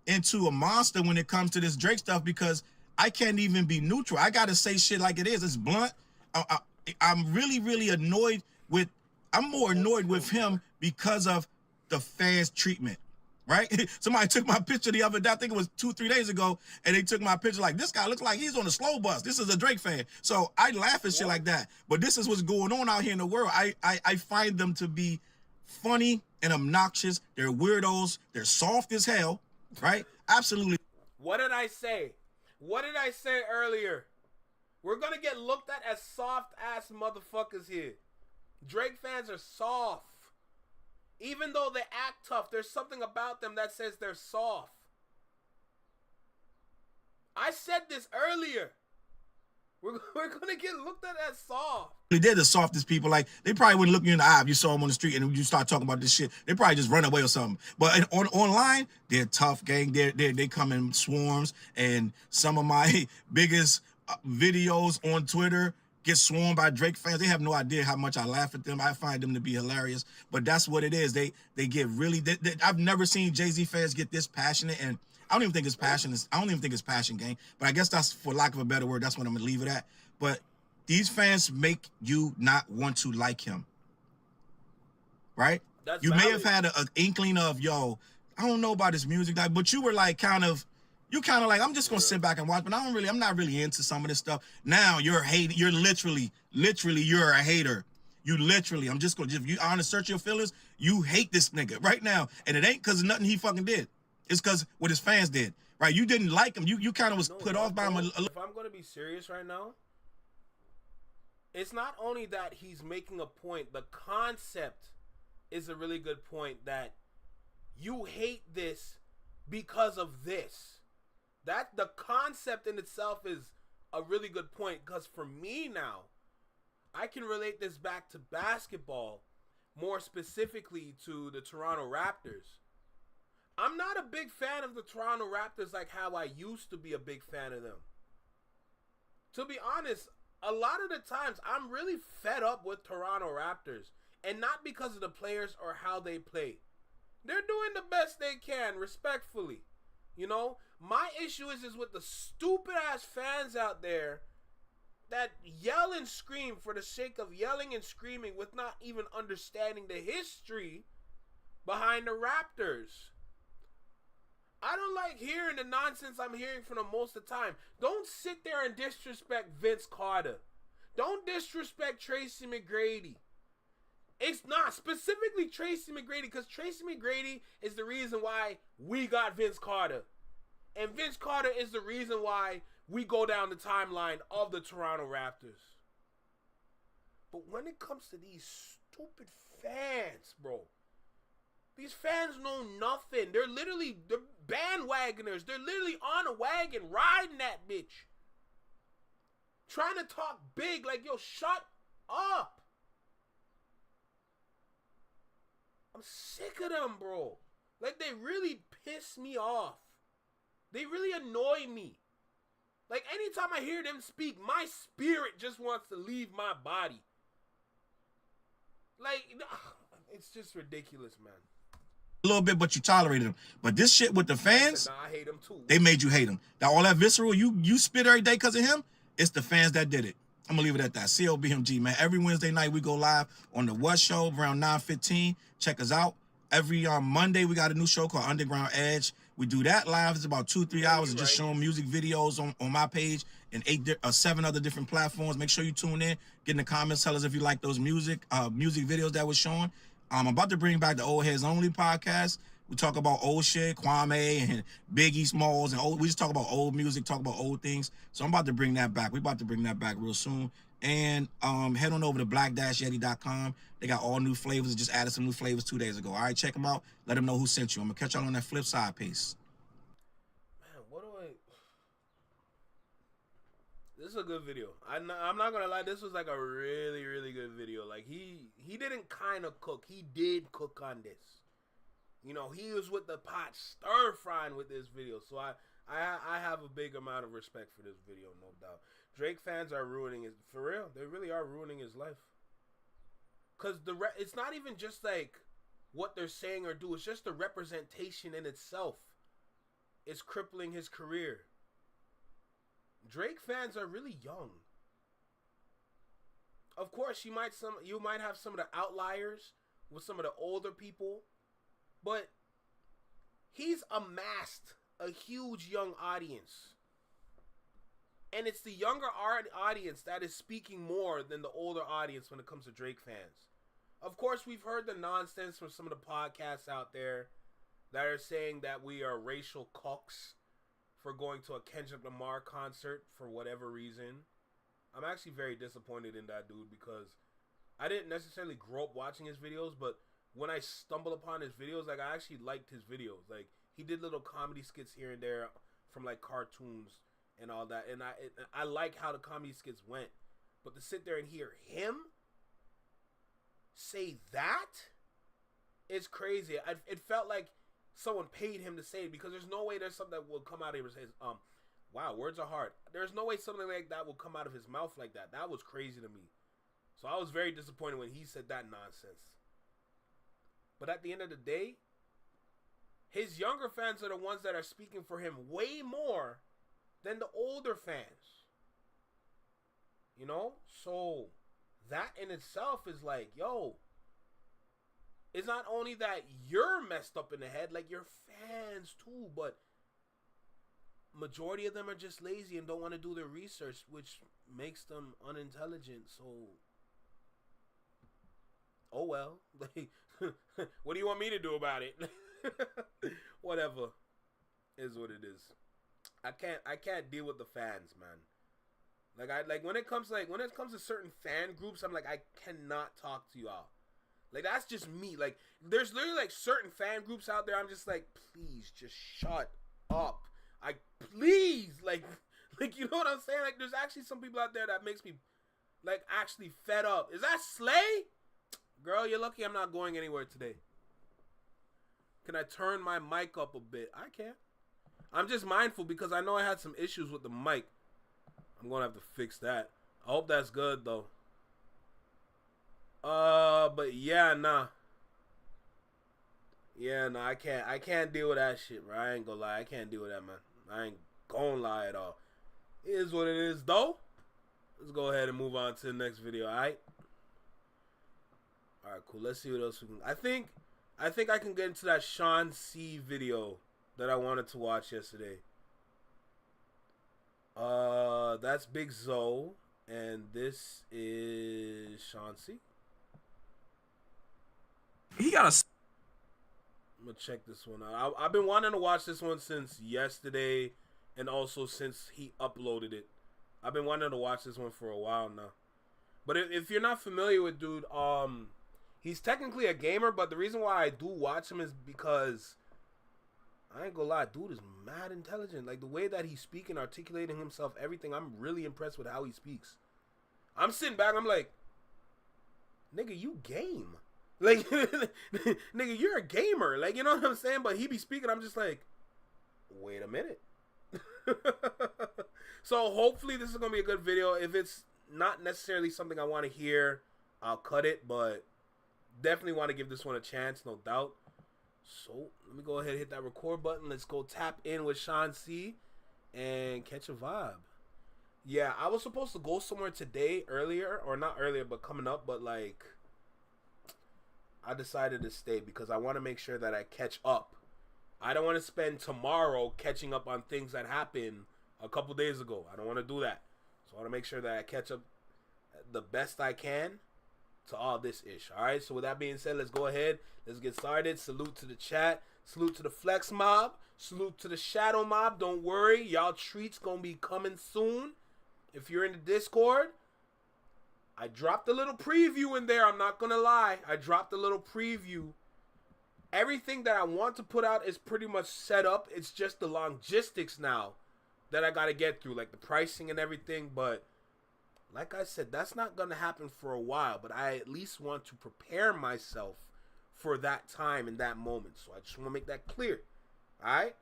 into a monster when it comes to this Drake stuff because I can't even be neutral. I gotta say shit like it is. It's blunt. I'm really, really annoyed with. I'm more annoyed with him because of the fans' treatment. Right? Somebody took my picture the other day, I think it was 2-3 days ago, and they took my picture like, this guy looks like he's on a slow bus. This is a Drake fan. So I laugh at shit like that. But this is what's going on out here in the world. I find them to be funny and obnoxious. They're weirdos. They're soft as hell. Right? Absolutely. What did I say? What did I say earlier? We're going to get looked at as soft-ass motherfuckers here. Drake fans are soft. Even though they act tough, there's something about them that says they're soft. I said this earlier. We're gonna get looked at as soft. They're the softest people. Like, they probably wouldn't look you in the eye if you saw them on the street and you start talking about this shit. They probably just run away or something. But online, they're tough, gang. They come in swarms. And some of my biggest videos on Twitter get swarmed by Drake fans. They have no idea how much I laugh at them. I find them to be hilarious. But that's what it is. They get really. I've never seen Jay-Z fans get this passionate. And I don't even think it's passion. I don't even think it's passion, gang. But I guess that's, for lack of a better word, that's what I'm gonna leave it at. But these fans make you not want to like him, right? That's you valid. may have had an inkling of, yo, I don't know about his music, like, but you were like kind of like, I'm just gonna sit back and watch, but I'm not really into some of this stuff. Now you're hating. You're literally, you're a hater. I'm just gonna, if you are to search your feelings, you hate this nigga right now, and it ain't because of nothing he fucking did. It's because what his fans did, right? You didn't like him. You kind of was put off by him. If I'm gonna be serious right now, it's not only that he's making a point. The concept is a really good point, that you hate this because of this. That the concept in itself is a really good point, because for me now, I can relate this back to basketball, more specifically to the Toronto Raptors. I'm not a big fan of the Toronto Raptors like how I used to be a big fan of them. To be honest, a lot of the times I'm really fed up with Toronto Raptors. And not because of the players or how they play. They're doing the best they can, respectfully. You know? My issue is with the stupid ass fans out there that yell and scream for the sake of yelling and screaming with not even understanding the history behind the Raptors. I don't like hearing the nonsense I'm hearing from them most of the time. Don't sit there and disrespect Vince Carter. Don't disrespect Tracy McGrady. It's not specifically Tracy McGrady, because Tracy McGrady is the reason why we got Vince Carter. And Vince Carter is the reason why we go down the timeline of the Toronto Raptors. But when it comes to these stupid fans, bro, these fans know nothing. They're bandwagoners. They're literally on a wagon riding that bitch. Trying to talk big like, yo, shut up. I'm sick of them, bro. Like, they really piss me off. They really annoy me. Like, anytime I hear them speak, my spirit just wants to leave my body. Like, it's just ridiculous, man. A little bit, but you tolerated him. But this shit with the fans, I hate them too. they made you hate him. Now, all that visceral, you spit every day because of him, it's the fans that did it. I'm going to leave it at that. CLBMG, man. Every Wednesday night, we go live on the What Show around 9:15. Check us out. Every Monday, we got a new show called Underground Edge. We do that live. It's about 2-3 hours of just showing music videos on my page and 7 other different platforms. Make sure you tune in. Get in the comments. Tell us if you like those music videos that we're showing. I'm about to bring back the Old Heads Only podcast. We talk about old shit, Kwame and Biggie Smalls, and we just talk about old music, talk about old things. So I'm about to bring that back. We're about to bring that back real soon. And head on over to black-yeti.com. They got all new flavors. Just added some new flavors 2 days ago. All right, check them out. Let them know who sent you. I'm going to catch y'all on that flip side. Peace. Man, what do I... This is a good video. I'm not going to lie. This was like a really, really good video. Like, he didn't kind of cook. He did cook on this. You know, he was with the pot stir-frying with this video. So I have a big amount of respect for this video, no doubt. Drake fans are ruining his... For real, they really are ruining his life. Because it's not even just like what they're saying or do. It's just the representation in itself. It's crippling his career. Drake fans are really young. Of course, you might have some of the outliers with some of the older people. But he's amassed a huge young audience. And it's the younger audience that is speaking more than the older audience when it comes to Drake fans. Of course, we've heard the nonsense from some of the podcasts out there that are saying that we are racial cucks for going to a Kendrick Lamar concert for whatever reason. I'm actually very disappointed in that dude because I didn't necessarily grow up watching his videos, but when I stumbled upon his videos, like, I actually liked his videos. Like, he did little comedy skits here and there from like cartoons, and all that. And I like how the comedy skits went. But to sit there and hear him say that is crazy. It felt like someone paid him to say it, because there's no way there's something that will come out of his wow, words are hard. There's no way something like that will come out of his mouth like that. That was crazy to me. So I was very disappointed when he said that nonsense. But at the end of the day, his younger fans are the ones that are speaking for him way more than the older fans. You know? So that in itself is like, yo, it's not only that you're messed up in the head, like your fans too, but majority of them are just lazy and don't want to do their research, which makes them unintelligent. So, oh well. Like, what do you want me to do about it? Whatever is what it is. I can't deal with the fans, man. Like when it comes to certain fan groups, I'm like, I cannot talk to y'all. Like, that's just me. Like, there's literally like certain fan groups out there, I'm just like, please just shut up. Please, like you know what I'm saying? Like, there's actually some people out there that makes me like actually fed up. Is that Slay? Girl, you're lucky I'm not going anywhere today. Can I turn my mic up a bit? I can. I'm just mindful because I know I had some issues with the mic. I'm gonna have to fix that. I hope that's good though. But yeah, nah. Yeah, nah, I can't deal with that shit, bro. I ain't gonna lie. I can't deal with that, man. I ain't gonna lie at all. It is what it is, though. Let's go ahead and move on to the next video, alright? Alright, cool. Let's see what else we can... I think I can get into that Sean C video that I wanted to watch yesterday. That's Big Zoe, and this is Sean C. He got a... I'm gonna check this one out. I've been wanting to watch this one since yesterday, and also since he uploaded it. I've been wanting to watch this one for a while now. But if you're not familiar with dude, he's technically a gamer, but the reason why I do watch him is because I ain't gonna lie, dude is mad intelligent. Like, the way that he's speaking, articulating himself, everything, I'm really impressed with how he speaks. I'm sitting back, I'm like, nigga, you game. Like, nigga, you're a gamer. Like, you know what I'm saying? But he be speaking, I'm just like, wait a minute. So hopefully this is going to be a good video. If it's not necessarily something I want to hear, I'll cut it. But definitely want to give this one a chance, no doubt. So let me go ahead and hit that record button. Let's go tap in with Sean C and catch a vibe. Yeah, I was supposed to go somewhere today earlier. Or not earlier, but coming up. But like... I decided to stay because I want to make sure that I catch up. I don't want to spend tomorrow catching up on things that happened a couple days ago. I don't want to do that. So I want to make sure that I catch up the best I can to all this ish. All right. So with that being said, let's go ahead. Let's get started. Salute to the chat. Salute to the Flex Mob. Salute to the Shadow Mob. Don't worry. Y'all treats going to be coming soon. If you're in the Discord, I dropped a little preview in there. I'm not going to lie. I dropped a little preview. Everything that I want to put out is pretty much set up. It's just the logistics now that I got to get through, like the pricing and everything. But like I said, that's not going to happen for a while. But I at least want to prepare myself for that time and that moment. So I just want to make that clear. All right?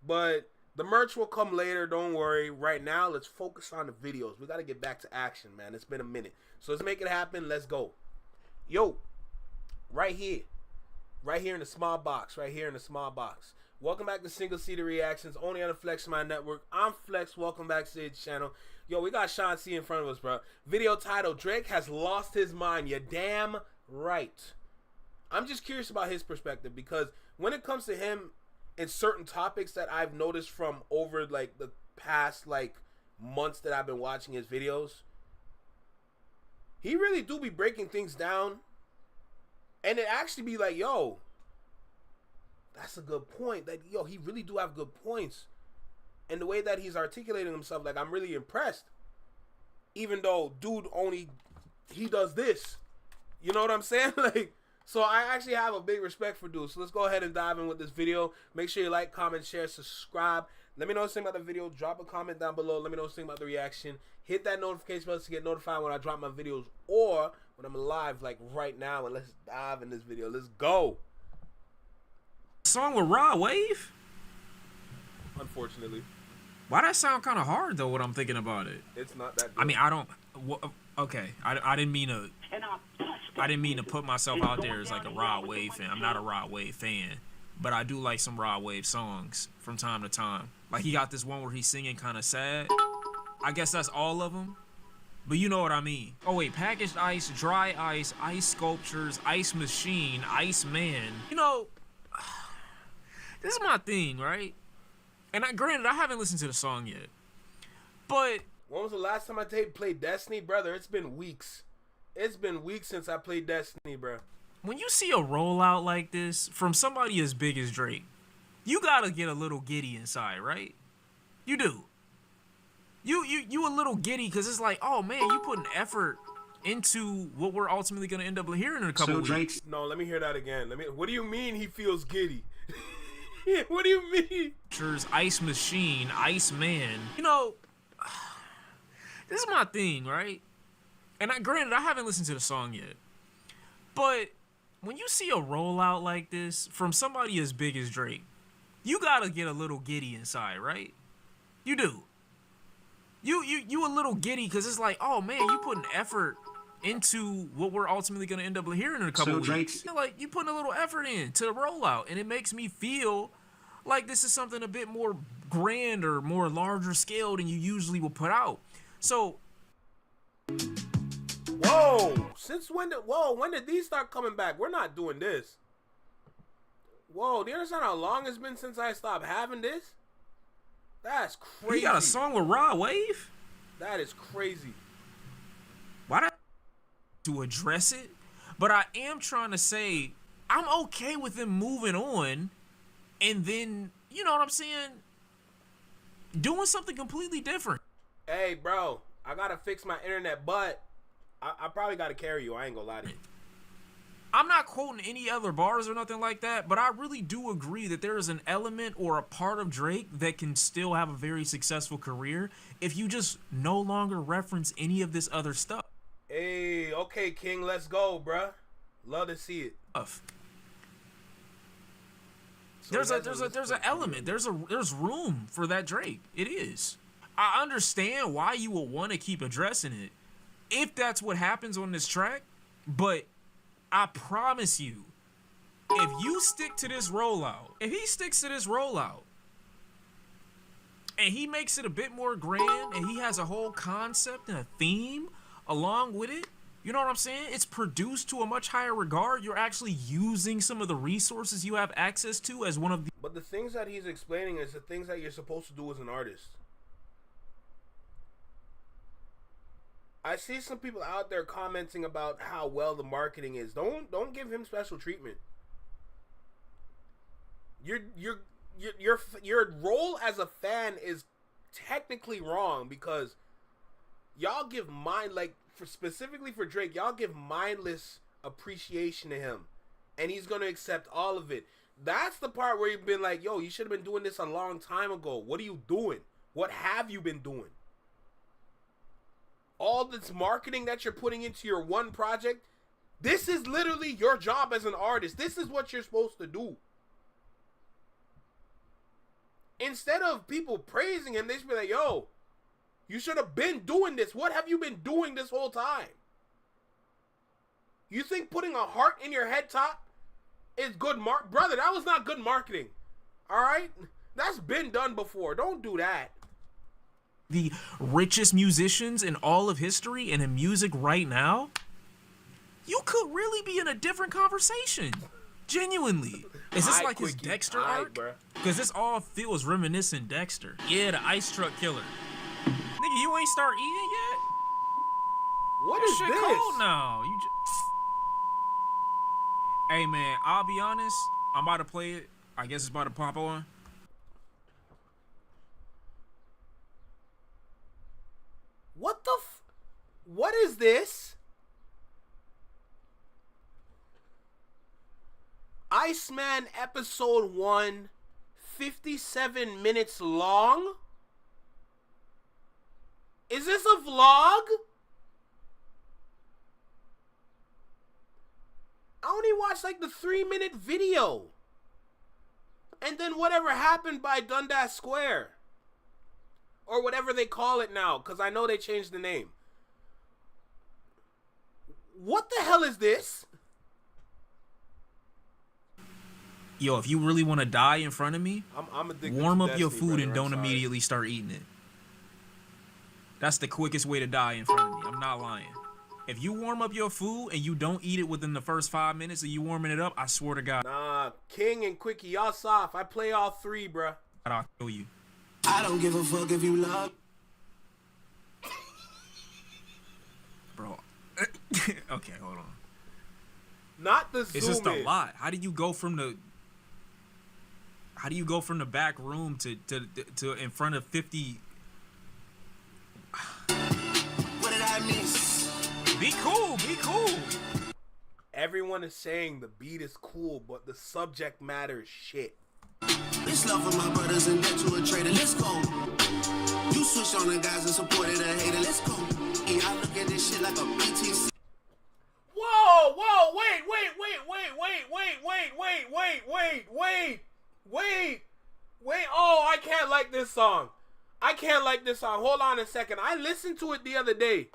But the merch will come later. Don't worry. Right now, let's focus on the videos. We got to get back to action, man. It's been a minute. So let's make it happen. Let's go. Yo, right here. Right here in the small box. Right here in the small box. Welcome back to Single Seater Reactions, only on the Flex Mind Network. I'm Flex. Welcome back to the channel. Yo, we got Sean C in front of us, bro. Video title, Drake has lost his mind. You're damn right. I'm just curious about his perspective because when it comes to him, in certain topics that I've noticed from over like the past like months that I've been watching his videos, he really do be breaking things down, and it actually be like, yo, that's a good point. That yo, he really do have good points, and the way that he's articulating himself, like I'm really impressed. Even though dude only he does this, you know what I'm saying? Like, So I actually have a big respect for dudes. So let's go ahead and dive in with this video. Make sure you like, comment, share, subscribe. Let me know what you think about the video. Drop a comment down below. Let me know what you think about the reaction. Hit that notification bell to get notified when I drop my videos or when I'm live, like right now. And let's dive in this video. Let's go. Song with Rod Wave? Unfortunately. Why that sound kind of hard though? What I'm thinking about it. It's not that good. I mean, I don't. Okay, I didn't mean to. I didn't mean to put myself out there as like a Rod Wave fan. I'm not a Rod Wave fan, but I do like some Rod Wave songs from time to time. Like he got this one where he's singing kind of sad. I guess that's all of them, but you know what I mean. Oh wait, Packaged Ice, Dry Ice, Ice Sculptures, Ice Machine, Ice Man. You know, this is my thing, right? And granted, I haven't listened to the song yet, but when was the last time I played Destiny, brother? It's been weeks. It's been weeks since I played Destiny, bro. When you see a rollout like this from somebody as big as Drake, you gotta get a little giddy inside, right? You do. You a little giddy because it's like, oh man, you put an effort into what we're ultimately gonna end up hearing in a couple of weeks. No, let me hear that again. What do you mean he feels giddy? What do you mean? Ice Machine, Ice Man. You know, this is my thing, right? And granted, I haven't listened to the song yet, but when you see a rollout like this from somebody as big as Drake, you gotta get a little giddy inside, right? You do. You a little giddy because it's like, oh man, you put an effort into what we're ultimately gonna end up hearing in a couple of weeks. You know, like you putting a little effort in to the rollout, and it makes me feel like this is something a bit more grand or more larger scale than you usually will put out. So. Whoa! When did these start coming back? We're not doing this. Whoa, do you understand how long it's been since I stopped having this? That's crazy. You got a song with Rod Wave? That is crazy. Why not to address it? But I am trying to say I'm okay with them moving on and then, you know what I'm saying, doing something completely different. Hey, bro, I gotta fix my internet, but I probably gotta carry you. I ain't gonna lie to you. I'm not quoting any other bars or nothing like that, but I really do agree that there is an element or a part of Drake that can still have a very successful career if you just no longer reference any of this other stuff. Hey, okay, King, let's go, bruh. Love to see it. There's an element. There's room for that Drake. It is. I understand why you will want to keep addressing it if that's what happens on this track, but I promise you, if you stick to this rollout, if he sticks to this rollout, and he makes it a bit more grand, and he has a whole concept and a theme along with it, you know what I'm saying? It's produced to a much higher regard. You're actually using some of the resources you have access to as one of the... But the things that he's explaining is the things that you're supposed to do as an artist. I see some people out there commenting about how well the marketing is. Don't give him special treatment. Your role as a fan is technically wrong because y'all give specifically for Drake, y'all give mindless appreciation to him, and he's gonna accept all of it. That's the part where you've been like, yo, you should have been doing this a long time ago. What are you doing? What have you been doing? All this marketing that you're putting into your one project, this is literally your job as an artist. This is what you're supposed to do. Instead of people praising him, they should be like, yo, you should have been doing this. What have you been doing this whole time? You think putting a heart in your head top is good brother, that was not good marketing. All right? That's been done before. Don't do that. The richest musicians in all of history and in music right now, you could really be in a different conversation. Genuinely. Is this like his Dexter arc? Because this all feels reminiscent Dexter. Yeah, the ice truck killer. Nigga, you ain't start eating yet? What is shit this? Cold now. Hey man, I'll be honest. I'm about to play it. I guess it's about to pop on. What is this? Iceman episode 1, 57 minutes long? Is this a vlog? I only watched like the 3-minute video. And then whatever happened by Dundas Square. Or whatever they call it now, because I know they changed the name. What the hell is this? Yo, if you really want to die in front of me, I'm addicted warm to up your Destiny, food and brother. don't I'm sorry. immediately start eating it. That's the quickest way to die in front of me. I'm not lying. If you warm up your food and you don't eat it within the first 5 minutes of you warming it up, I swear to God, Nah, King and Quickie, y'all soft. I play all 3, bruh. I'll kill you. I don't give a fuck if you love. Bro. Okay, hold on. Not the zoom It's just a in. lot. How do you go from the back room to in front of 50? What did I miss? Be cool, be cool. Everyone is saying the beat is cool, but the subject matter is shit. This love for my brothers and debt to a traitor. Let's go. You switched on the guys and supported a hater. Let's go. Yeah, I look at this shit like a BTC. Whoa, wait. Oh, I can't like this song. Hold on a second. I listened to it the other day,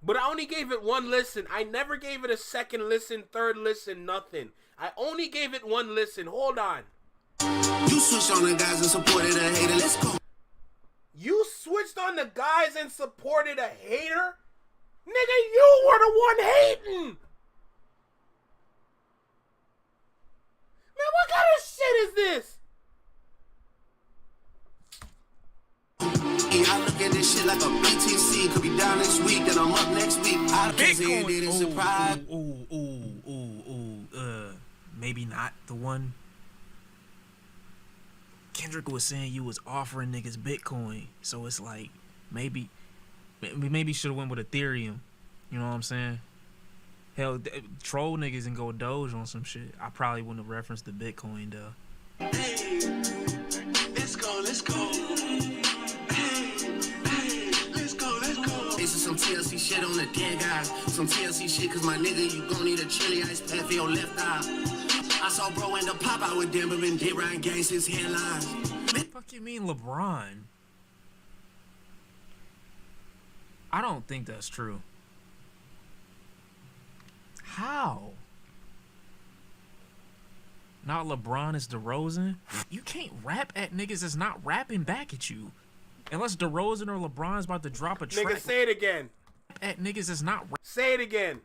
but I only gave it 1 listen. I never gave it a second listen, third listen, nothing. I only gave it 1 listen. Hold on. You switched on the guys and supported a hater. Let's go. You switched on the guys and supported a hater? Nigga, you were the one hating! Man, what kind of shit is this? Yeah, I look at this shit like a BTC. Could be down this week, then I'm up next week. I can't say it didn't surprise. Maybe not the one. Kendrick was saying you was offering niggas Bitcoin, so it's like maybe should have went with Ethereum. You know what I'm saying? Hell, troll niggas and go Doge on some shit. I probably wouldn't have referenced the Bitcoin though. Hey, let's go. This is some TLC shit on the dead guys. Some TLC shit, cause my nigga, you gon' need a chili ice pack for your left eye. I saw bro end up pop out with Denver and did Ryan gang since headlines. What the fuck you mean LeBron? I don't think that's true. How? Not LeBron is DeRozan? You can't rap at niggas that's not rapping back at you. Unless DeRozan or LeBron's about to drop a track. Nigga, say it again. At niggas that's not Say it again.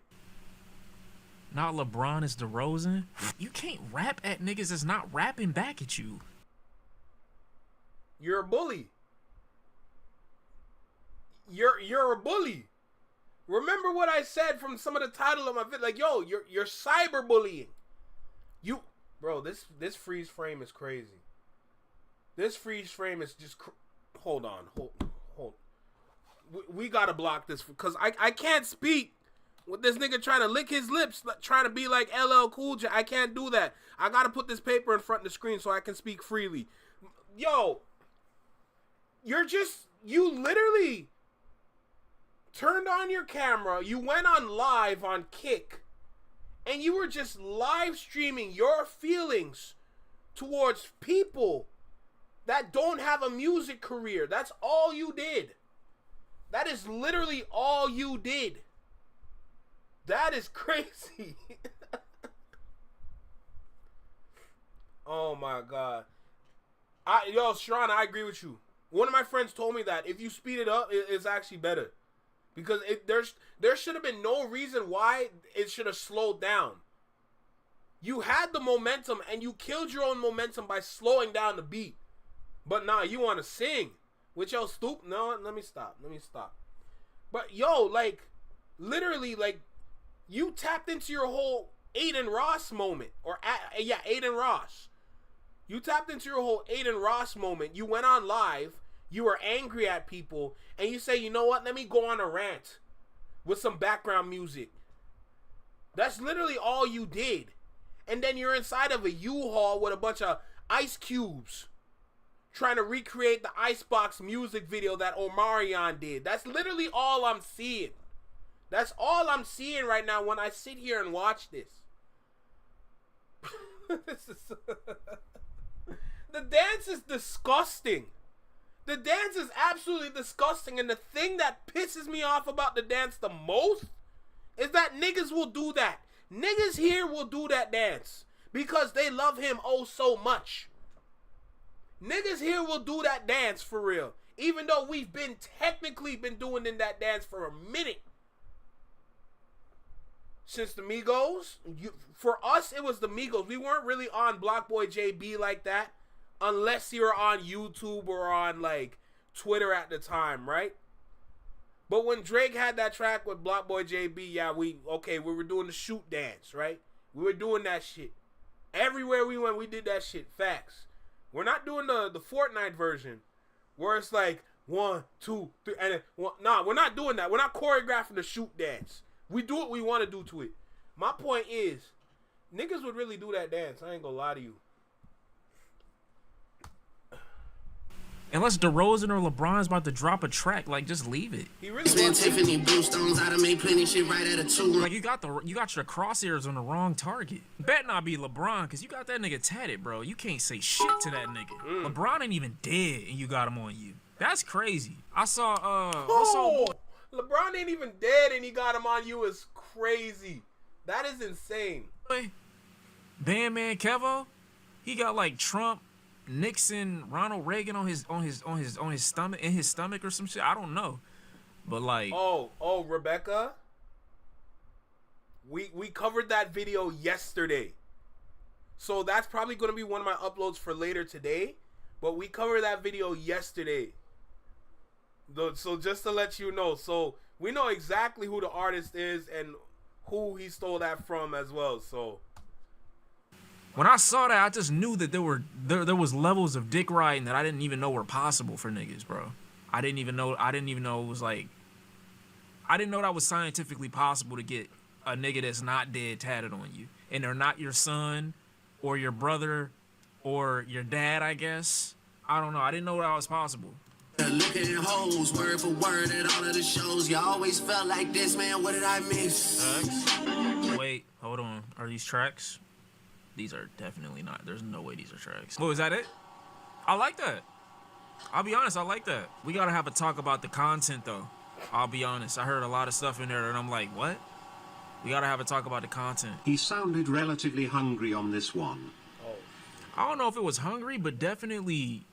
Not LeBron is DeRozan. You can't rap at niggas that's not rapping back at you. You're a bully. You're a bully. Remember what I said from some of the title of my video? Like, yo, you're cyberbullying. Bro, this freeze frame is crazy. This freeze frame is just. Hold on. We gotta block this because I can't speak with this nigga trying to lick his lips, trying to be like LL Cool J. I can't do that. I gotta put this paper in front of the screen so I can speak freely. Yo, you literally turned on your camera, you went on live on Kick, and you were just live streaming your feelings towards people that don't have a music career. That's all you did. That is literally all you did. That is crazy. Oh my God. Sharon, I agree with you. One of my friends told me that if you speed it up, it's actually better. Because there should have been no reason why it should have slowed down. You had the momentum and you killed your own momentum by slowing down the beat. But nah, you want to sing with your stoop? No, let me stop. But yo, like, literally, like, you tapped into your whole Aiden Ross moment. Aiden Ross. You tapped into your whole Aiden Ross moment. You went on live. You were angry at people. And you say, you know what? Let me go on a rant with some background music. That's literally all you did. and then you're inside of a U-Haul with a bunch of ice cubes trying to recreate the Icebox music video that Omarion did. That's literally all I'm seeing. That's all I'm seeing right now when I sit here and watch this. The dance is disgusting. The dance is absolutely disgusting, and the thing that pisses me off about the dance the most is that niggas will do that. Niggas here will do that dance because they love him oh so much. Niggas here will do that dance for real, even though we've been technically been doing in that dance for a minute. Since the Migos, for us, it was the Migos. We weren't really on Block Boy JB like that, unless you were on YouTube or on, like, Twitter at the time, right? But when Drake had that track with Block Boy JB, yeah, we were doing the shoot dance, right? We were doing that shit. Everywhere we went, we did that shit. Facts. We're not doing the Fortnite version, where it's like 1, 2, 3, and then one. Nah, we're not doing that. We're not choreographing the shoot dance. We do what we want to do to it. My point is, niggas would really do that dance. I ain't gonna lie to you. Unless DeRozan or LeBron's about to drop a track, like, just leave it. He really wants Tiffany Bluestones. I done made plenty shit right at a 2. Like, you got your crosshairs on the wrong target. Bet not be LeBron, cause you got that nigga tatted, bro. You can't say shit to that nigga. LeBron ain't even dead, and you got him on you. That's crazy. I saw LeBron ain't even dead, and he got him on you is crazy. That is insane. Bandman Kevo, he got like Trump, Nixon, Ronald Reagan on his stomach or some shit. I don't know, but like Rebecca, we covered that video yesterday, so that's probably gonna be one of my uploads for later today. But we covered that video yesterday. So just to let you know, so we know exactly who the artist is and who he stole that from as well. So when I saw that, I just knew that there was levels of dick riding that I didn't even know were possible for niggas, bro. I didn't even know it was like, I didn't know that was scientifically possible to get a nigga that's not dead tatted on you, and they're not your son or your brother or your dad, I guess. I don't know. I didn't know that was possible. Looking at hoes, word for word at all of the shows. You always felt like this, man. What did I miss? Wait, hold on. Are these tracks? These are definitely not. There's no way these are tracks. Oh, is that it? I like that. I'll be honest, I like that. We gotta have a talk about the content, though. I'll be honest. I heard a lot of stuff in there, and I'm like, what? We gotta have a talk about the content. He sounded relatively hungry on this one. I don't know if it was hungry, but definitely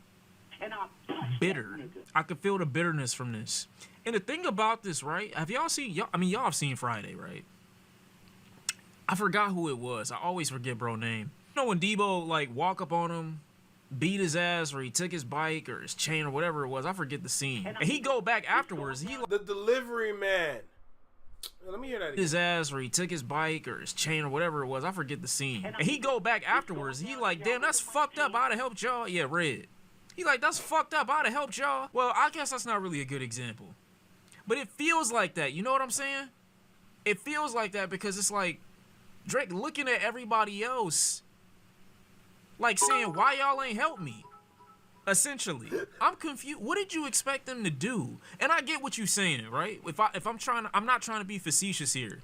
bitter. I could feel the bitterness from this. And the thing about this, right? Have y'all seen? Y'all have seen Friday, right? I forgot who it was. I always forget bro name. You know when Debo like walk up on him, beat his ass, or he took his bike or his chain or whatever it was. I forget the scene. And he go back afterwards. He the delivery man. Let me hear that again. His ass, or he took his bike or his chain or whatever it was. I forget the scene. And he go back afterwards. He like, damn, that's fucked up. I'd have helped y'all. Yeah, Red. He like, that's fucked up. I'd have helped y'all. Well, I guess that's not really a good example. But it feels like that. You know what I'm saying? It feels like that because it's like Drake looking at everybody else like saying, why y'all ain't help me? Essentially. I'm confused. What did you expect them to do? And I get what you're saying, right? I'm not trying to be facetious here.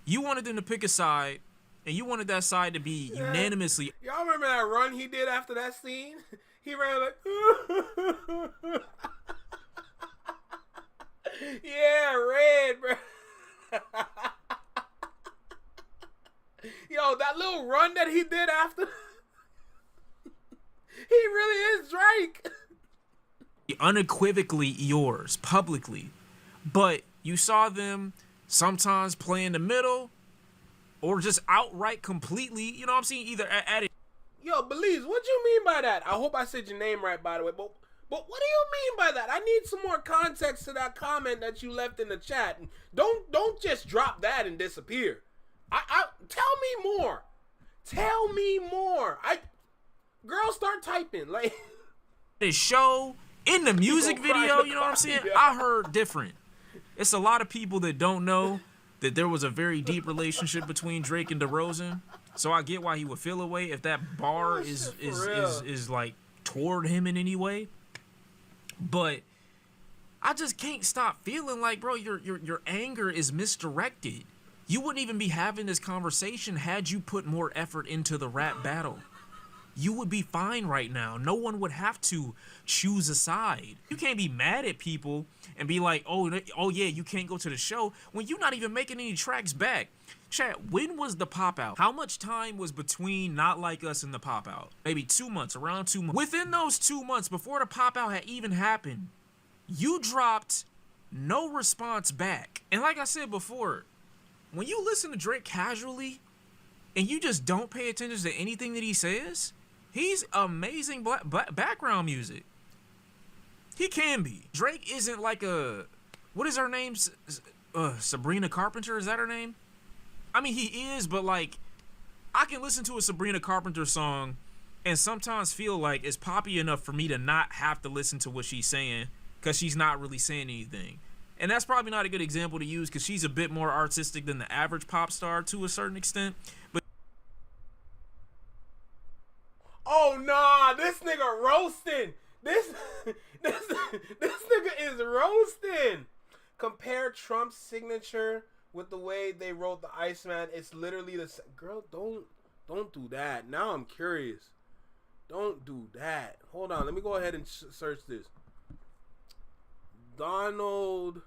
You wanted them to pick a side, and you wanted that side to be unanimously. Y'all remember that run he did after that scene? He ran like, yeah, Red, bro. Yo, that little run that he did after, he really is Drake. Unequivocally yours, publicly. But you saw them sometimes play in the middle, or just outright completely, you know what I'm saying, either at it. Yo, Belize, what you mean by that? I hope I said your name right, by the way. But what do you mean by that? I need some more context to that comment that you left in the chat. Don't just drop that and disappear. I tell me more. Tell me more. Girl, start typing. Like the show in the music video, you know what I'm saying? I heard different. It's a lot of people that don't know that there was a very deep relationship between Drake and DeRozan. So I get why he would feel away if that bar is like toward him in any way. But I just can't stop feeling like, bro, your anger is misdirected. You wouldn't even be having this conversation had you put more effort into the rap battle. You would be fine right now. No one would have to choose a side. You can't be mad at people and be like, oh yeah, you can't go to the show when you're not even making any tracks back. Chat, when was the pop out? How much time was between Not Like Us and the pop out? Maybe 2 months, around 2 months. Within those 2 months, before the pop out had even happened, you dropped no response back. And like I said before, when you listen to Drake casually and you just don't pay attention to anything that he says, he's amazing background music. He can be. Drake isn't like a, what is her name? Sabrina Carpenter, is that her name? I mean, he is, but like, I can listen to a Sabrina Carpenter song and sometimes feel like it's poppy enough for me to not have to listen to what she's saying because she's not really saying anything. And that's probably not a good example to use because she's a bit more artistic than the average pop star to a certain extent. But oh nah, this nigga roasting. This nigga is roasting. Compare Trump's signature with the way they wrote the Iceman. It's literally the same. Girl, don't do that. Now I'm curious. Don't do that. Hold on, let me go ahead and search this. Donald.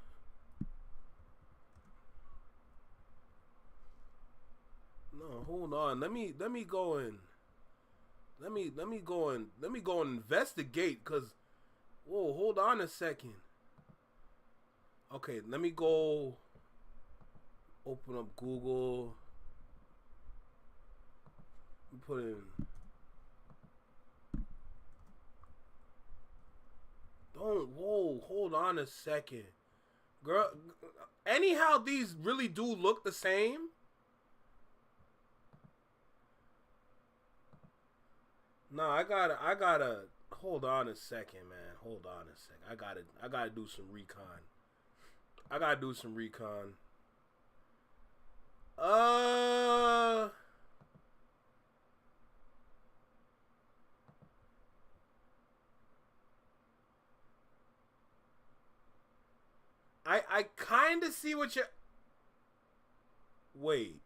No, hold on. Let me go and let me go and investigate. Cause whoa, hold on a second. Okay, let me go open up Google. Put in. Whoa, hold on a second. Girl, anyhow, these really do look the same. No, I gotta, hold on a second, man. Hold on a second. I gotta do some recon. I kind of see what you're... Wait.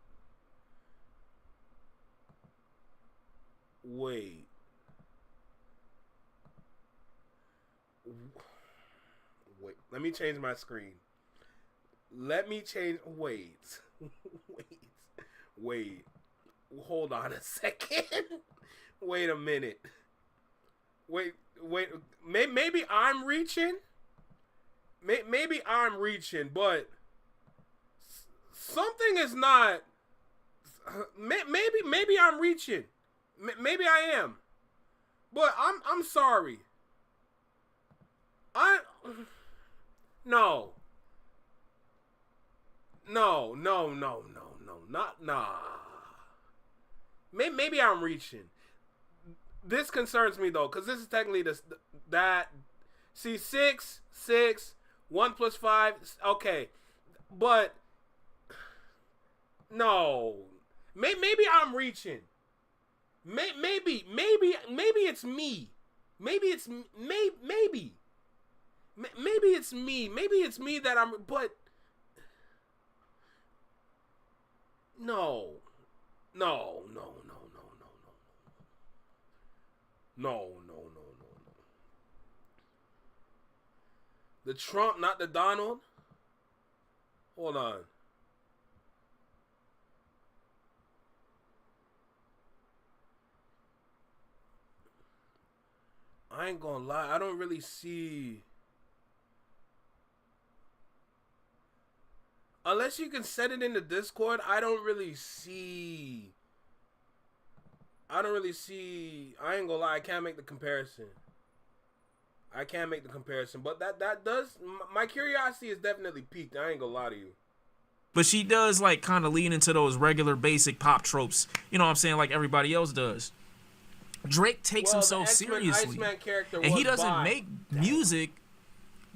Let me change my screen. Wait. Hold on a second. Wait a minute. Wait. Maybe I'm reaching. Maybe I'm reaching, but something is not. Maybe I'm reaching. Maybe I am, but I'm sorry. No. Maybe I'm reaching. This concerns me though, because this is technically that. See, 6, 1 + 5. Okay, but no. Maybe I'm reaching. Maybe it's me. Maybe it's me. Maybe it's me that I'm. But no. The Trump, not the Donald. Hold on. I ain't gonna lie. I don't really see. Unless you can set it in the Discord, I don't really see. I ain't gonna lie. I can't make the comparison. But that does. My curiosity is definitely piqued. I ain't gonna lie to you. But she does like kind of lean into those regular basic pop tropes. You know what I'm saying? Like everybody else does. Drake takes himself seriously, and he doesn't make music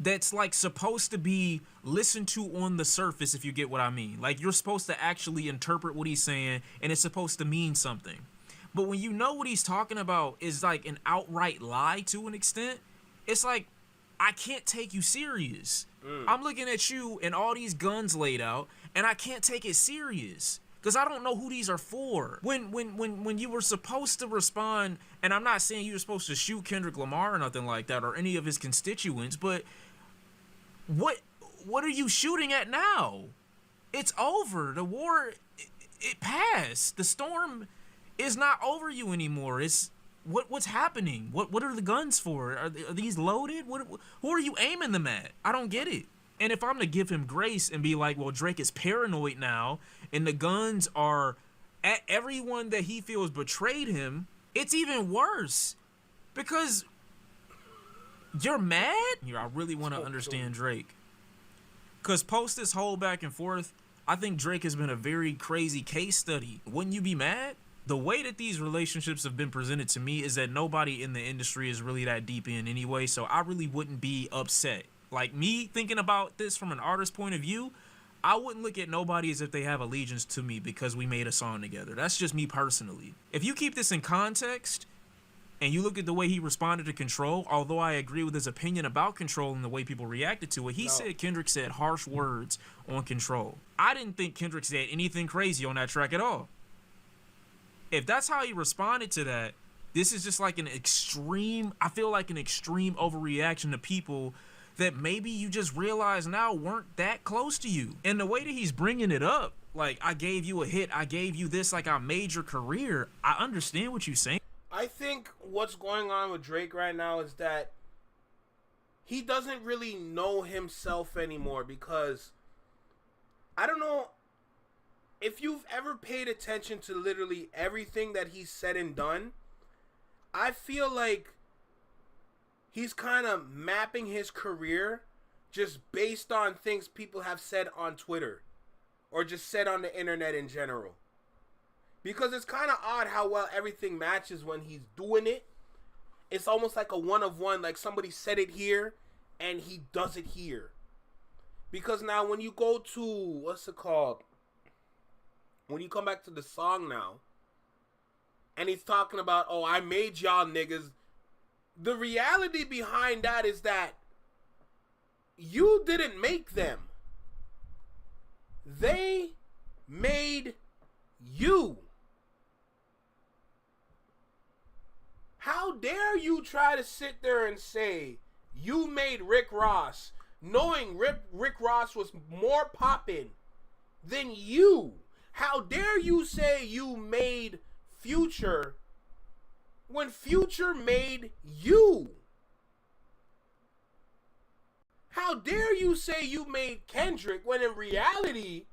that's like supposed to be listened to on the surface, if you get what I mean. Like, you're supposed to actually interpret what he's saying, and it's supposed to mean something. But when you know what he's talking about is like an outright lie to an extent, it's like, I can't take you serious. I'm looking at you and all these guns laid out, and I can't take it serious. Because I don't know who these are for. When you were supposed to respond, and I'm not saying you were supposed to shoot Kendrick Lamar or nothing like that, or any of his constituents, but what are you shooting at now? It's over. The war, it passed. The storm is not over you anymore. It's what's happening? What are the guns for? Are these loaded? Who are you aiming them at? I don't get it. And if I'm to give him grace and be like, well, Drake is paranoid now, and the guns are at everyone that he feels betrayed him, it's even worse. Because you're mad? Here, I really want to understand Drake. Because post this whole back and forth, I think Drake has been a very crazy case study. Wouldn't you be mad? The way that these relationships have been presented to me is that nobody in the industry is really that deep in anyway, so I really wouldn't be upset. Like, me thinking about this from an artist's point of view, I wouldn't look at nobody as if they have allegiance to me because we made a song together. That's just me personally. If you keep this in context and you look at the way he responded to Control, although I agree with his opinion about Control and the way people reacted to it, he said Kendrick said harsh words on Control. I didn't think Kendrick said anything crazy on that track at all. If that's how he responded to that, this is just like an extreme, I feel like an extreme overreaction to people that maybe you just realize now weren't that close to you. And the way that he's bringing it up, like, I gave you a hit, I gave you this, like, I made your career. I understand what you're saying. I think what's going on with Drake right now is that he doesn't really know himself anymore, because I don't know if you've ever paid attention to literally everything that he's said and done. I feel like he's kind of mapping his career just based on things people have said on Twitter or just said on the internet in general. Because it's kind of odd how well everything matches when he's doing it. It's almost like a one-of-one, like somebody said it here and he does it here. Because now when you go to, what's it called? When you come back to the song now, and he's talking about, oh, I made y'all niggas. The reality behind that is that you didn't make them. They made you. How dare you try to sit there and say you made Rick Ross, knowing Rick Ross was more poppin' than you? How dare you say you made Future when Future made you? How dare you say you made Kendrick when in reality,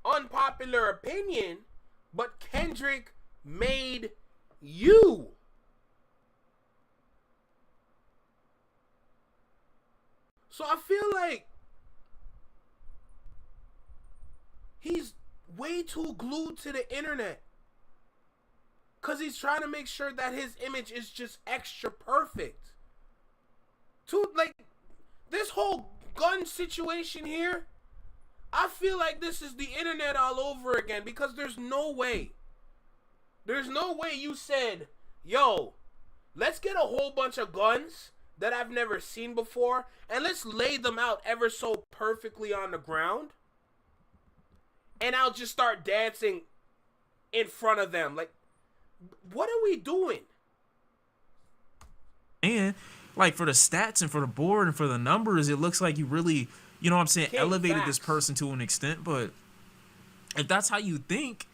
unpopular opinion, but Kendrick made you? So I feel like he's way too glued to the internet. Because he's trying to make sure that his image is just extra perfect. Like, this whole gun situation here, I feel like this is the internet all over again. Because there's no way you said, yo, let's get a whole bunch of guns that I've never seen before, and let's lay them out ever so perfectly on the ground, and I'll just start dancing in front of them. Like, what are we doing? And like, for the stats and for the board and for the numbers, it looks like you really, you know what I'm saying, elevated this person to an extent. But if that's how you think,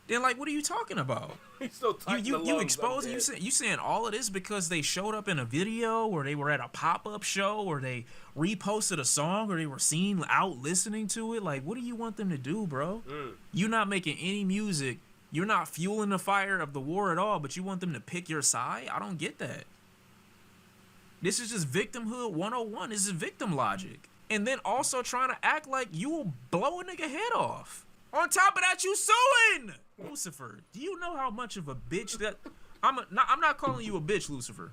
then like, what are you talking about? He's so tight. You exposing, you saying all of this because they showed up in a video, or they were at a pop-up show, or they reposted a song, or they were seen out listening to it. Like, what do you want them to do, bro? You're not making any music. You're not fueling the fire of the war at all, but you want them to pick your side? I don't get that. This is just victimhood 101. This is victim logic. And then also trying to act like you will blow a nigga head off. On top of that, you suing! Lucifer, do you know how much of a bitch that... I'm not calling you a bitch, Lucifer.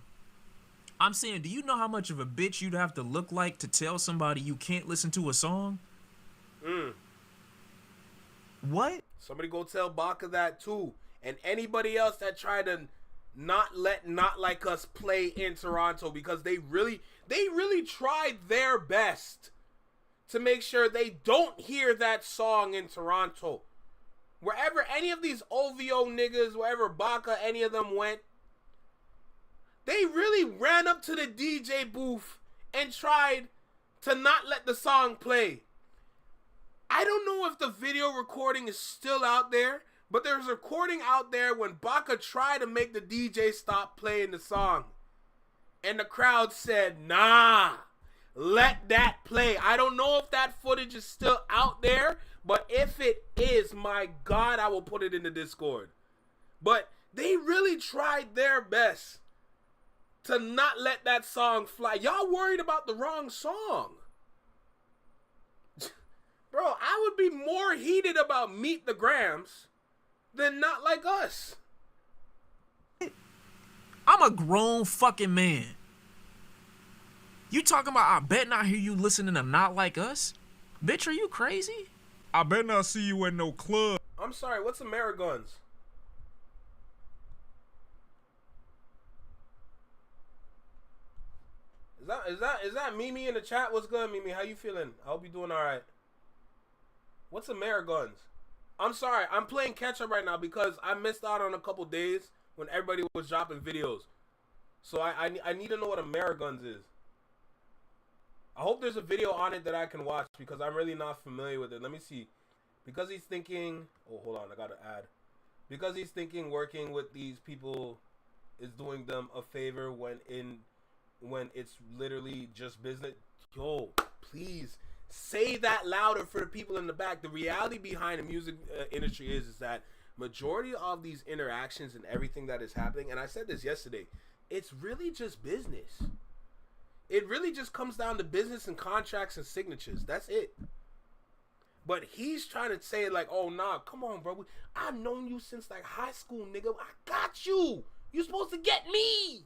I'm saying, do you know how much of a bitch you'd have to look like to tell somebody you can't listen to a song? What? Somebody go tell Baka that too. And anybody else that tried to not let Not Like Us play in Toronto, because they really tried their best to make sure they don't hear that song in Toronto. Wherever any of these OVO niggas, wherever Baka, any of them went, they really ran up to the DJ booth and tried to not let the song play. I don't know if the video recording is still out there, but there's a recording out there when Baka tried to make the DJ stop playing the song. And the crowd said, nah, let that play. I don't know if that footage is still out there, but if it is, my God, I will put it in the Discord. But they really tried their best to not let that song fly. Y'all worried about the wrong song. Bro, I would be more heated about Meet the Grams than Not Like Us. I'm a grown fucking man. You talking about I bet not hear you listening to Not Like Us? Bitch, are you crazy? I bet not see you in no club. I'm sorry, what's Ameriguns? Is that Mimi in the chat? What's good, Mimi? How you feeling? I hope you're doing alright. What's Ameriguns? I'm sorry, I'm playing catch up right now because I missed out on a couple days when everybody was dropping videos. So I need to know what Ameriguns is. I hope there's a video on it that I can watch because I'm really not familiar with it. Let me see. Because he's thinking... Oh, hold on. I got to add. Because he's thinking working with these people is doing them a favor when it's literally just business. Yo, please say that louder for the people in the back. The reality behind the music industry is that majority of these interactions and everything that is happening, and I said this yesterday, it's really just business. It really just comes down to business and contracts and signatures. That's it. But he's trying to say like, oh, nah, come on, bro. I've known you since like high school, nigga. I got you. You're supposed to get me.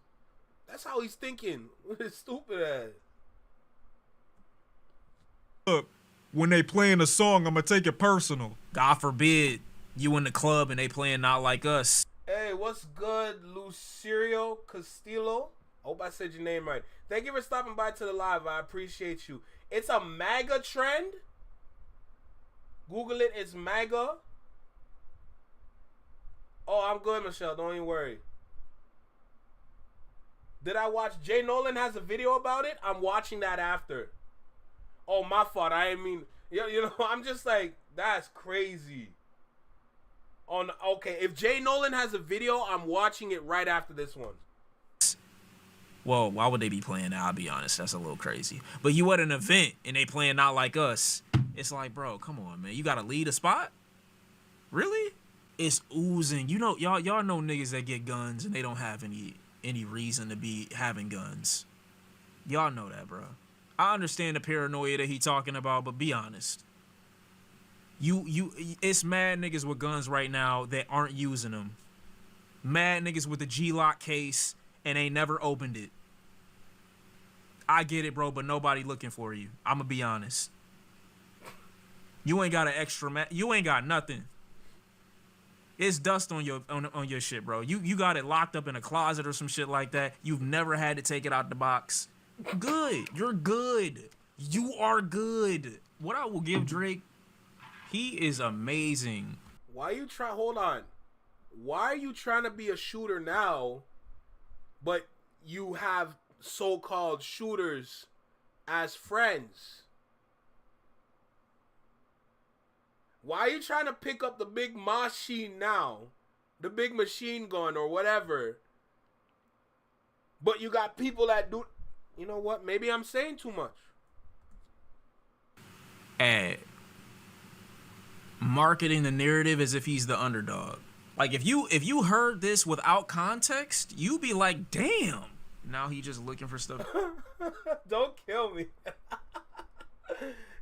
That's how he's thinking. With his stupid ass. Look, when they playing a song, I'm going to take it personal. God forbid you in the club and they playing Not Like Us. Hey, what's good, Lucirio Castillo? I hope I said your name right. Thank you for stopping by to the live. I appreciate you. It's a MAGA trend. Google it. It's MAGA. Oh, I'm good, Michelle. Don't even worry. Did I watch? Jay Nolan has a video about it. I'm watching that after. Oh, my fault. I mean, you know, I'm just like, that's crazy. Okay, if Jay Nolan has a video, I'm watching it right after this one. Well, why would they be playing that? I'll be honest, that's a little crazy. But you at an event and they playing Not Like Us. It's like, bro, come on, man. You gotta lead a spot? Really? It's oozing. You know, y'all know niggas that get guns and they don't have any reason to be having guns. Y'all know that, bro. I understand the paranoia that he talking about, but be honest. It's mad niggas with guns right now that aren't using them. Mad niggas with a G-Lock case and ain't never opened it. I get it, bro, but nobody looking for you. I'ma be honest. You ain't got an extra you ain't got nothing. It's dust on your shit, bro. You got it locked up in a closet or some shit like that. You've never had to take it out the box. Good. You're good. You are good. What I will give Drake, he is amazing. Hold on. Why are you trying to be a shooter now, but you have so-called shooters as friends? Why are you trying to pick up the big machine now? The big machine gun or whatever. But you got people that do... You know what? Maybe I'm saying too much. Marketing the narrative as if he's the underdog. Like if you heard this without context, you'd be like, damn. Now he just looking for stuff. Don't kill me.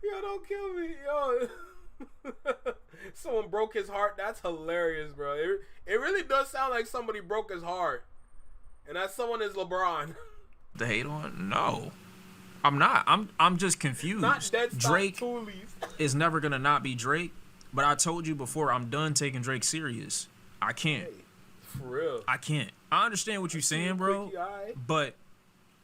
Yo, don't kill me. Yo. Someone broke his heart. That's hilarious, bro. It really does sound like somebody broke his heart. And that someone is LeBron. to hate on? No, I'm not. I'm just confused. Not dead stock Drake Toolies. is never gonna not be Drake. But I told you before, I'm done taking Drake serious. I can't. Hey, for real. I can't. I understand what you're saying, bro. But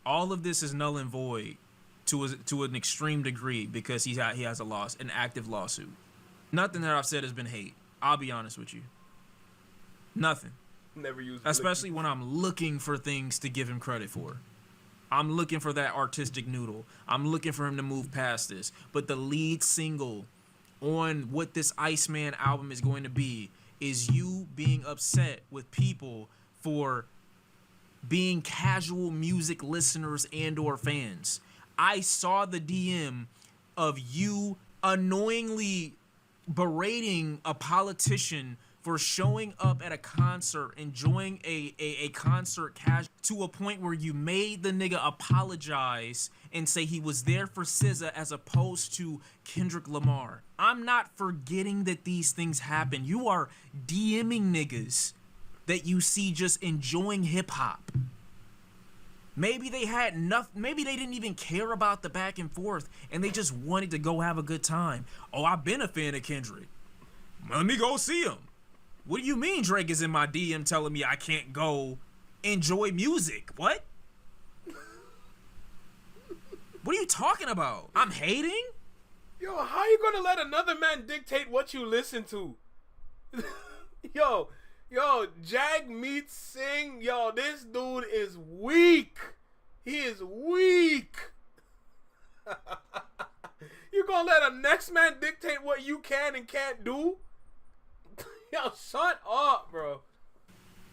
all of this is null and void to an extreme degree because he has an active lawsuit. Nothing that I've said has been hate. I'll be honest with you. Nothing. Never used. Especially when I'm looking for things to give him credit for. I'm looking for that artistic noodle. I'm looking for him to move past this. But the lead single on what this Iceman album is going to be is you being upset with people for being casual music listeners and or fans. I saw the DM of you annoyingly berating a politician for showing up at a concert, enjoying a concert to a point where you made the nigga apologize and say he was there for SZA as opposed to Kendrick Lamar. I'm not forgetting that these things happen. You are DMing niggas that you see just enjoying hip hop. Maybe they had nothing. Maybe they didn't even care about the back and forth and they just wanted to go have a good time. Oh, I've been a fan of Kendrick. Let me go see him. What do you mean Drake is in my DM telling me I can't go enjoy music? What? What are you talking about? I'm hating? Yo, how you gonna let another man dictate what you listen to? Yo, Jag meets Sing. Yo, this dude is weak. He is weak. You gonna let a next man dictate what you can and can't do? Yo, shut up, bro.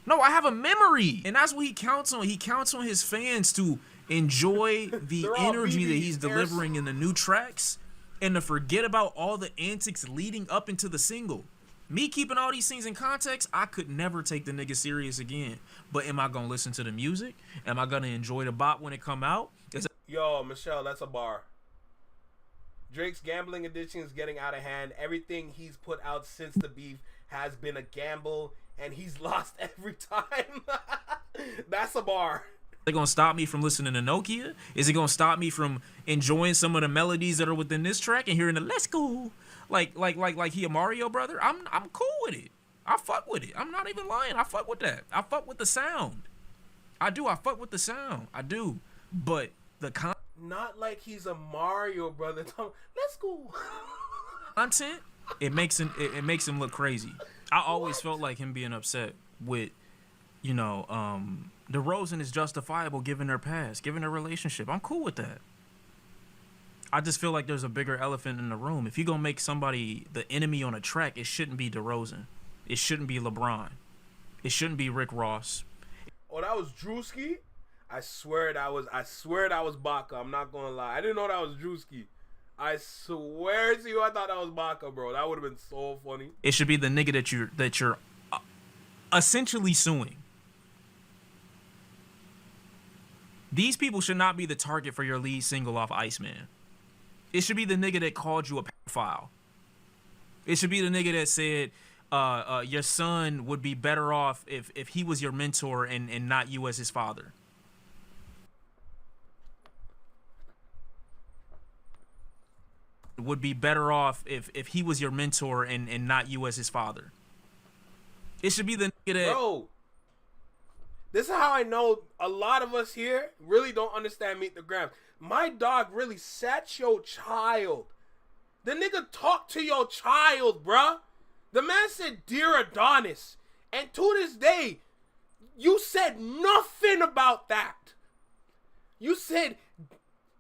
No, I have a memory, and that's what he counts on. He counts on his fans to enjoy the energy that he's delivering in the new tracks and to forget about all the antics leading up into the single. Me keeping all these things in context, I could never take the nigga serious again. But am I gonna listen to the music? Am I gonna enjoy the bop when it come out? Yo, Michelle, that's a bar. Drake's gambling addiction is getting out of hand. Everything he's put out since the beef has been a gamble, and he's lost every time. That's a bar. Is it gonna stop me from listening to Nokia? Is it gonna stop me from enjoying some of the melodies that are within this track and hearing the "Let's Go" like he a Mario brother? I'm cool with it. I fuck with it. I'm not even lying. I fuck with that. I fuck with the sound. I do. I fuck with the sound. I do. But the not like he's a Mario brother. Let's go. Content. It makes him look crazy. I always felt like him being upset with, DeRozan is justifiable given their past, given their relationship. I'm cool with that. I just feel like there's a bigger elephant in the room. If you're gonna make somebody the enemy on a track, it shouldn't be DeRozan. It shouldn't be LeBron. It shouldn't be Rick Ross. Oh, that was Drewski? I swear that was Baca. I'm not gonna lie. I didn't know that was Drewski. I swear to you, I thought that was Baca, bro. That would have been so funny. It should be the nigga that you're essentially suing. These people should not be the target for your lead single off Iceman. It should be the nigga that called you a pedophile. It should be the nigga that said your son would be better off if he was your mentor and not you as his father. Would be better off if he was your mentor and not you as his father. It should be the nigga that... Bro, this is how I know a lot of us here really don't understand Meet the Grams. My dog really sat your child. The nigga talked to your child, bruh. The man said, "Dear Adonis." And to this day, you said nothing about that. You said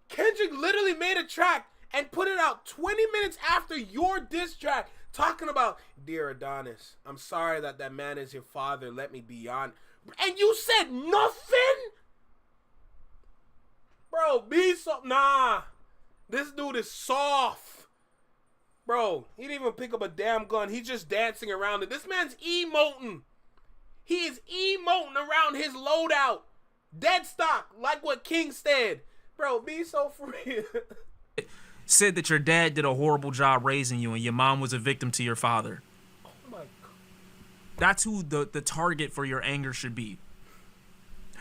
Kendrick literally made a track and put it out 20 minutes after your diss track talking about, "Dear Adonis, I'm sorry that man is your father. Let me be on." And you said nothing? Bro, be so... Nah. This dude is soft. Bro, he didn't even pick up a damn gun. He's just dancing around it. This man's emoting. He is emoting around his loadout. Dead stock, like what King said. Bro, be so free. Said that your dad did a horrible job raising you and your mom was a victim to your father. Oh my God. That's who the target for your anger should be.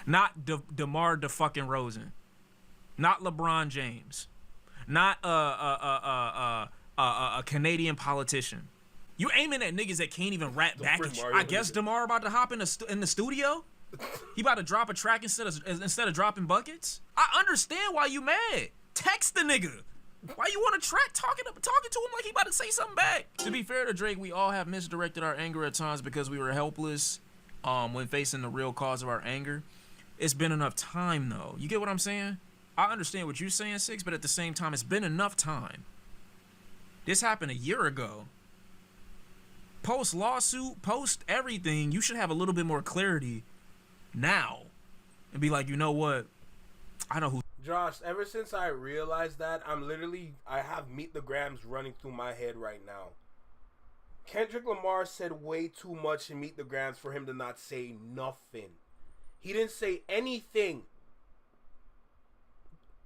Not DeMar DeFucking-Rosen. Not LeBron James. Not a Canadian politician. You aiming at niggas that can't even rap back at you. I guess DeMar about to hop in the studio? He about to drop a track instead of dropping buckets? I understand why you mad. Text the nigga. Why you want a track talking to him like he about to say something back? To be fair to Drake, we all have misdirected our anger at times because we were helpless when facing the real cause of our anger. It's been enough time, though. You get what I'm saying? I understand what you're saying, Six, but at the same time, it's been enough time. This happened a year ago. Post lawsuit, post everything, you should have a little bit more clarity now and be like, you know what? I know who. Josh, ever since I realized that, I have Meet the Grams running through my head right now. Kendrick Lamar said way too much in Meet the Grams for him to not say nothing. He didn't say anything.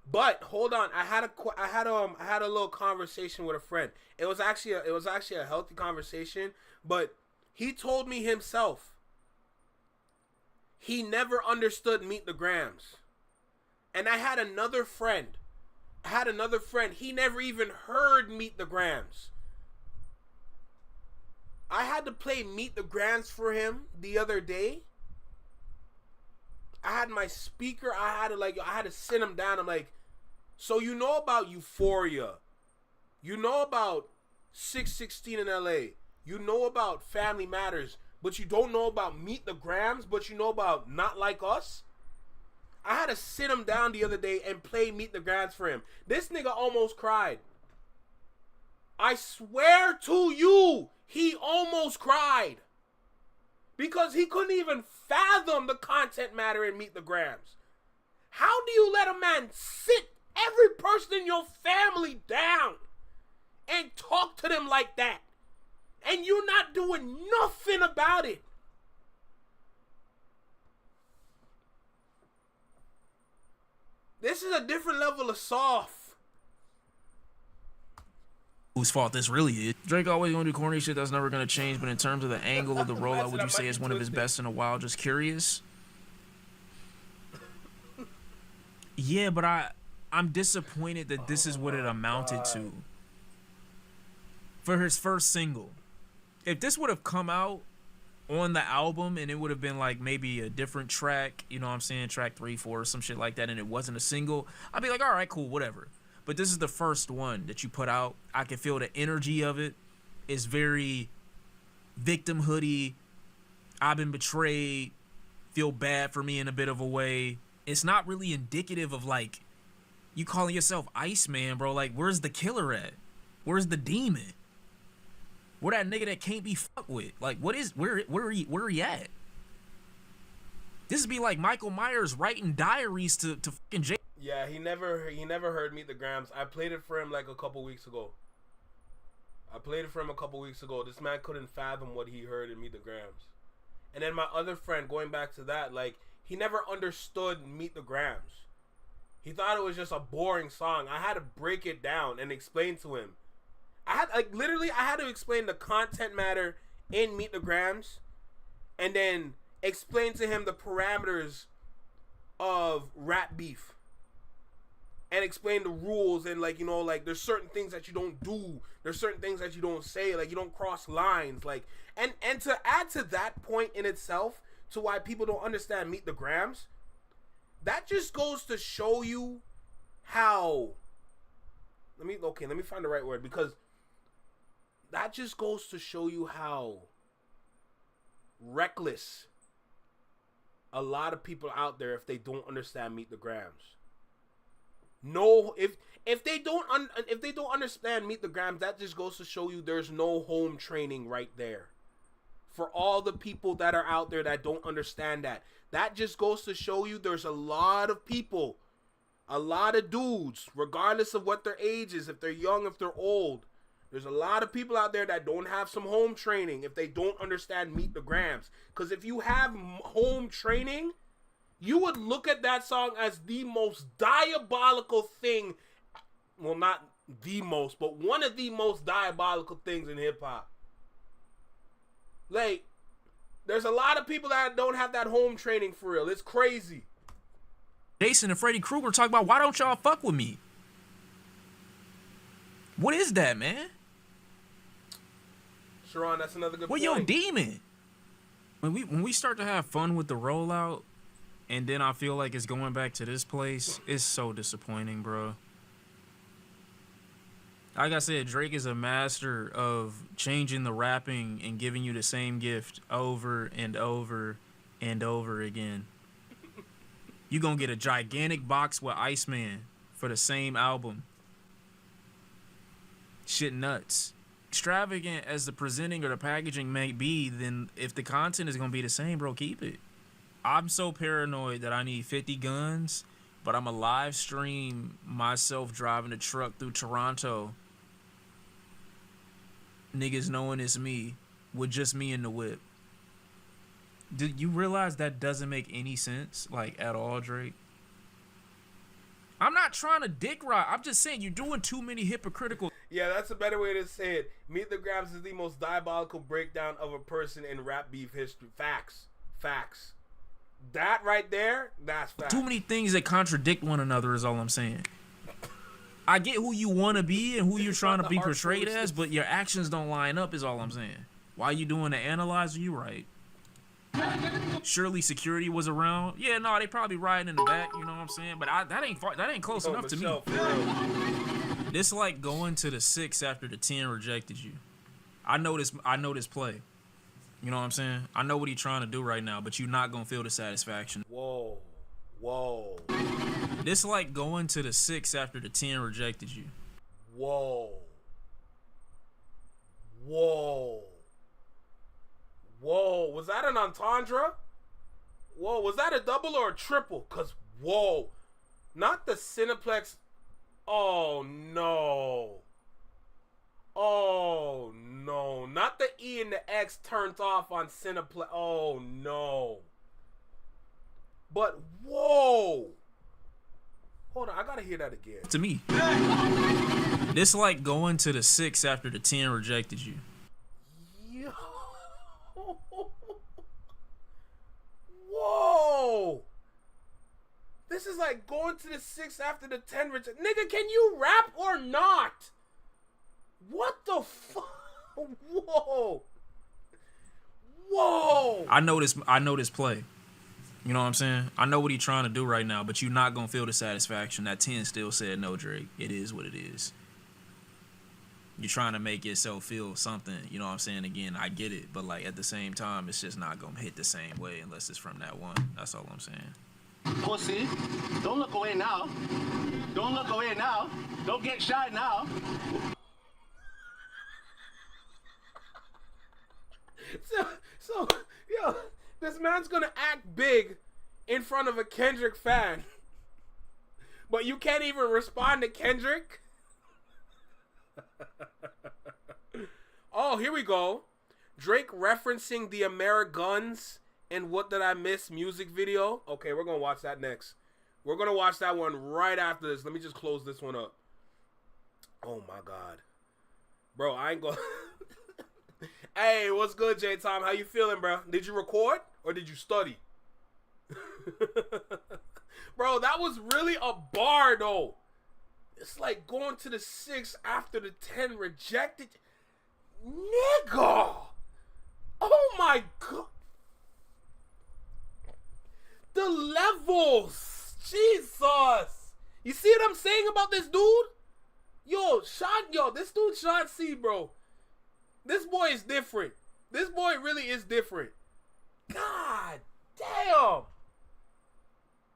But hold on, I had a little conversation with a friend. It was actually a healthy conversation, but he told me himself he never understood Meet the Grams. And I had another friend. He never even heard Meet the Grams. I had to play Meet the Grams for him the other day. I had my speaker. I had to sit him down. I'm like, so you know about Euphoria. You know about 616 in LA. You know about Family Matters. But you don't know about Meet the Grams. But you know about Not Like Us. I had to sit him down the other day and play Meet the Grams for him. This nigga almost cried. I swear to you, he almost cried. Because he couldn't even fathom the content matter in Meet the Grams. How do you let a man sit every person in your family down and talk to them like that? And you're not doing nothing about it. This is a different level of soft. Whose fault this really is. Drake always gonna do corny shit that's never gonna change, but in terms of the angle of the rollout, would you say it's one of his best in a while? Just curious. Yeah, but I'm disappointed that this is what it amounted to. For his first single. If this would have come out on the album and it would have been like maybe a different track, you know what I'm saying, track 3, 4 or some shit like that, and it wasn't a single, I'd be like, all right, cool, whatever. But this is the first one that you put out. I can feel the energy of it. It's very victimhoody. I've been betrayed. Feel bad for me in a bit of a way. It's not really indicative of like you calling yourself Iceman, bro. Like, where's the killer at? Where's the demon? Where that nigga that can't be fucked with? Like, where he at? This would be like Michael Myers writing diaries to fucking Jay. Yeah, he never heard Meet the Grams. I played it for him like a couple weeks ago. This man couldn't fathom what he heard in Meet the Grams. And then my other friend, going back to that, like, he never understood Meet the Grams. He thought it was just a boring song. I had to break it down and explain to him. I had to explain the content matter in Meet the Grams, and then explain to him the parameters of rap beef, and explain the rules, and like, you know, like there's certain things that you don't do, there's certain things that you don't say, like you don't cross lines, like, and to add to that point in itself, to why people don't understand Meet the Grams, that just goes to show you how. Let me find the right word, because that just goes to show you how reckless a lot of people out there if they don't understand Meet the Grams. No, if they don't understand Meet the Grams, that just goes to show you there's no home training right there. For all the people that are out there that don't understand that just goes to show you there's a lot of people, a lot of dudes, regardless of what their age is, if they're young, if they're old. There's a lot of people out there that don't have some home training if they don't understand Meet the Grams. Because if you have home training, you would look at that song as the most diabolical thing. Well, not the most, but one of the most diabolical things in hip-hop. Like, There's a lot of people that don't have that home training for real. It's crazy. Jason and Freddy Krueger talk about, why don't y'all fuck with me? What is that, man? Sharon, that's another good Well, point. yo, demon. When we start to have fun with the rollout, and then I feel like it's going back to this place, it's so disappointing, bro. Like I said, Drake is a master of changing the rapping and giving you the same gift over and over and over again. You gonna get a gigantic box with Iceman for the same album. Shit nuts. Extravagant as the presenting or the packaging may be, then if the content is gonna be the same, bro, keep it. I'm so paranoid that I need 50 guns, but I'm a live stream myself driving a truck through Toronto. Niggas knowing it's me, with just me in the whip. Do you realize that doesn't make any sense, like, at all, Drake? I'm not trying to dick ride. I'm just saying you're doing too many hypocritical. Yeah, that's a better way to say it. Meet the Grams is the most diabolical breakdown of a person in rap beef history. Facts. Facts. That right there, that's facts. Too many things that contradict one another is all I'm saying. I get who you want to be and who you're trying to be portrayed as, but your actions don't line up is all I'm saying. Why you doing the analyzer? You right. Surely security was around. Yeah, no, they probably riding in the back, you know what I'm saying? But that ain't close enough to me. This like going to the 6 after the 10 rejected you. I know this play. You know what I'm saying? I know what he's trying to do right now, but you're not gonna feel the satisfaction. Whoa. Whoa. This like going to the 6 after the 10 rejected you. Whoa. Whoa. Whoa. Was that an entendre? Whoa. Was that a double or a triple? Cause whoa. Not the Cineplex. Oh no. Oh no. Not the E and the X turned off on Cineplex. Oh no. But whoa. Hold on, I gotta hear that again. To me. This like going to the 6 after the 10 rejected you. Yo. Whoa. This is like going to the 6 after the 10 reject. Nigga, can you rap or not? What the fuck? Whoa. Whoa. I know this play. You know what I'm saying? I know what he's trying to do right now, but you're not gonna feel the satisfaction. That 10 still said no, Drake. It is what it is. You're trying to make yourself feel something, you know what I'm saying? Again, I get it, but like at the same time, it's just not gonna hit the same way unless it's from that one. That's all I'm saying. Pussy, don't look away now. Don't look away now. Don't get shy now. So, yo, this man's gonna act big in front of a Kendrick fan, but you can't even respond to Kendrick? Oh, here we go. Drake referencing the Ameriguns and What Did I Miss music video. Okay, we're gonna watch that next. We're gonna watch that one right after this. Let me just close this one up. Oh my God. Bro, I ain't gonna... Hey, what's good, J-Tom? How you feeling, bro? Did you record or did you study? Bro, that was really a bar, though. It's like going to the 6 after the 10 rejected. Nigga. Oh, my God. The levels. Jesus. You see what I'm saying about this dude? Yo, this dude Shot C, bro. This boy is different. This boy really is different. God damn.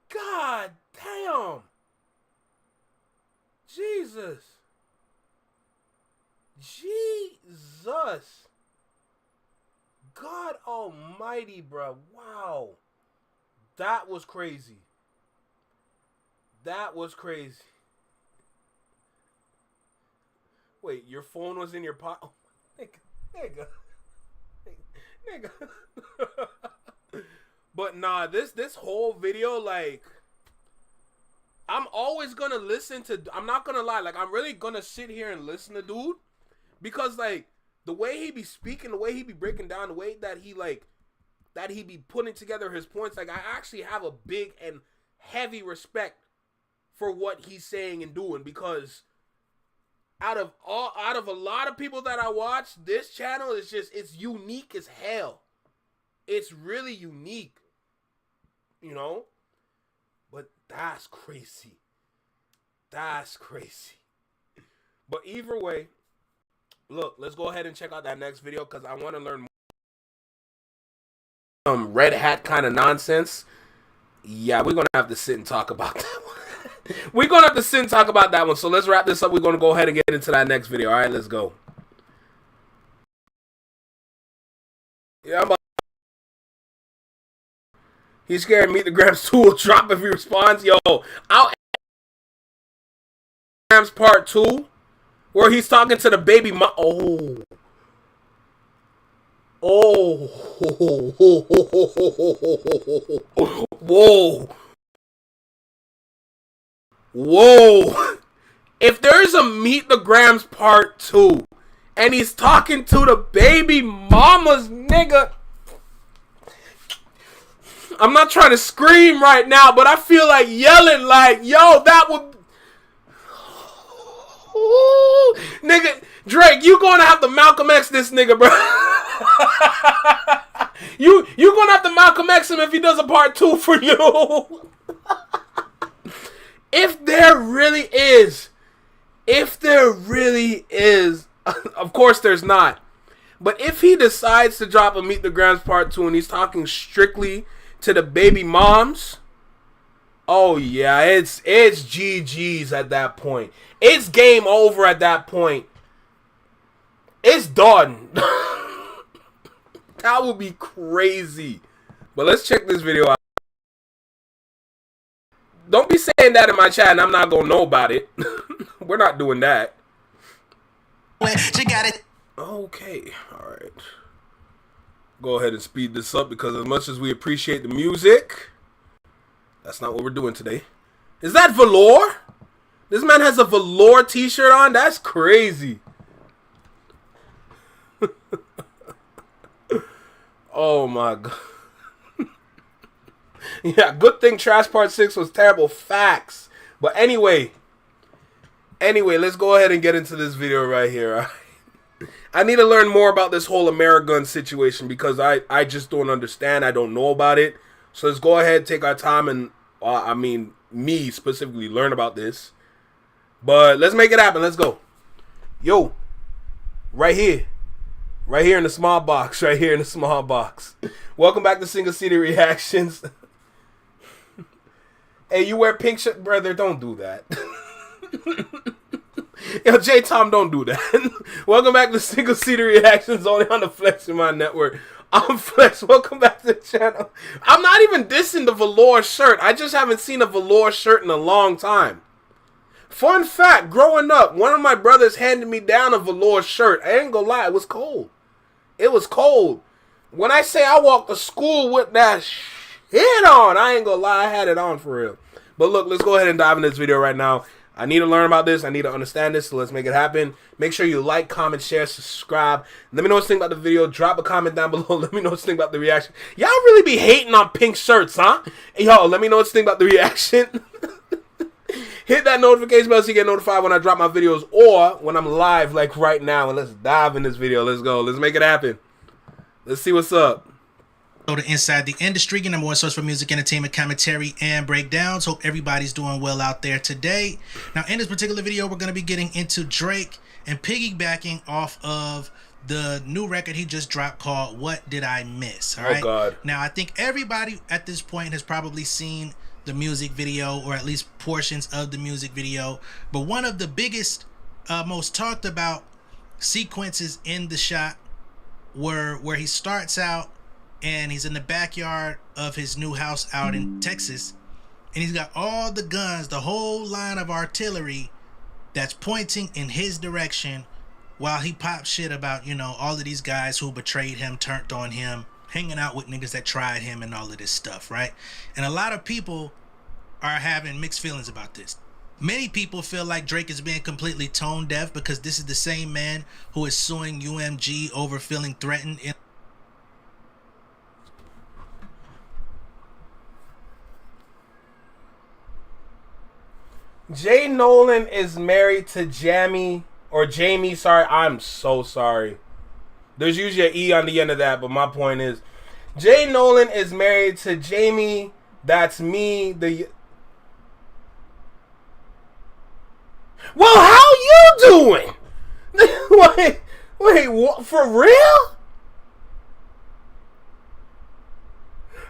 God damn. Jesus. Jesus. God almighty, bro. Wow. That was crazy. That was crazy. Wait, your phone was in your pocket? Nigga. But nah, this whole video, like, I'm always gonna listen to, I'm not gonna lie, like, I'm really gonna sit here and listen to dude, because, like, the way he be speaking, the way he be breaking down, the way that he, like, that he be putting together his points. Like, I actually have a big and heavy respect for what he's saying and doing, because out of a lot of people that I watch, this channel is just, it's unique as hell. It's really unique, you know? But that's crazy. That's crazy. But either way, look, let's go ahead and check out that next video, because I want to learn more. Some red hat kind of nonsense. Yeah, we're going to have to sit and talk about that one. We're going to have to sit and talk about that one. So let's wrap this up. We're going to go ahead and get into that next video. All right, let's go. Yeah, he's scared Meet the Grams 2 will drop if he responds. Yo, I'll Grams Part 2, where he's talking to the baby mom. Oh. Oh. Whoa. Whoa. If there's a Meet the Grams Part 2, and he's talking to the baby mamas, nigga. I'm not trying to scream right now, but I feel like yelling like, yo, that would... Ooh, nigga, Drake, you gonna have to Malcolm X this nigga, bro. you gonna have to Malcolm X him if he does a part 2 for you. If there really is, of course there's not, but if he decides to drop a Meet the Grams Part 2 and he's talking strictly to the baby moms, oh yeah, it's GG's at that point. It's game over at that point. It's done. That would be crazy. But let's check this video out. Don't be saying that in my chat and I'm not gonna know about it. We're not doing that. She got it. Okay, alright. Go ahead and speed this up, because as much as we appreciate the music, that's not what we're doing today. Is that velour? This man has a velour t-shirt on? That's crazy. Oh my god. Yeah, good thing Trash Part 6 was terrible. Facts. But anyway, let's go ahead and get into this video right here. All right? I need to learn more about this whole Amerigun situation, because I just don't understand. I don't know about it. So let's go ahead, take our time, and me specifically, learn about this. But let's make it happen. Let's go. Yo, right here in the small box, Welcome back to Single City Reactions. Hey, you wear pink shirt, brother? Don't do that. Yo, J-Tom, don't do that. Welcome back to Single City Reactions, only on the Flex in my network. I'm Flex. Welcome back to the channel. I'm not even dissing the velour shirt. I just haven't seen a velour shirt in a long time. Fun fact, growing up, one of my brothers handed me down a velour shirt. I ain't gonna lie, it was cold. It was cold. When I say I walked to school with that shit on, I ain't gonna lie, I had it on for real. But look, let's go ahead and dive into this video right now. I need to learn about this. I need to understand this, so let's make it happen. Make sure you like, comment, share, subscribe. Let me know what you think about the video. Drop a comment down below. Let me know what you think about the reaction. Y'all really be hating on pink shirts, huh? Yo, let me know what you think about the reaction. Hit that notification bell so you get notified when I drop my videos or when I'm live like right now. And let's dive in this video. Let's go. Let's make it happen. Let's see what's up. Go to Inside the Industry, your number one source for music, entertainment, commentary, and breakdowns. Hope everybody's doing well out there today. Now, in this particular video, we're going to be getting into Drake and piggybacking off of the new record he just dropped called What Did I Miss? All right? God. Now, I think everybody at this point has probably seen the music video, or at least portions of the music video. But one of the biggest, most talked about sequences in the shot were where he starts out and he's in the backyard of his new house out in Texas, and he's got all the guns, the whole line of artillery that's pointing in his direction, while he pops shit about, you know, all of these guys who betrayed him, turned on him, hanging out with niggas that tried him, and all of this stuff, right? And a lot of people are having mixed feelings about this. Many people feel like Drake is being completely tone deaf, because this is the same man who is suing UMG over feeling threatened in Jay Nolan is married to Jamie, or Jamie, sorry. I'm so sorry. There's usually an E on the end of that, but my point is, Jay Nolan is married to Jamie, that's me, Well, how you doing? wait, what, for real?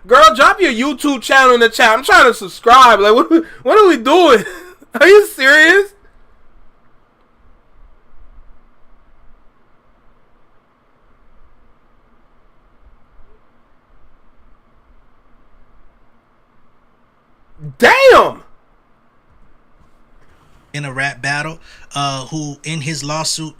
Girl, drop your YouTube channel in the chat. I'm trying to subscribe. Like, what are we doing? Are you serious? Damn! In a rap battle, who in his lawsuit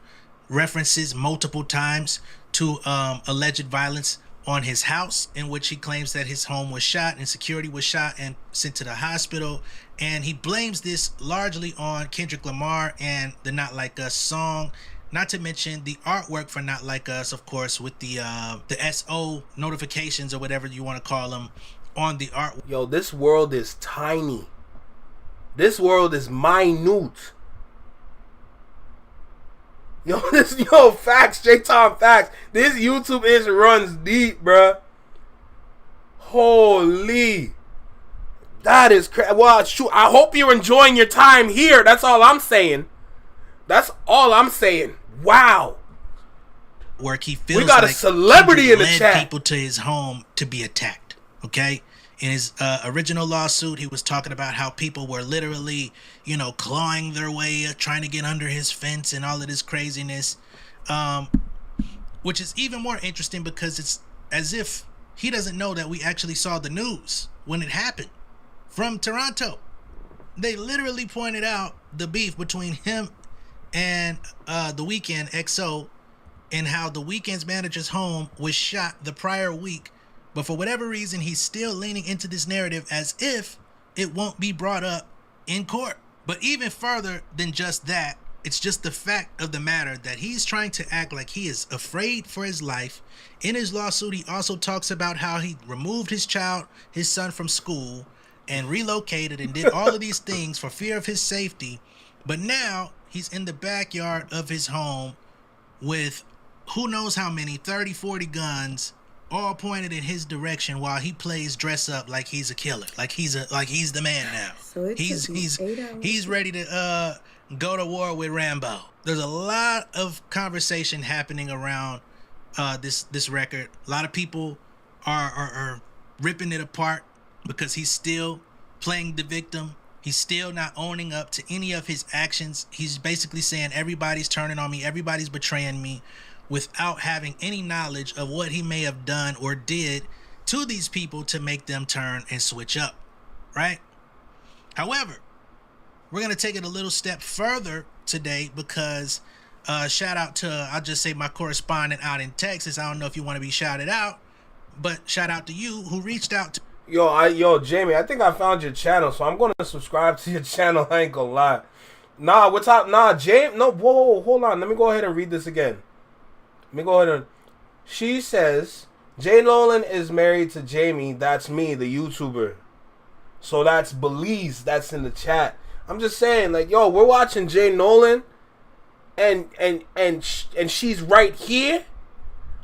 references multiple times to alleged violence on his house, in which he claims that his home was shot and security was shot and sent to the hospital. And he blames this largely on Kendrick Lamar and the Not Like Us song, not to mention the artwork for Not Like Us, of course, with the SO notifications or whatever you want to call them on the art. Yo, this world is tiny. This world is minute. Yo, facts, J-Tom, facts. This YouTube runs deep, bruh. Holy. That is crazy. Well, shoot, I hope you're enjoying your time here. That's all I'm saying. That's all I'm saying. Wow. Work he feels we got like a celebrity in the led chat. People to his home to be attacked. Okay. In his original lawsuit, he was talking about how people were literally, clawing their way, trying to get under his fence and all of this craziness, which is even more interesting because it's as if he doesn't know that we actually saw the news when it happened from Toronto. They literally pointed out the beef between him and The Weeknd, XO, and how The Weeknd's manager's home was shot the prior week. But for whatever reason, he's still leaning into this narrative as if it won't be brought up in court. But even further than just that, it's just the fact of the matter that he's trying to act like he is afraid for his life. In his lawsuit, he also talks about how he removed his son from school and relocated and did all of these things for fear of his safety. But now he's in the backyard of his home with who knows how many, 30, 40 guns, all pointed in his direction while he plays dress up like he's a killer, like he's the man now. So he's ready to go to war with Rambo. There's a lot of conversation happening around this record. A lot of people are ripping it apart because he's still playing the victim. He's still not owning up to any of his actions. He's basically saying everybody's turning on me, everybody's betraying me, without having any knowledge of what he may have done or did to these people to make them turn and switch up, right? However, we're going to take it a little step further today because shout out to, I'll just say my correspondent out in Texas. I don't know if you want to be shouted out, but shout out to you who reached out to Yo, Jamie, I think I found your channel, so I'm going to subscribe to your channel. I ain't going to lie. Whoa, hold on. Let me go ahead and read this again. She says, Jay Nolan is married to Jamie, that's me, the YouTuber. So that's Belize, that's in the chat. I'm just saying, like, yo, we're watching Jay Nolan, and she's right here.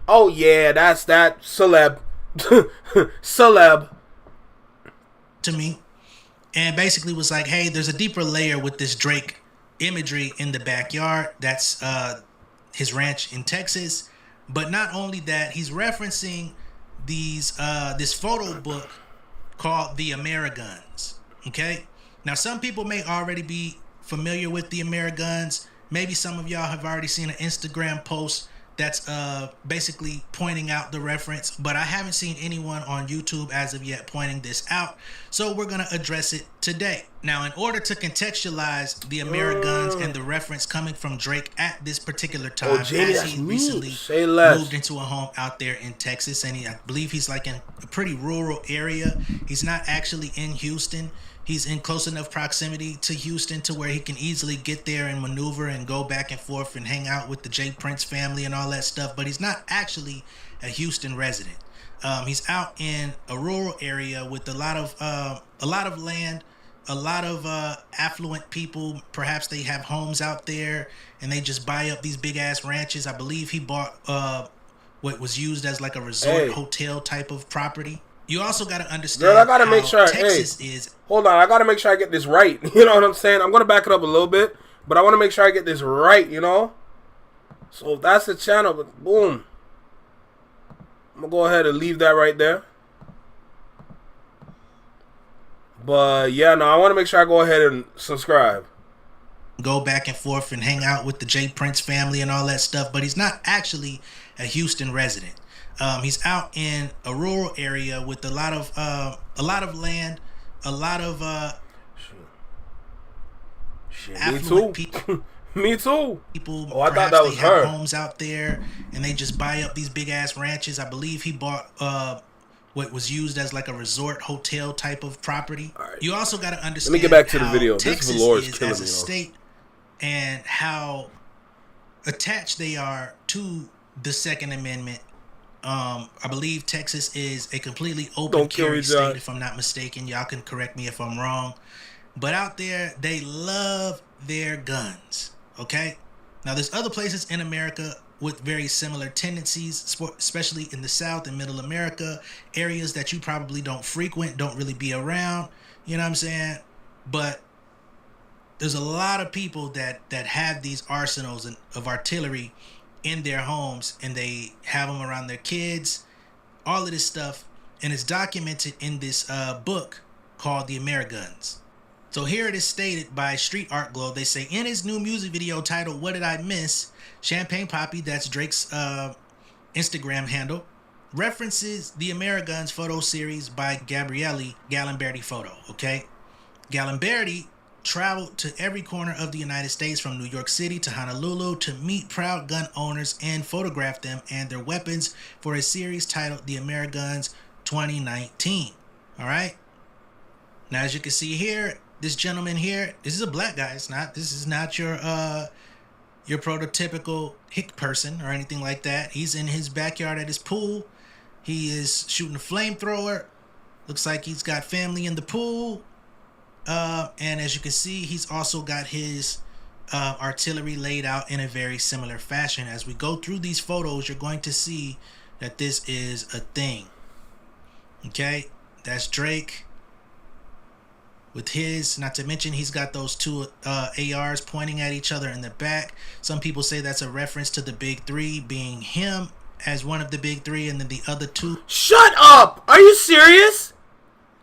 Oh yeah, that's that celeb. Celeb. To me, and basically was like, hey, there's a deeper layer with this Drake imagery in the backyard. That's his ranch in Texas. But not only that, he's referencing this photo book called The Ameriguns. Okay, now some people may already be familiar with The Ameriguns. Maybe some of y'all have already seen an Instagram post that's basically pointing out the reference, but I haven't seen anyone on YouTube as of yet pointing this out, so we're going to address it today. Now, in order to contextualize the Ameriguns and the reference coming from Drake at this particular time, as he recently moved into a home out there in Texas, and I believe he's like in a pretty rural area. He's not actually in Houston. He's in close enough proximity to Houston to where he can easily get there and maneuver and go back and forth and hang out with the J. Prince family and all that stuff. But he's not actually a Houston resident. He's out in a rural area with a lot of land a lot of affluent people, perhaps they have homes out there and they just buy up these big ass ranches. I believe he bought what was used as like a resort hotel type of property. You also got to understand, girl, I gotta make sure. Texas is. Hold on, I gotta make sure I get this right. You know what I'm saying? I'm gonna back it up a little bit, but I want to make sure I get this right. You know. So that's the channel. But boom. I'm gonna go ahead and leave that right there. But yeah, no, I want to make sure I go ahead and subscribe. Go back and forth and hang out with the J Prince family and all that stuff, but he's not actually a Houston resident. He's out in a rural area with a lot of land, a lot of affluent people. Me too. People, I thought that was her. Homes out there, and they just buy up these big ass ranches. I believe he bought what was used as like a resort hotel type of property. Right. You also got to understand. Let me get back to the video. Texas this velour is is killing as me. a state, and how attached they are to the Second Amendment. I believe Texas is a completely open carry state, if I'm not mistaken. Y'all can correct me if I'm wrong. But out there, they love their guns. Okay? Now, there's other places in America with very similar tendencies, especially in the South and Middle America, areas that you probably don't frequent, don't really be around. You know what I'm saying? But there's a lot of people that have these arsenals of artillery in their homes, and they have them around their kids, all of this stuff, and it's documented in this book called The Ameriguns. So here it is stated by Street Art Glow. They say, in his new music video titled What Did I Miss, Champagne Poppy, that's Drake's Instagram handle, references the Ameriguns photo series by Gabriele Galimberti Photo, okay? Galimberti traveled to every corner of the United States, from New York City to Honolulu, to meet proud gun owners and photograph them and their weapons for a series titled The Ameriguns 2019. All right. Now, as you can see here, this gentleman here, this is a black guy. This is not your prototypical hick person or anything like that. He's in his backyard at his pool. He is shooting a flamethrower. Looks like he's got family in the pool. And as you can see, he's also got his artillery laid out in a very similar fashion. As we go through these photos, you're going to see that this is a thing. Okay, that's Drake with his, not to mention he's got those two ARs pointing at each other in the back. Some people say that's a reference to the big three, being him as one of the big three, and then the other two. Shut up! Are you serious?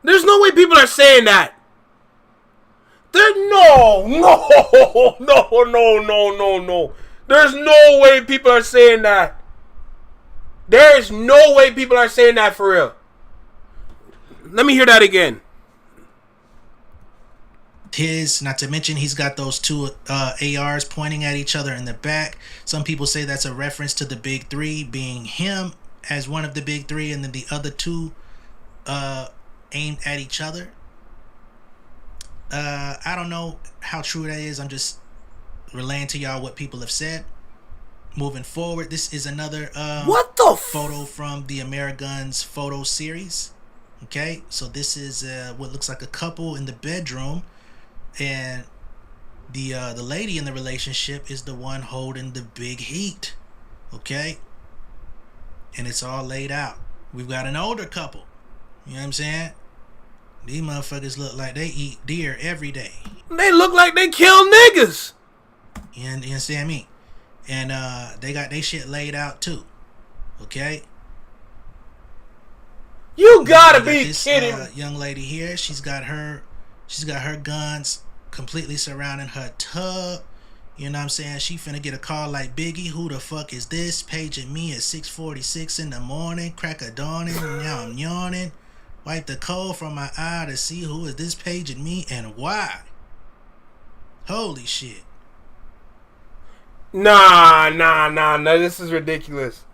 There's no way people are saying that. No. There's no way people are saying that. There is no way people are saying that for real. Let me hear that again. His, not to mention he's got those two ARs pointing at each other in the back. Some people say that's a reference to the big three, being him as one of the big three, and then the other two aimed at each other. I don't know how true that is. I'm just relaying to y'all what people have said. Moving forward, this is another photo from the Ameriguns photo series. Okay, so this is what looks like a couple in the bedroom, and the lady in the relationship is the one holding the big heat. Okay, and it's all laid out. We've got an older couple. You know what I'm saying? These motherfuckers look like they eat deer every day. They look like they kill niggas. You understand me? And they got their shit laid out too. Okay? You gotta be kidding. Young lady here, she's got her guns completely surrounding her tub. You know what I'm saying? She finna get a call like, Biggie, who the fuck is this? Paging me at 6:46 in the morning, crack of dawning, now I'm yawning. Wipe the coal from my eye to see who is this paging me and why. Holy shit. Nah, this is ridiculous.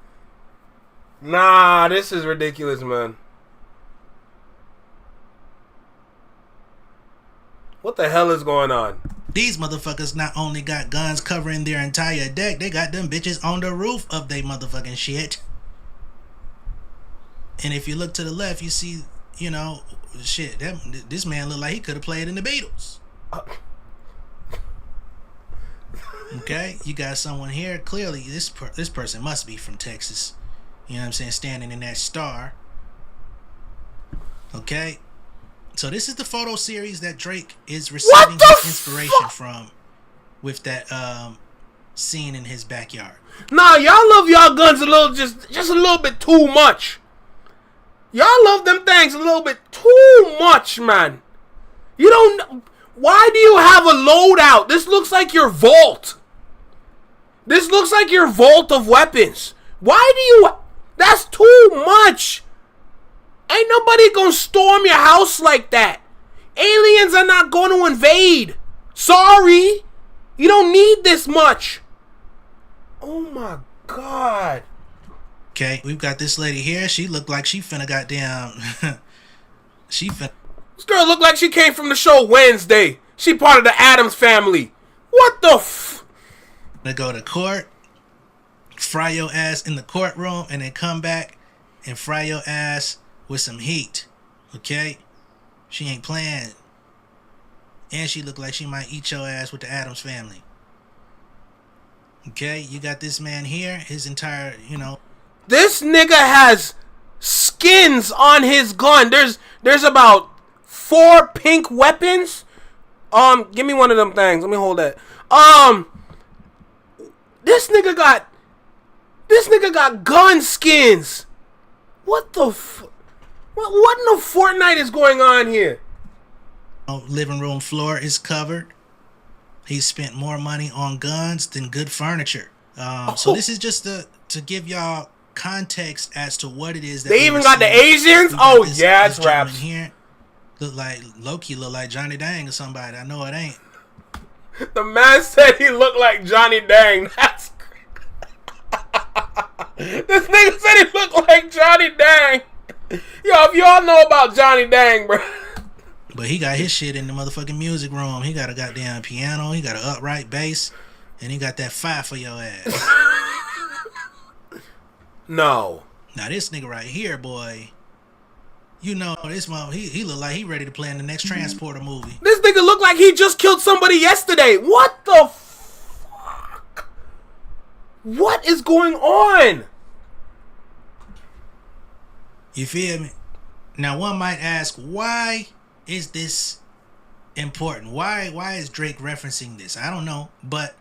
This is ridiculous, man. What the hell is going on? These motherfuckers not only got guns covering their entire deck, they got them bitches on the roof of they motherfucking shit. And if you look to the left, you see you know, shit, this man looked like he could have played in the Beatles. Okay, you got someone here. Clearly, this person must be from Texas. You know what I'm saying? Standing in that star. Okay, so this is the photo series that Drake is receiving his inspiration from, with that scene in his backyard. Nah, y'all love y'all guns a little, just a little bit too much. Y'all love them things a little bit too much, man. You don't. Why do you have a loadout? This looks like your vault. This looks like your vault of weapons. Why do you? That's too much. Ain't nobody gonna storm your house like that. Aliens are not going to invade. Sorry. You don't need this much. Oh my God. Okay, we've got this lady here. She looked like she finna goddamn. This girl looked like she came from the show Wednesday. She part of the Addams family. What the f? To go to court, fry your ass in the courtroom, and then come back and fry your ass with some heat. Okay? She ain't playing. And she looked like she might eat your ass with the Addams family. Okay, you got this man here, his entire, you know. This nigga has skins on his gun. There's about 4 pink weapons. Give me one of them things. Let me hold that. This nigga got gun skins. What the what in the Fortnite is going on here? Living room floor is covered. He spent more money on guns than good furniture. So this is just to give y'all context as to what it is that they even got the Asians. Oh yeah, it's raps. Here look like Loki, look like Johnny Dang or somebody. I know it ain't. The man said he looked like Johnny Dang. That's this nigga said he looked like Johnny Dang. Yo, if y'all know about Johnny Dang, bro. But he got his shit in the motherfucking music room. He got a goddamn piano. He got an upright bass. And he got that fire for your ass. No. Now this nigga right here, boy. You know, this mother, he look like he ready to play in the next Transporter movie. This nigga look like he just killed somebody yesterday. What the fuck? What is going on? You feel me? Now one might ask, why is this important? Why is Drake referencing this? I don't know. But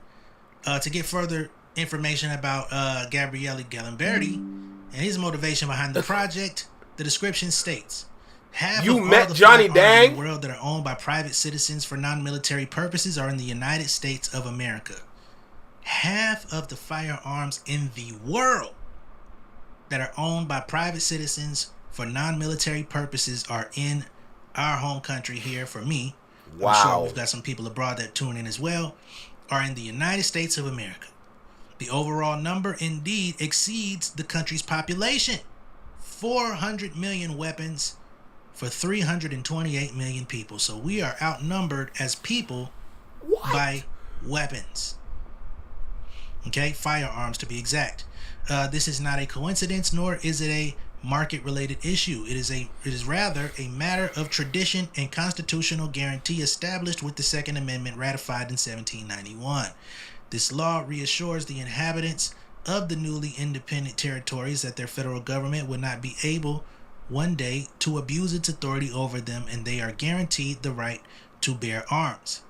to get further information about Gabriele Galimberti and his motivation behind the project, the description states, half you of met all the Johnny firearms Dang in the world that are owned by private citizens for non-military purposes are in the United States of America. Half of the firearms in the world that are owned by private citizens for non-military purposes are in our home country here. For me, wow. I'm sure we've got some people abroad that tune in as well, are in the United States of America. The overall number indeed exceeds the country's population. 400 million weapons for 328 million people. So we are outnumbered as people by weapons. Okay, firearms to be exact. This is not a coincidence, nor is it a market-related issue. It is rather a matter of tradition and constitutional guarantee established with the Second Amendment ratified in 1791. This law reassures the inhabitants of the newly independent territories that their federal government would not be able one day to abuse its authority over them, and they are guaranteed the right to bear arms.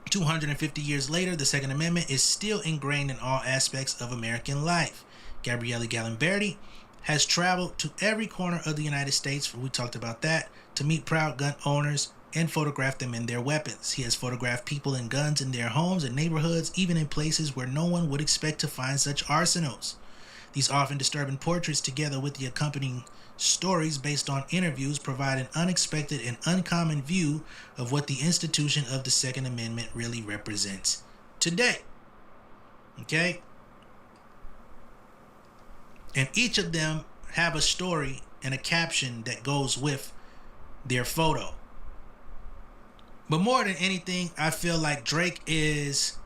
250 years later, the Second Amendment is still ingrained in all aspects of American life. Gabriele Galimberti has traveled to every corner of the United States, we talked about that, to meet proud gun owners and photograph them in their weapons. He has photographed people and guns in their homes and neighborhoods, even in places where no one would expect to find such arsenals. These often disturbing portraits, together with the accompanying stories based on interviews, provide an unexpected and uncommon view of what the institution of the Second Amendment really represents today. Okay? And each of them have a story and a caption that goes with their photo. But more than anything, I feel like Drake is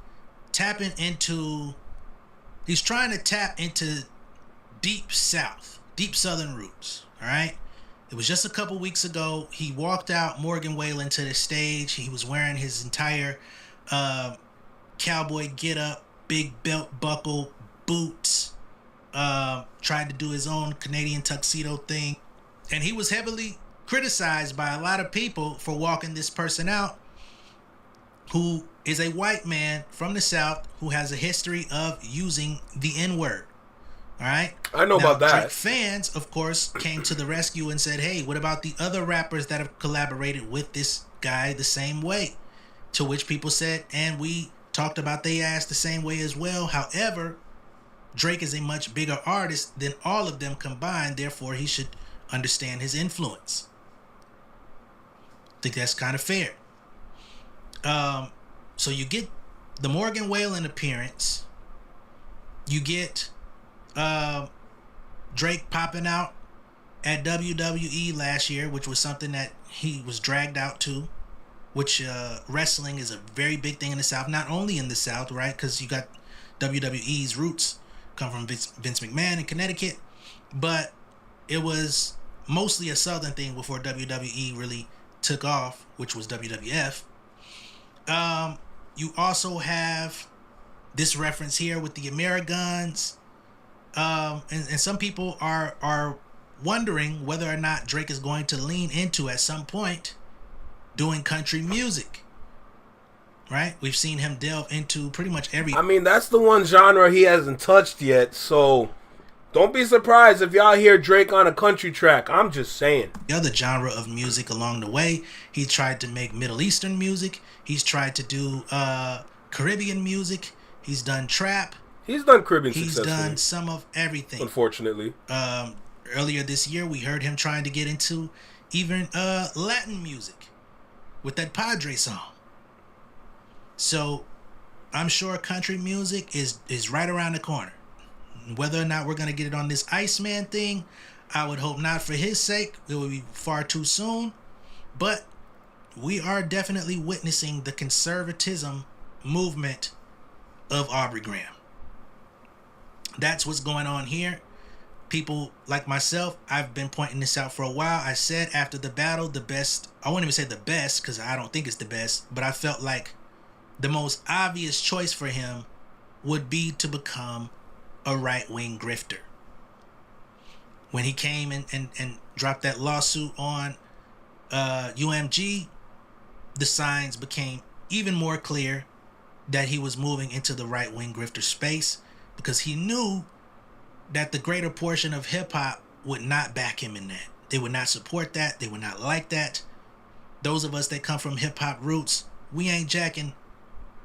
he's trying to tap into deep South, deep Southern roots. All right. It was just a couple weeks ago. He walked out Morgan Wallen to the stage. He was wearing his entire cowboy getup, big belt buckle, boots. Tried to do his own Canadian tuxedo thing. And he was heavily criticized by a lot of people for walking this person out, who is a white man from the South who has a history of using the N-word. All right. I know about that. Drake fans, of course, came to the rescue and said, hey, what about the other rappers that have collaborated with this guy the same way? To which people said, and we talked about they ass the same way as well. However, Drake is a much bigger artist than all of them combined. Therefore, he should understand his influence. I think that's kind of fair. So you get the Morgan Wallen appearance. You get Drake popping out at WWE last year, which was something that he was dragged out to, which wrestling is a very big thing in the South, not only in the South, right? Because you got WWE's roots come from Vince McMahon in Connecticut, but it was mostly a Southern thing before WWE really took off, which was WWF. You also have this reference here with the Ameriguns. And some people are wondering whether or not Drake is going to lean into, at some point, doing country music. Right? We've seen him delve into pretty much every... I mean, that's the one genre he hasn't touched yet, so don't be surprised if y'all hear Drake on a country track. I'm just saying. The other genre of music along the way. He tried to make Middle Eastern music. He's tried to do Caribbean music. He's done trap. He's done Caribbean He's successfully. done some of everything. Unfortunately. Earlier this year, we heard him trying to get into even Latin music with that Padre song. So I'm sure country music is right around the corner. Whether or not we're going to get it on this Iceman thing, I would hope not for his sake. It would be far too soon. But we are definitely witnessing the conservatism movement of Aubrey Graham. That's what's going on here. People like myself, I've been pointing this out for a while. I said after the battle, the best, I won't even say the best because I don't think it's the best, but I felt like the most obvious choice for him would be to become a right-wing grifter. When he came and dropped that lawsuit on UMG, the signs became even more clear that he was moving into the right-wing grifter space, because he knew that the greater portion of hip-hop would not back him in that. They would not support that. They would not like that. Those of us that come from hip-hop roots, we ain't jacking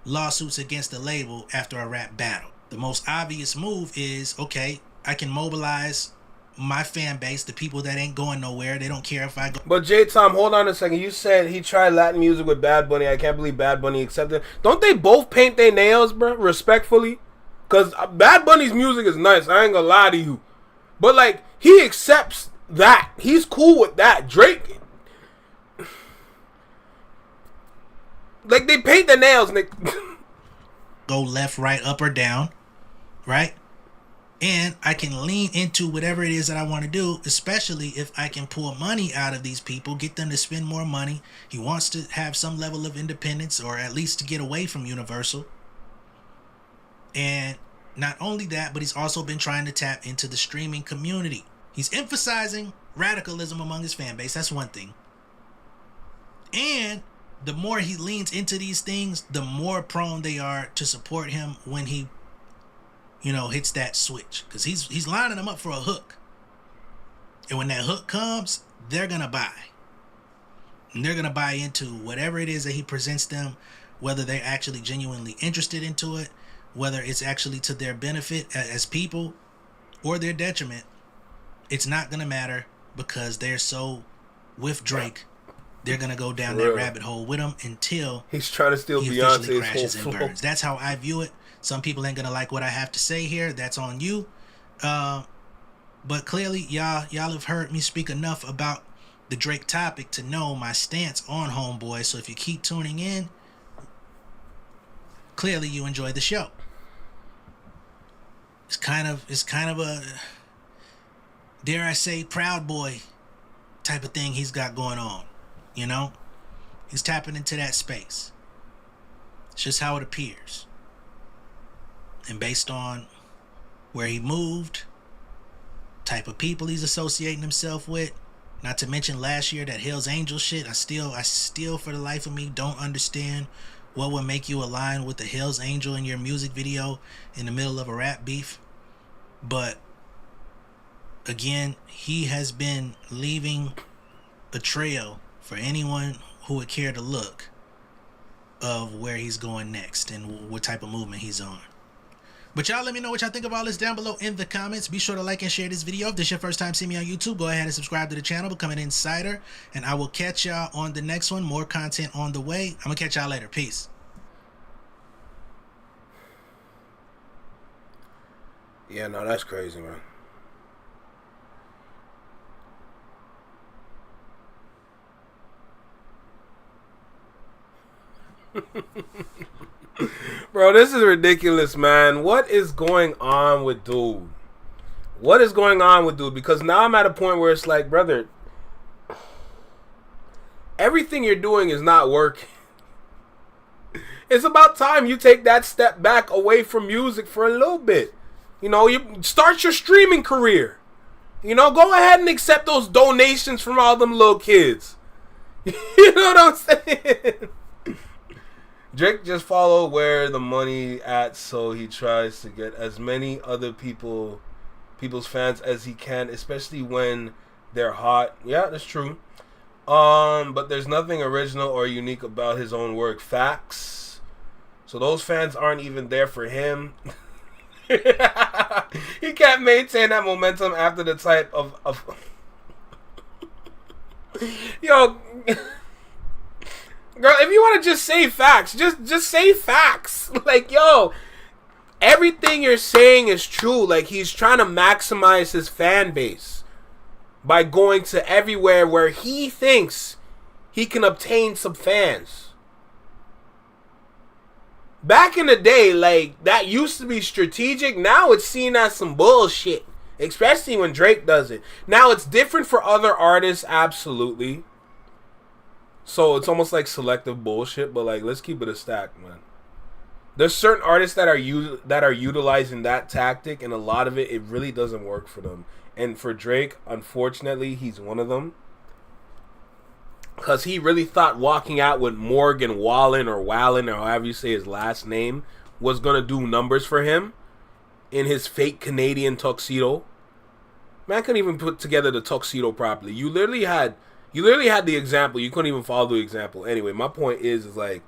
lawsuits against the label after a rap battle. The most obvious move is, okay, I can mobilize my fan base, the people that ain't going nowhere. They don't care if I go. But J. Tom, hold on a second. You said he tried Latin music with Bad Bunny. I can't believe Bad Bunny accepted. Don't they both paint their nails, bro? Respectfully. Because Bad Bunny's music is nice. I ain't gonna lie to you. But, like, he accepts that. He's cool with that. Drake, like, they paint their nails and they go left, right, up, or down, right? And I can lean into whatever it is that I want to do, especially if I can pull money out of these people, get them to spend more money. He wants to have some level of independence, or at least to get away from Universal. And not only that, but he's also been trying to tap into the streaming community. He's emphasizing radicalism among his fan base. That's one thing. And the more he leans into these things, the more prone they are to support him when he, hits that switch. Because he's lining them up for a hook. And when that hook comes, they're going to buy. And they're going to buy into whatever it is that he presents them, whether they're actually genuinely interested into it, whether it's actually to their benefit as people or their detriment. It's not going to matter, because they're so with Drake. They're going to go down that rabbit hole with him until he's trying to steal he Beyonce's crashes whole and flow. burns. That's how I view it. Some people ain't going to like what I have to say here. That's on you. But clearly, y'all have heard me speak enough about the Drake topic to know my stance on Homeboy. So if you keep tuning in, clearly you enjoy the show. It's kind of a, dare I say, Proud Boy type of thing he's got going on. You know? He's tapping into that space. It's just how it appears. And based on where he moved, type of people he's associating himself with, not to mention last year that Hell's Angel shit, I still for the life of me don't understand what would make you align with the Hell's Angel in your music video in the middle of a rap beef. But again, he has been leaving a trail for anyone who would care to look of where he's going next and what type of movement he's on. But y'all let me know what y'all think of all this down below in the comments. Be sure to like and share this video. If this is your first time seeing me on YouTube, go ahead and subscribe to the channel, become an insider, and I will catch y'all on the next one. More content on the way. I'm gonna catch y'all later. Peace. Yeah, no, that's crazy, man. Bro, this is ridiculous, man. What is going on with dude? What is going on with dude? Because now I'm at a point where it's like, brother, everything you're doing is not working. It's about time you take that step back away from music for a little bit. You know, you start your streaming career. You know, go ahead and accept those donations from all them little kids. You know what I'm saying? Drake just followed where the money at, so he tries to get as many other people's fans as he can, especially when they're hot. Yeah, that's true. But there's nothing original or unique about his own work. Facts. So those fans aren't even there for him. He can't maintain that momentum after the type of yo, girl, if you want to just say facts, just say facts. Like, yo, everything you're saying is true. Like, he's trying to maximize his fan base by going to everywhere where he thinks he can obtain some fans. Back in the day, like, that used to be strategic. Now it's seen as some bullshit, especially when Drake does it. Now it's different for other artists, absolutely. So it's almost like selective bullshit, but like, let's keep it a stack, man. There's certain artists that are utilizing that tactic, and a lot of it really doesn't work for them. And for Drake, unfortunately, he's one of them. Because he really thought walking out with Morgan Wallen or however you say his last name was going to do numbers for him in his fake Canadian tuxedo. Man couldn't even put together the tuxedo properly. You literally had the example. You couldn't even follow the example. Anyway, my point is like,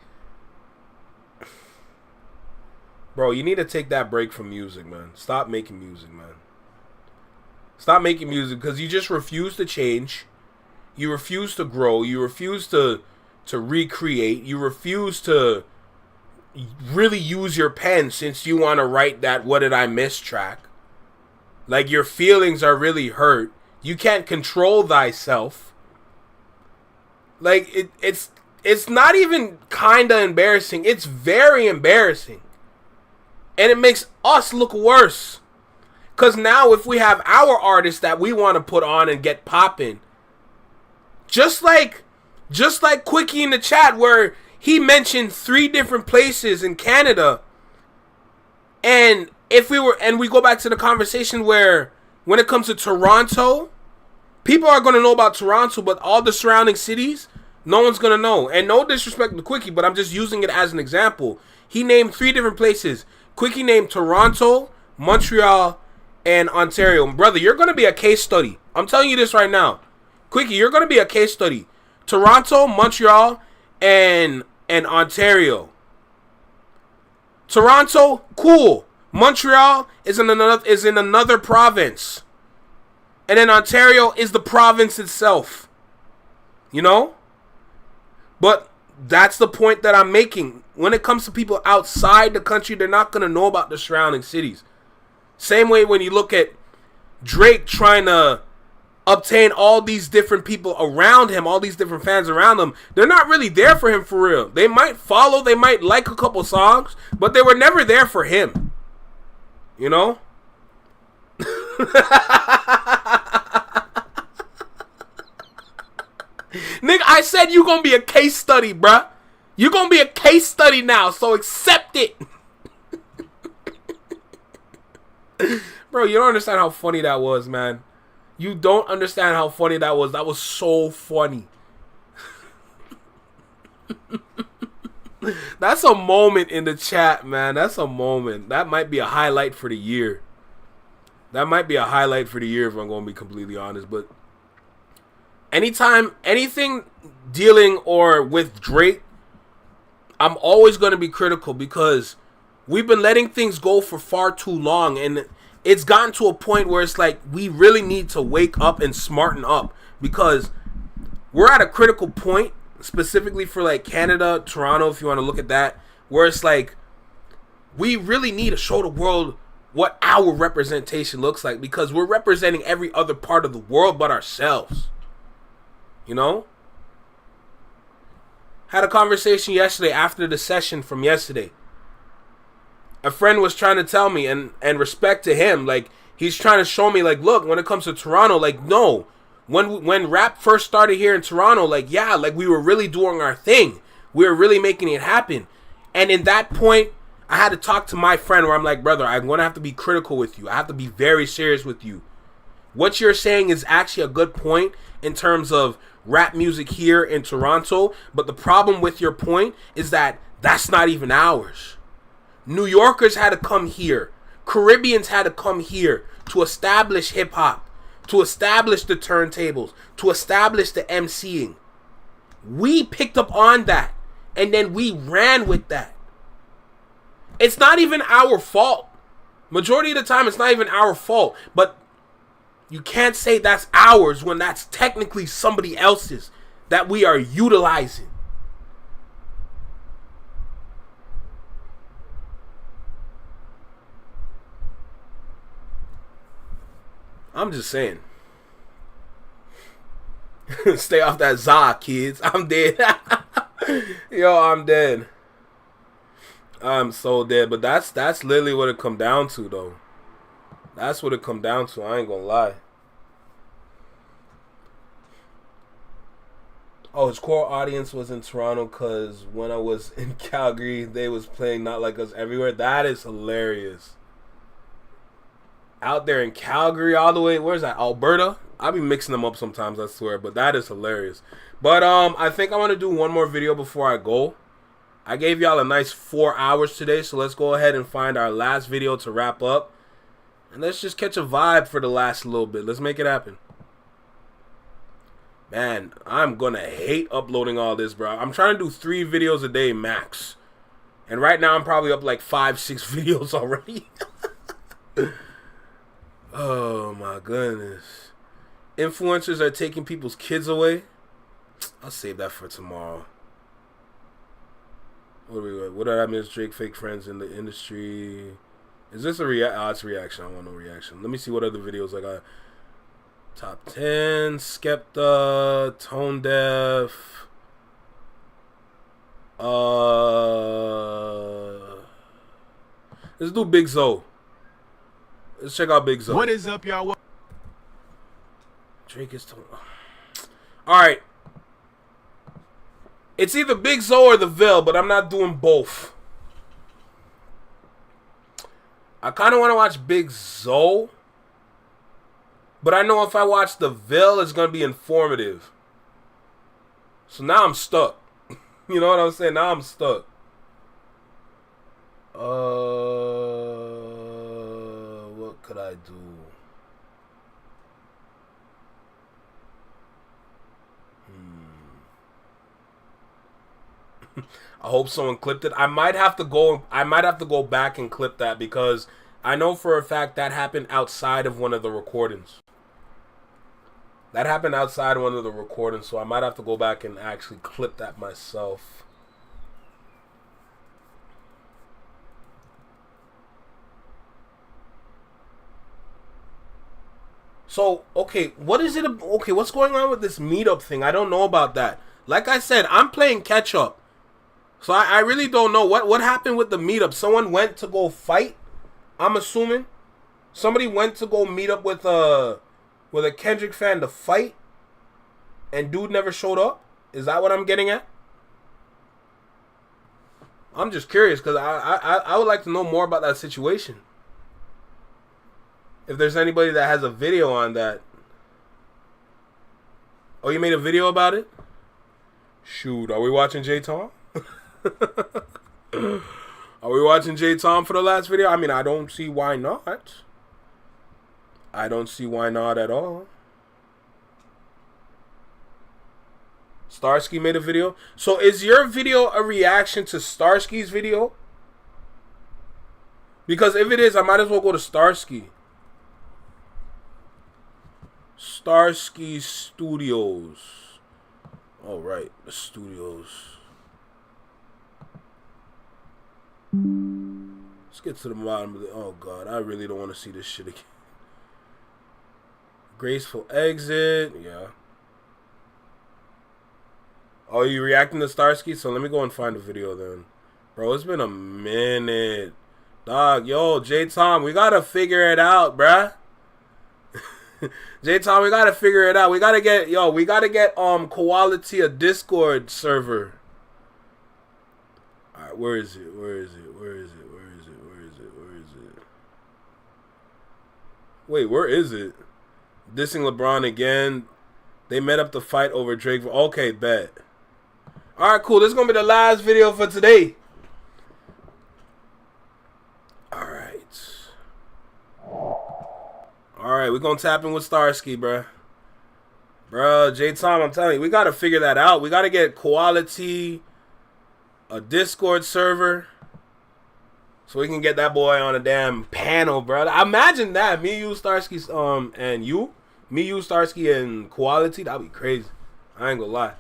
bro, you need to take that break from music, man. Stop making music, man. Stop making music because you just refuse to change. You refuse to grow. You refuse to recreate. You refuse to really use your pen since you want to write that "What Did I Miss" track. Like, your feelings are really hurt. You can't control thyself. Like, it's not even kinda embarrassing. It's very embarrassing. And it makes us look worse. Because now if we have our artists that we want to put on and get popping, just like Quickie in the chat where he mentioned 3 different places in Canada. And we go back to the conversation where when it comes to Toronto, people are going to know about Toronto, but all the surrounding cities, no one's going to know. And no disrespect to Quickie, but I'm just using it as an example. He named 3 different places. Quickie named Toronto, Montreal, and Ontario. Brother, you're going to be a case study. I'm telling you this right now. Quickie, you're going to be a case study. Toronto, Montreal, and Ontario. Toronto, cool. Montreal is in another province. And then Ontario is the province itself. You know? But that's the point that I'm making. When it comes to people outside the country, they're not going to know about the surrounding cities. Same way when you look at Drake trying to obtain all these different people around him, all these different fans around him, they're not really there for him for real. They might follow, they might like a couple songs, but they were never there for him. You know? Nigga, I said you gonna be a case study, bruh. You gonna be a case study now, so accept it. Bro, you don't understand how funny that was, man. You don't understand how funny that was. That was so funny. That's a moment in the chat, man. That's a moment. That might be a highlight for the year. That might be a highlight for the year if I'm going to be completely honest. But anytime, anything dealing or with Drake, I'm always going to be critical because we've been letting things go for far too long. And it's gotten to a point where it's like we really need to wake up and smarten up because we're at a critical point, specifically for like Canada, Toronto, if you want to look at that, where it's like we really need to show the world what our representation looks like because we're representing every other part of the world but ourselves. You know? Had a conversation yesterday after the session from yesterday. A friend was trying to tell me, and respect to him, like, he's trying to show me, like, look, when it comes to Toronto, like, no. When rap first started here in Toronto, like, yeah, like, we were really doing our thing. We were really making it happen. And in that point, I had to talk to my friend where I'm like, brother, I'm going to have to be critical with you. I have to be very serious with you. What you're saying is actually a good point in terms of rap music here in Toronto. But the problem with your point is that that's not even ours. New Yorkers had to come here. Caribbeans had to come here to establish hip-hop, to establish the turntables, to establish the MCing. We picked up on that, and then we ran with that. It's not even our fault. Majority of the time, it's not even our fault. But you can't say that's ours when that's technically somebody else's that we are utilizing. I'm just saying. Stay off that za, kids. I'm dead. Yo, I'm dead. I'm so dead. But that's literally what it come down to, though. That's what it come down to. I ain't gonna lie. Oh, his core audience was in Toronto because when I was in Calgary, they was playing Not Like Us everywhere. That is hilarious. Out there in Calgary, all the way, where's that? Alberta? I'll be mixing them up sometimes, I swear, but that is hilarious. But I think I want to do one more video before I go. I gave y'all a nice 4 hours today, so let's go ahead and find our last video to wrap up. And let's just catch a vibe for the last little bit. Let's make it happen. Man, I'm going to hate uploading all this, bro. I'm trying to do 3 videos a day max. And right now, I'm probably up like 5-6 videos already. Oh my goodness. Influencers are taking people's kids away. I'll save that for tomorrow. What are that? Miss Drake fake friends in the industry? Is this a it's a reaction. I want no reaction. Let me see what other videos I got. Top 10, Skepta, Tone Deaf. Let's do Big Zo. Let's check out Big Zo. What is up, y'all? Drake is alright. It's either Big Zo or The Ville, but I'm not doing both. I kind of want to watch Big Zo, but I know if I watch The Ville, it's going to be informative. So now I'm stuck. You know what I'm saying? Now I'm stuck. What could I do? I hope someone clipped it. I might have to go back and clip that because I know for a fact that happened outside of one of the recordings. That happened outside one of the recordings, so I might have to go back and actually clip that myself. So, okay, what is it? Okay, what's going on with this meetup thing? I don't know about that. Like I said, I'm playing catch up. So I really don't know what happened with the meetup. Someone went to go fight, I'm assuming. Somebody went to go meet up with a Kendrick fan to fight. and dude never showed up? Is that what I'm getting at? I'm just curious because I would like to know more about that situation. If there's anybody that has a video on that. Oh, you made a video about it? Shoot, are we watching J Tom? Are we watching J Tom for the last video? I mean, I don't see why not. I don't see why not at all. Starsky made a video. So is your video a reaction to Starsky's video? Because if it is, I might as well go to Starsky. Starsky Studios. Oh, right. The studios. Let's get to the bottom of the... Oh, God. I really don't want to see this shit again. Graceful exit. Yeah. Oh, you reacting to Starsky? So let me go and find the video then. Bro, it's been a minute. Dog, yo, J-Tom, we gotta figure it out, bruh. J-Tom, we gotta figure it out. We gotta get, Quality a Discord server. Alright, where is it? Where is it? Where is it? Where is it? Where is it? Where is it? Wait, where is it? Dissing LeBron again. They met up to fight over Drake. Okay, bet. Alright, cool. This is gonna be the last video for today. Alright, we're gonna tap in with Starsky, bruh. Bruh, J-Tom, I'm telling you, we gotta figure that out. We gotta get Quality a Discord server so we can get that boy on a damn panel, bro. Imagine that. Me, you, Starsky, and you. Me, you, Starsky, and Quality. That'd be crazy. I ain't gonna lie.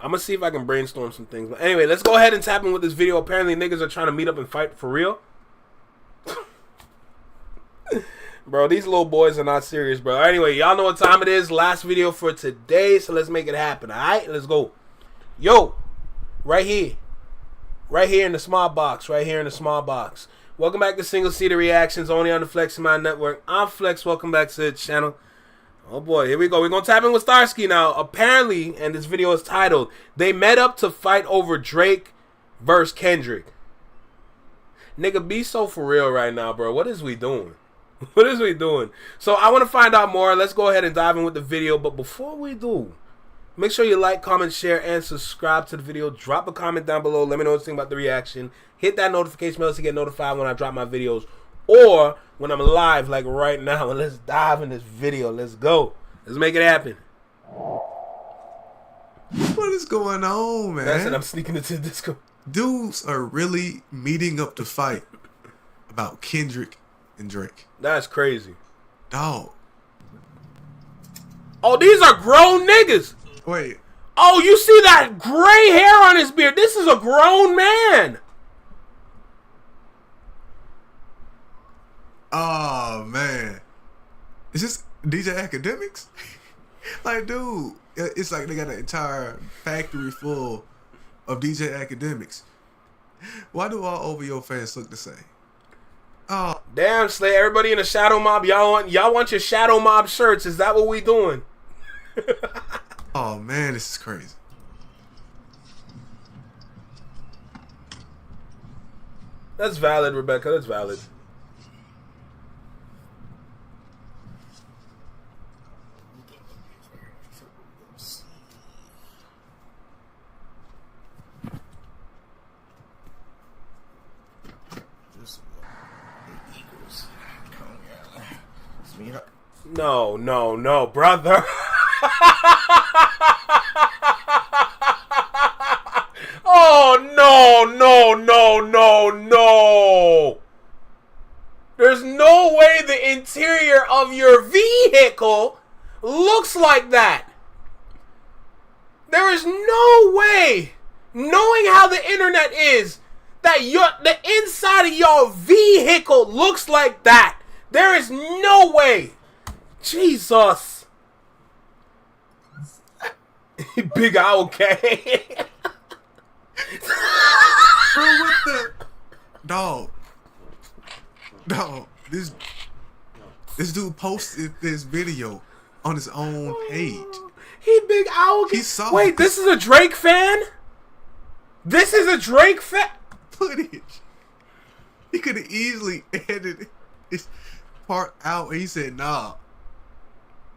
I'm gonna see if I can brainstorm some things. But anyway, let's go ahead and tap in with this video. Apparently, niggas are trying to meet up and fight for real. Bro, these little boys are not serious, bro. Anyway, y'all know what time it is. Last video for today, so let's make it happen, all right? Let's go. Yo, right here. Right here in the small box. Right here in the small box. Welcome back to Single Seater Reactions, only on the Flexing Mind Network. I'm Flex. Welcome back to the channel. Oh, boy. Here we go. We're going to tap in with Starsky now. Apparently, and this video is titled, they met up to fight over Drake versus Kendrick. Nigga, be so for real right now, bro. What is we doing? What is we doing? So I want to find out more. Let's go ahead and dive in with the video. But before we do, make sure you like, comment, share, and subscribe to the video. Drop a comment down below. Let me know what you think about the reaction. Hit that notification bell to get notified when I drop my videos or when I'm live like right now. And let's dive in this video. Let's go. Let's make it happen. What is going on, man? That's it. I'm sneaking into the Discord. Dudes are really meeting up to fight about Kendrick and Drake. That's crazy. Dog. Oh, these are grown niggas. Wait. Oh, you see that gray hair on his beard? This is a grown man. Oh, man. Is this DJ Academics? Like, dude, it's like they got an entire factory full of DJ Academics. Why do all OVO fans look the same? Oh, damn, Slay! Everybody in the Shadow Mob, y'all want your Shadow Mob shirts? Is that what we doing? Oh man, this is crazy. That's valid, Rebecca. That's valid. No, no, no, brother. Oh, no, no, no, no, no. There's no way the interior of your vehicle looks like that. There is no way, knowing how the internet is, that the inside of your vehicle looks like that. There is no way. Jesus. Big Owl Gang. Bro, what the? Dog. This dude posted this video on his own page. He Big Owl. He saw Wait, this is a Drake fan? This is a Drake fan? footage. He could have easily edited this part out, and he said, nah.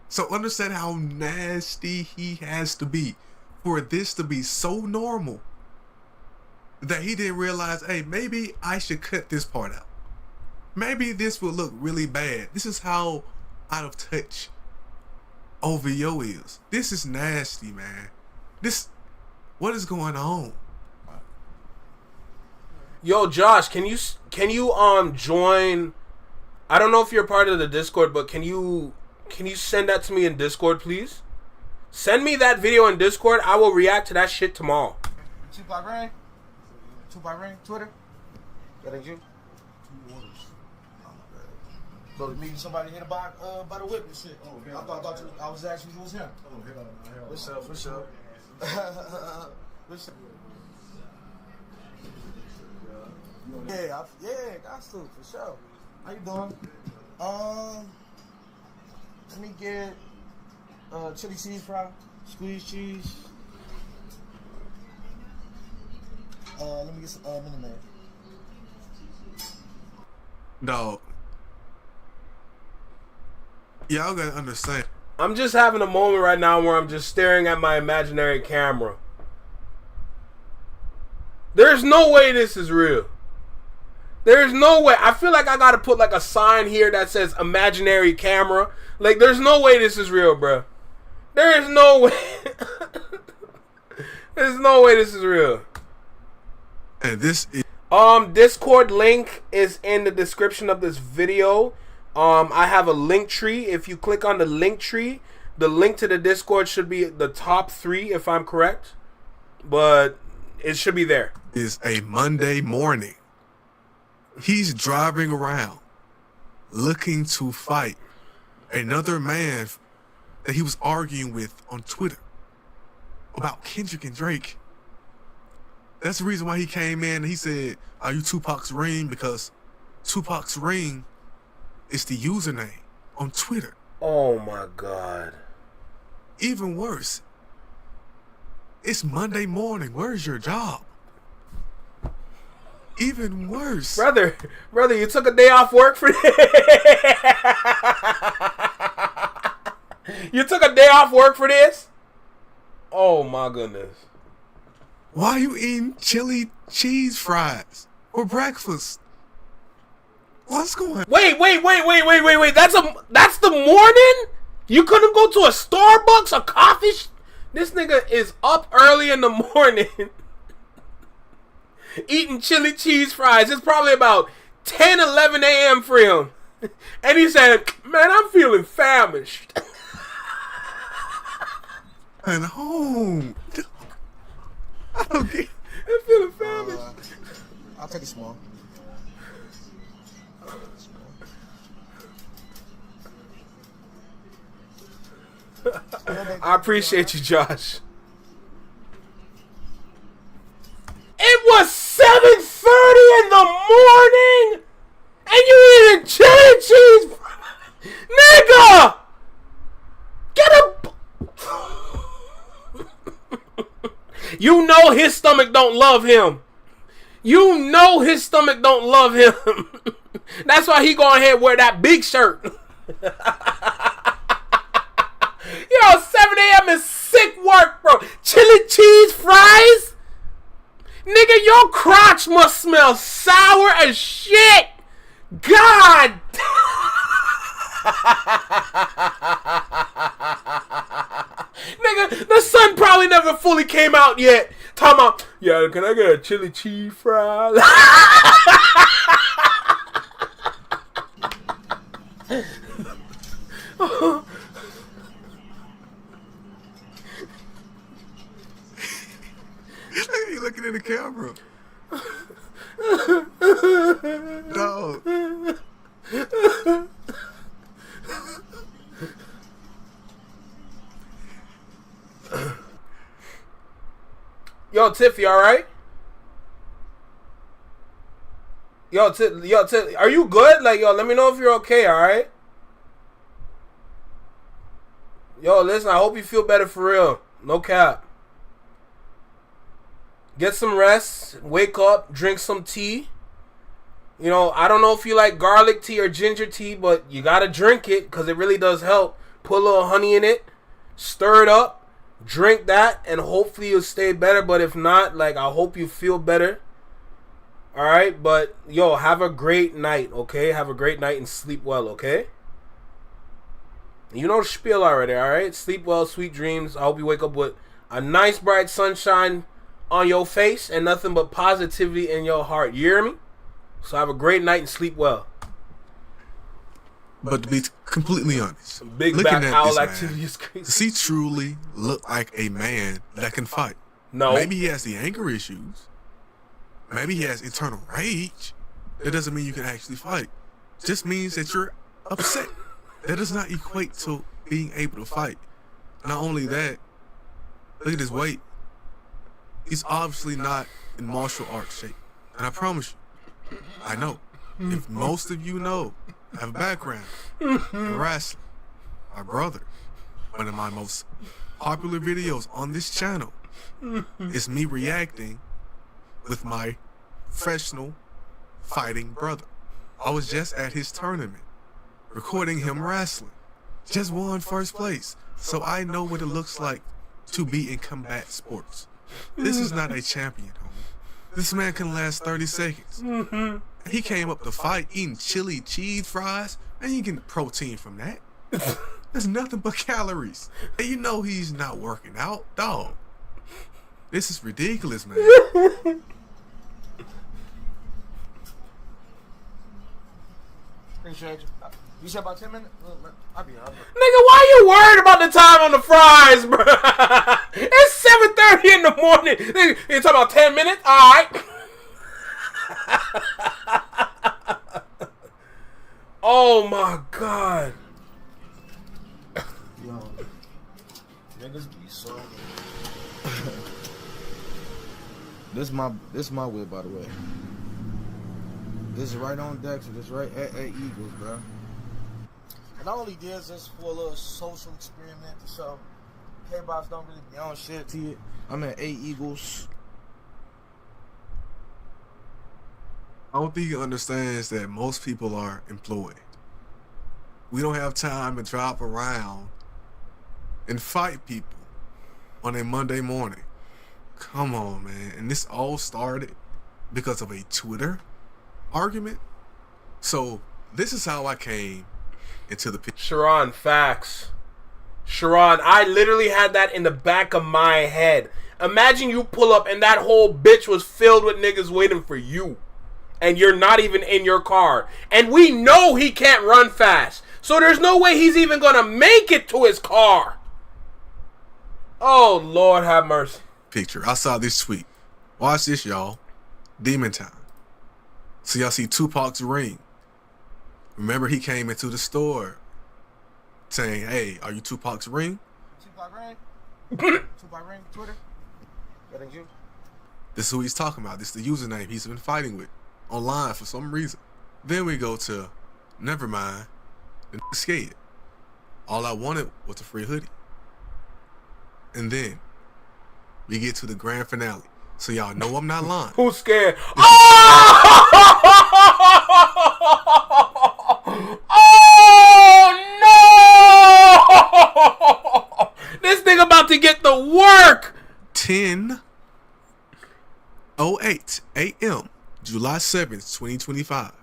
So understand how nasty he has to be for this to be so normal that he didn't realize, hey, maybe I should cut this part out. Maybe this will look really bad. This is how out of touch OVO is. This is nasty, man. What is going on? Yo, Josh, can you join? I don't know if you're part of the Discord, but can you send that to me in Discord, please? Send me that video in Discord. I will react to that shit tomorrow. Tupac Rain? Tupac Rain? Twitter? That ain't you? So to meet somebody here by the whip and shit. Oh, I thought I was actually was him. What's up? What's up? What's up? Yeah, got to for sure. How you doing? Let me get chili cheese fry, squeeze cheese. Let me get some Mini Man. Dog. Y'all gotta understand. I'm just having a moment right now where I'm just staring at my imaginary camera. There's no way this is real. There's no way. I feel like I gotta put like a sign here that says imaginary camera. Like, there's no way this is real, bro. There is no way. There's no way this is real. And this is... Discord link is in the description of this video. I have a link tree. If you click on the link tree, the link to the Discord should be the top 3 if I'm correct. But it should be there. Is a Monday morning. He's driving around looking to fight another man that he was arguing with on Twitter about Kendrick and Drake. That's the reason why he came in and he said, are you Tupac's ring? Because Tupac's ring is the username on Twitter. Oh my God. Even worse, it's Monday morning. Where's your job? Even worse. Brother, you took a day off work for this? You took a day off work for this? Oh my goodness. Why are you eating chili cheese fries for breakfast? What's going on? Wait. That's the morning? You couldn't go to a Starbucks, a coffee? This nigga is up early in the morning eating chili cheese fries. It's probably about 10, 11 a.m. for him. And he said, man, I'm feeling famished. And home. I don't get... I'm feeling famished. I'll take it small. I appreciate you, Josh. It was 7:30 in the morning, and you eating chili cheese, nigga. Get a. You know his stomach don't love him. You know his stomach don't love him. That's why he go ahead and wear that big shirt. Yo, 7 a.m. is sick work, bro. Chili cheese fries? Nigga, your crotch must smell sour as shit. God. Nigga, the sun probably never fully came out yet. Talking about, yeah, can I get a chili cheese fry? You looking in the camera. Dog. Yo, Tiffy, alright? Yo, are you good? Like, yo, let me know if you're okay, alright? Yo, listen, I hope you feel better for real. No cap. Get some rest. Wake up. Drink some tea. You know, I don't know if you like garlic tea or ginger tea, but you gotta drink it because it really does help. Put a little honey in it. Stir it up. Drink that, and hopefully you'll stay better. But if not, like, I hope you feel better. Alright? But, yo, have a great night, okay? Have a great night and sleep well, okay? You know the spiel already, alright? Sleep well, sweet dreams. I hope you wake up with a nice bright sunshine on your face and nothing but positivity in your heart. You hear me? So have a great night and sleep well. But to be completely honest, Big looking back at owl this activity man, is crazy. does he truly look like a man that can fight? No. Maybe he has the anger issues. Maybe he has internal rage. That doesn't mean you can actually fight. It just means that you're upset. That does not equate to being able to fight. Not only that, look at his weight. He's obviously not in martial arts shape. And I promise you, I know. If most of you know, have a background in wrestling, my brother, one of my most popular videos on this channel is me reacting with my professional fighting brother. I was just at his tournament, recording him wrestling. Just won first place. So I know what it looks like to be in combat sports. This is not a champion, homie. This man can last 30 seconds. He came up to fight eating chili cheese fries, and you get protein from that. There's nothing but calories. And you know he's not working out, dog. This is ridiculous, man. Appreciate you. You said about 10 minutes? I'll be honest. Nigga, why you worried about the time on the fries, bro? It's 7:30 in the morning. Nigga, you talking about 10 minutes? All right. Oh my god. Yo, niggas be so. This my whip, by the way. This is right on Dexter. This right at Eagles, bro. And I only did this for a little social experiment to show K-Box don't really be on shit to it. I'm at 8 Eagles. I don't think he understands that most people are employed. We don't have time to drop around and fight people on a Monday morning. Come on, man. And this all started because of a Twitter argument. So this is how I came into the picture. Sharon, facts. Sharon, I literally had that in the back of my head. Imagine you pull up and that whole bitch was filled with niggas waiting for you. And you're not even in your car. And we know he can't run fast. So there's no way he's even gonna make it to his car. Oh, Lord have mercy. Picture. I saw this tweet. Watch this, y'all. Demon Time. So y'all see Tupac's ring. Remember he came into the store saying, hey, are you Tupac's ring? Tupac Ring? Tupac Ring, Twitter? That ain't you? This is who he's talking about. This is the username he's been fighting with online for some reason. Then we go to, never mind, the skated. All I wanted was a free hoodie. And then we get to the grand finale. So y'all know I'm not lying. Who's scared? Oh! Oh no! This nigga about to get the work. 10:08 a.m. July 7th, 2025.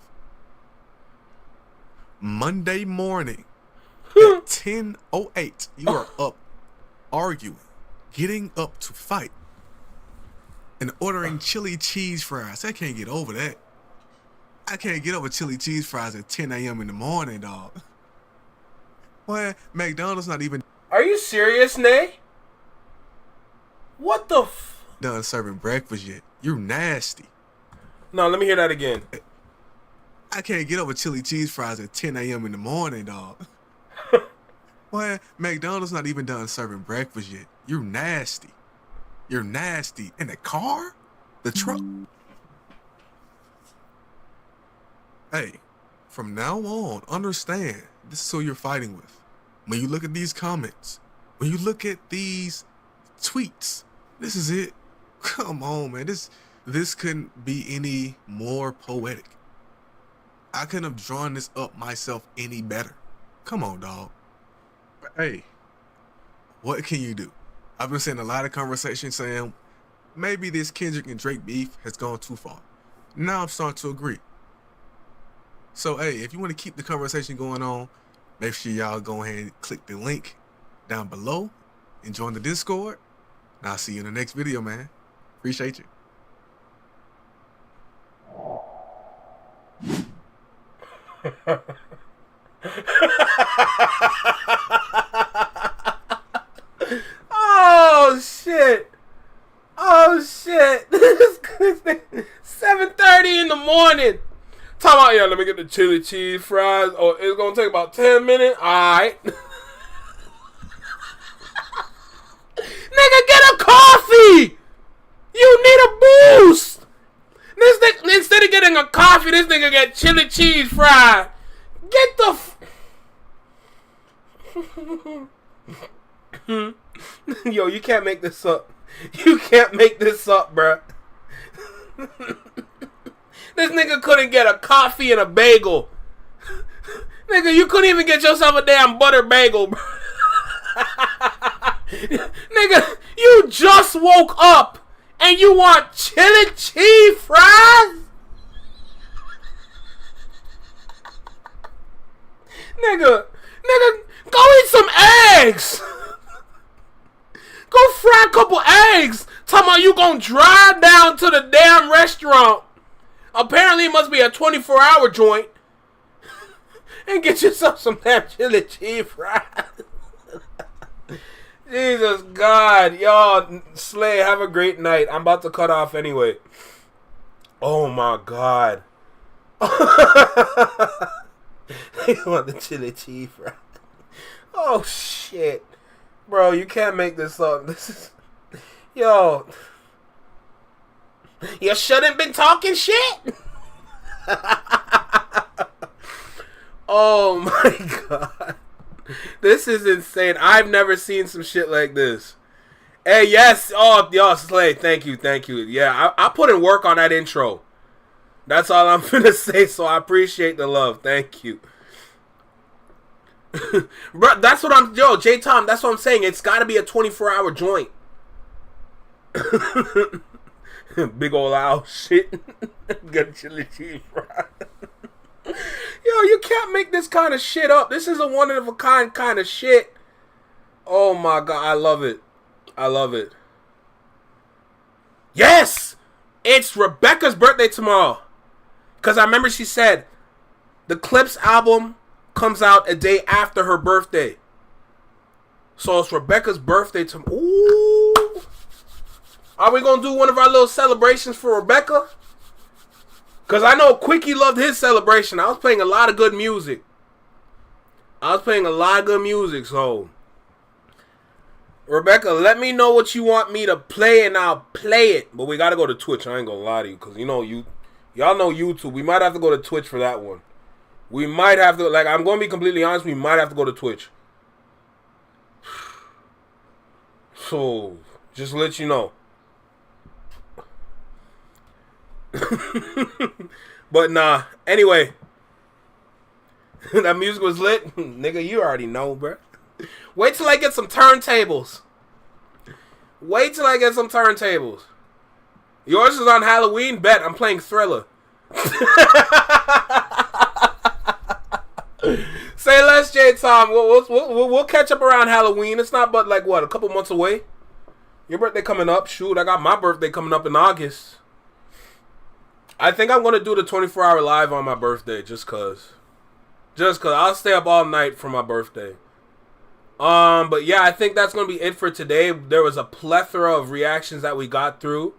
Monday morning at 10:08, you are up arguing, getting up to fight, and ordering chili cheese fries. I can't get over that. I can't get over chili cheese fries at 10 a.m. in the morning, dog. Well, McDonald's not even Are you serious, Nay? What the done serving breakfast yet. You're nasty. No, let me hear that again. I can't get over chili cheese fries at 10 a.m. in the morning, dog. Well, McDonald's not even done serving breakfast yet. You're nasty. You're nasty. In the car? The truck? Hey, from now on, understand this is who you're fighting with. When you look at these comments, when you look at these tweets, this is it. Come on, man. This couldn't be any more poetic. I couldn't have drawn this up myself any better. Come on, dog. But hey, what can you do? I've been seeing a lot of conversations saying maybe this Kendrick and Drake beef has gone too far. Now I'm starting to agree. So hey, if you want to keep the conversation going on, make sure y'all go ahead and click the link down below and join the Discord. And I'll see you in the next video, man. Appreciate you. Oh shit! Oh shit! 7:30 in the morning. Talking about, yeah, let me get the chili cheese fries. Oh, it's gonna take about 10 minutes. Alright. Nigga, get a coffee! You need a boost! This nigga, instead of getting a coffee, this nigga get chili cheese fries. Get the Yo, you can't make this up. You can't make this up, bruh. This nigga couldn't get a coffee and a bagel. Nigga, you couldn't even get yourself a damn butter bagel, bro. Nigga, you just woke up and you want chili cheese fries? Nigga, go eat some eggs. Go fry a couple eggs. Talking about you gonna drive down to the damn restaurant. Apparently it must be a 24-hour joint. And get yourself some damn chili cheese fries. Jesus God. Y'all, Slay, have a great night. I'm about to cut off anyway. Oh my God. You want the chili cheese fries? Oh shit. Bro, you can't make this up. This is... Yo. You shouldn't been talking shit. Oh my God. This is insane. I've never seen some shit like this. Hey, yes. Oh, y'all, Slay. Thank you. Yeah, I put in work on that intro. That's all I'm finna say, so I appreciate the love. Thank you. Bro, that's what I'm... Yo, J-Tom, that's what I'm saying. It's gotta be a 24-hour joint. Big old owl shit. Got chili cheese fries. Yo, you can't make this kind of shit up. This is a one-of-a-kind kind of shit. Oh my God, I love it. I love it. Yes! It's Rebecca's birthday tomorrow. Because I remember she said the Clips album comes out a day after her birthday. So it's Rebecca's birthday tomorrow. Ooh. Are we going to do one of our little celebrations for Rebecca? Because I know Quickie loved his celebration. I was playing a lot of good music. So Rebecca, let me know what you want me to play and I'll play it. But we got to go to Twitch. I ain't going to lie to you. Because, you know, y'all know YouTube. We might have to go to Twitch for that one. We might have to, like, I'm going to be completely honest. We might have to go to Twitch. So, just to let you know. But nah, anyway. That music was lit. Nigga, you already know, bro. Wait till I get some turntables. Yours is on Halloween? Bet. I'm playing Thriller. Say less, J-Tom. We'll catch up around Halloween. It's not but like, what, a couple months away? Your birthday coming up. Shoot, I got my birthday coming up in August. I think I'm going to do the 24-hour live on my birthday just cause. I'll stay up all night for my birthday. But yeah, I think that's going to be it for today. There was a plethora of reactions that we got through.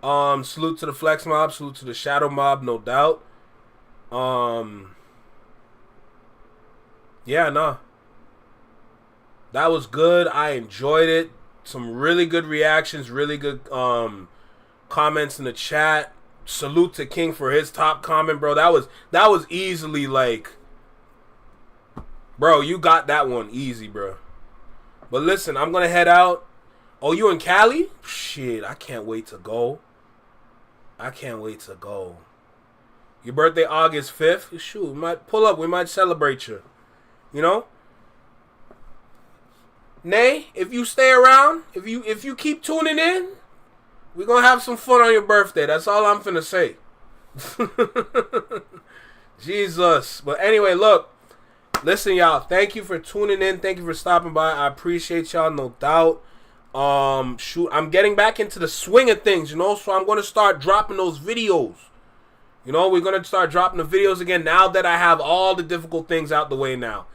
Salute to the Flex Mob. Salute to the Shadow Mob, no doubt. Yeah, no. That was good. I enjoyed it. Some really good reactions. Really good comments in the chat. Salute to King for his top comment, bro. That was easily like, bro, you got that one easy, bro. But listen, I'm going to head out. Oh, you in Cali? Shit, I can't wait to go. I can't wait to go. Your birthday August 5th? Shoot, we might pull up. We might celebrate you. You know? Nay, if you stay around, if you keep tuning in, we're going to have some fun on your birthday. That's all I'm finna say. Jesus. But anyway, look. Listen, y'all. Thank you for tuning in. Thank you for stopping by. I appreciate y'all, no doubt. Shoot, I'm getting back into the swing of things, you know, so I'm going to start dropping those videos. You know, we're going to start dropping the videos again now that I have all the difficult things out the way now.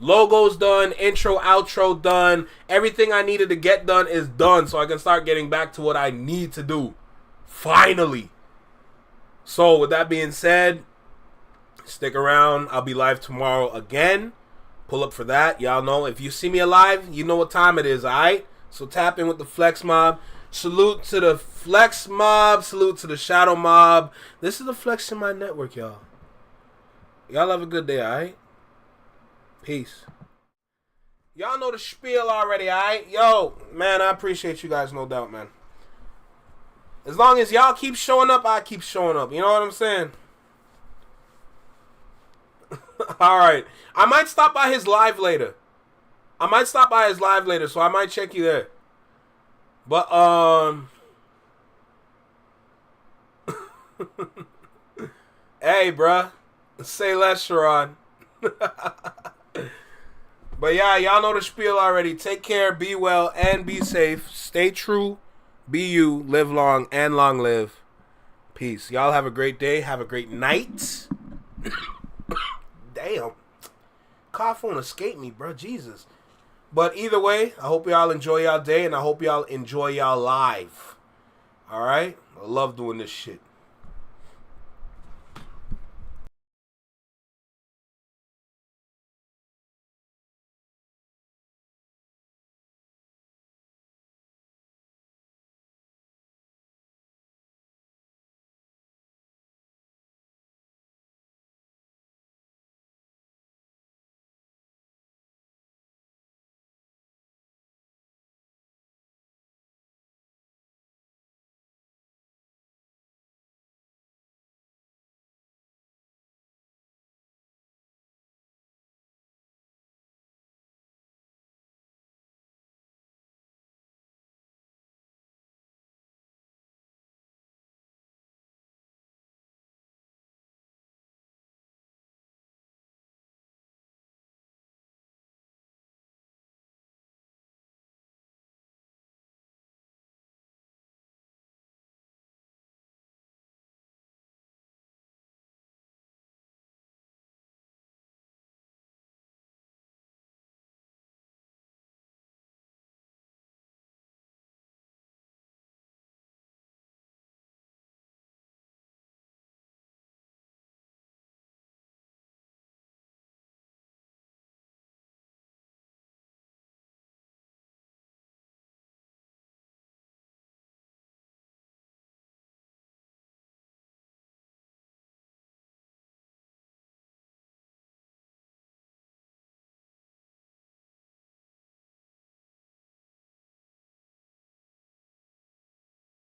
Logo's done, intro, outro done. Everything I needed to get done is done, so I can start getting back to what I need to do. Finally. So, with that being said, stick around. I'll be live tomorrow again. Pull up for that. Y'all know, if you see me alive, you know what time it is, alright? So tap in with the Flex Mob. Salute to the Flex Mob. Salute to the Shadow Mob. This is the Flex in My Network, y'all. Y'all have a good day, alright? Peace. Y'all know the spiel already, alright? Yo, man, I appreciate you guys, no doubt, man. As long as y'all keep showing up, I keep showing up. You know what I'm saying? Alright. I might stop by his live later. So I might check you there. But, hey, bruh. Say less, Sharon. But yeah, y'all know the spiel already. Take care, be well, and be safe. Stay true, be you, live long, and long live. Peace. Y'all have a great day. Have a great night. Damn. Cough won't escape me, bro. Jesus. But either way, I hope y'all enjoy y'all day, and I hope y'all enjoy y'all live. Alright? I love doing this shit.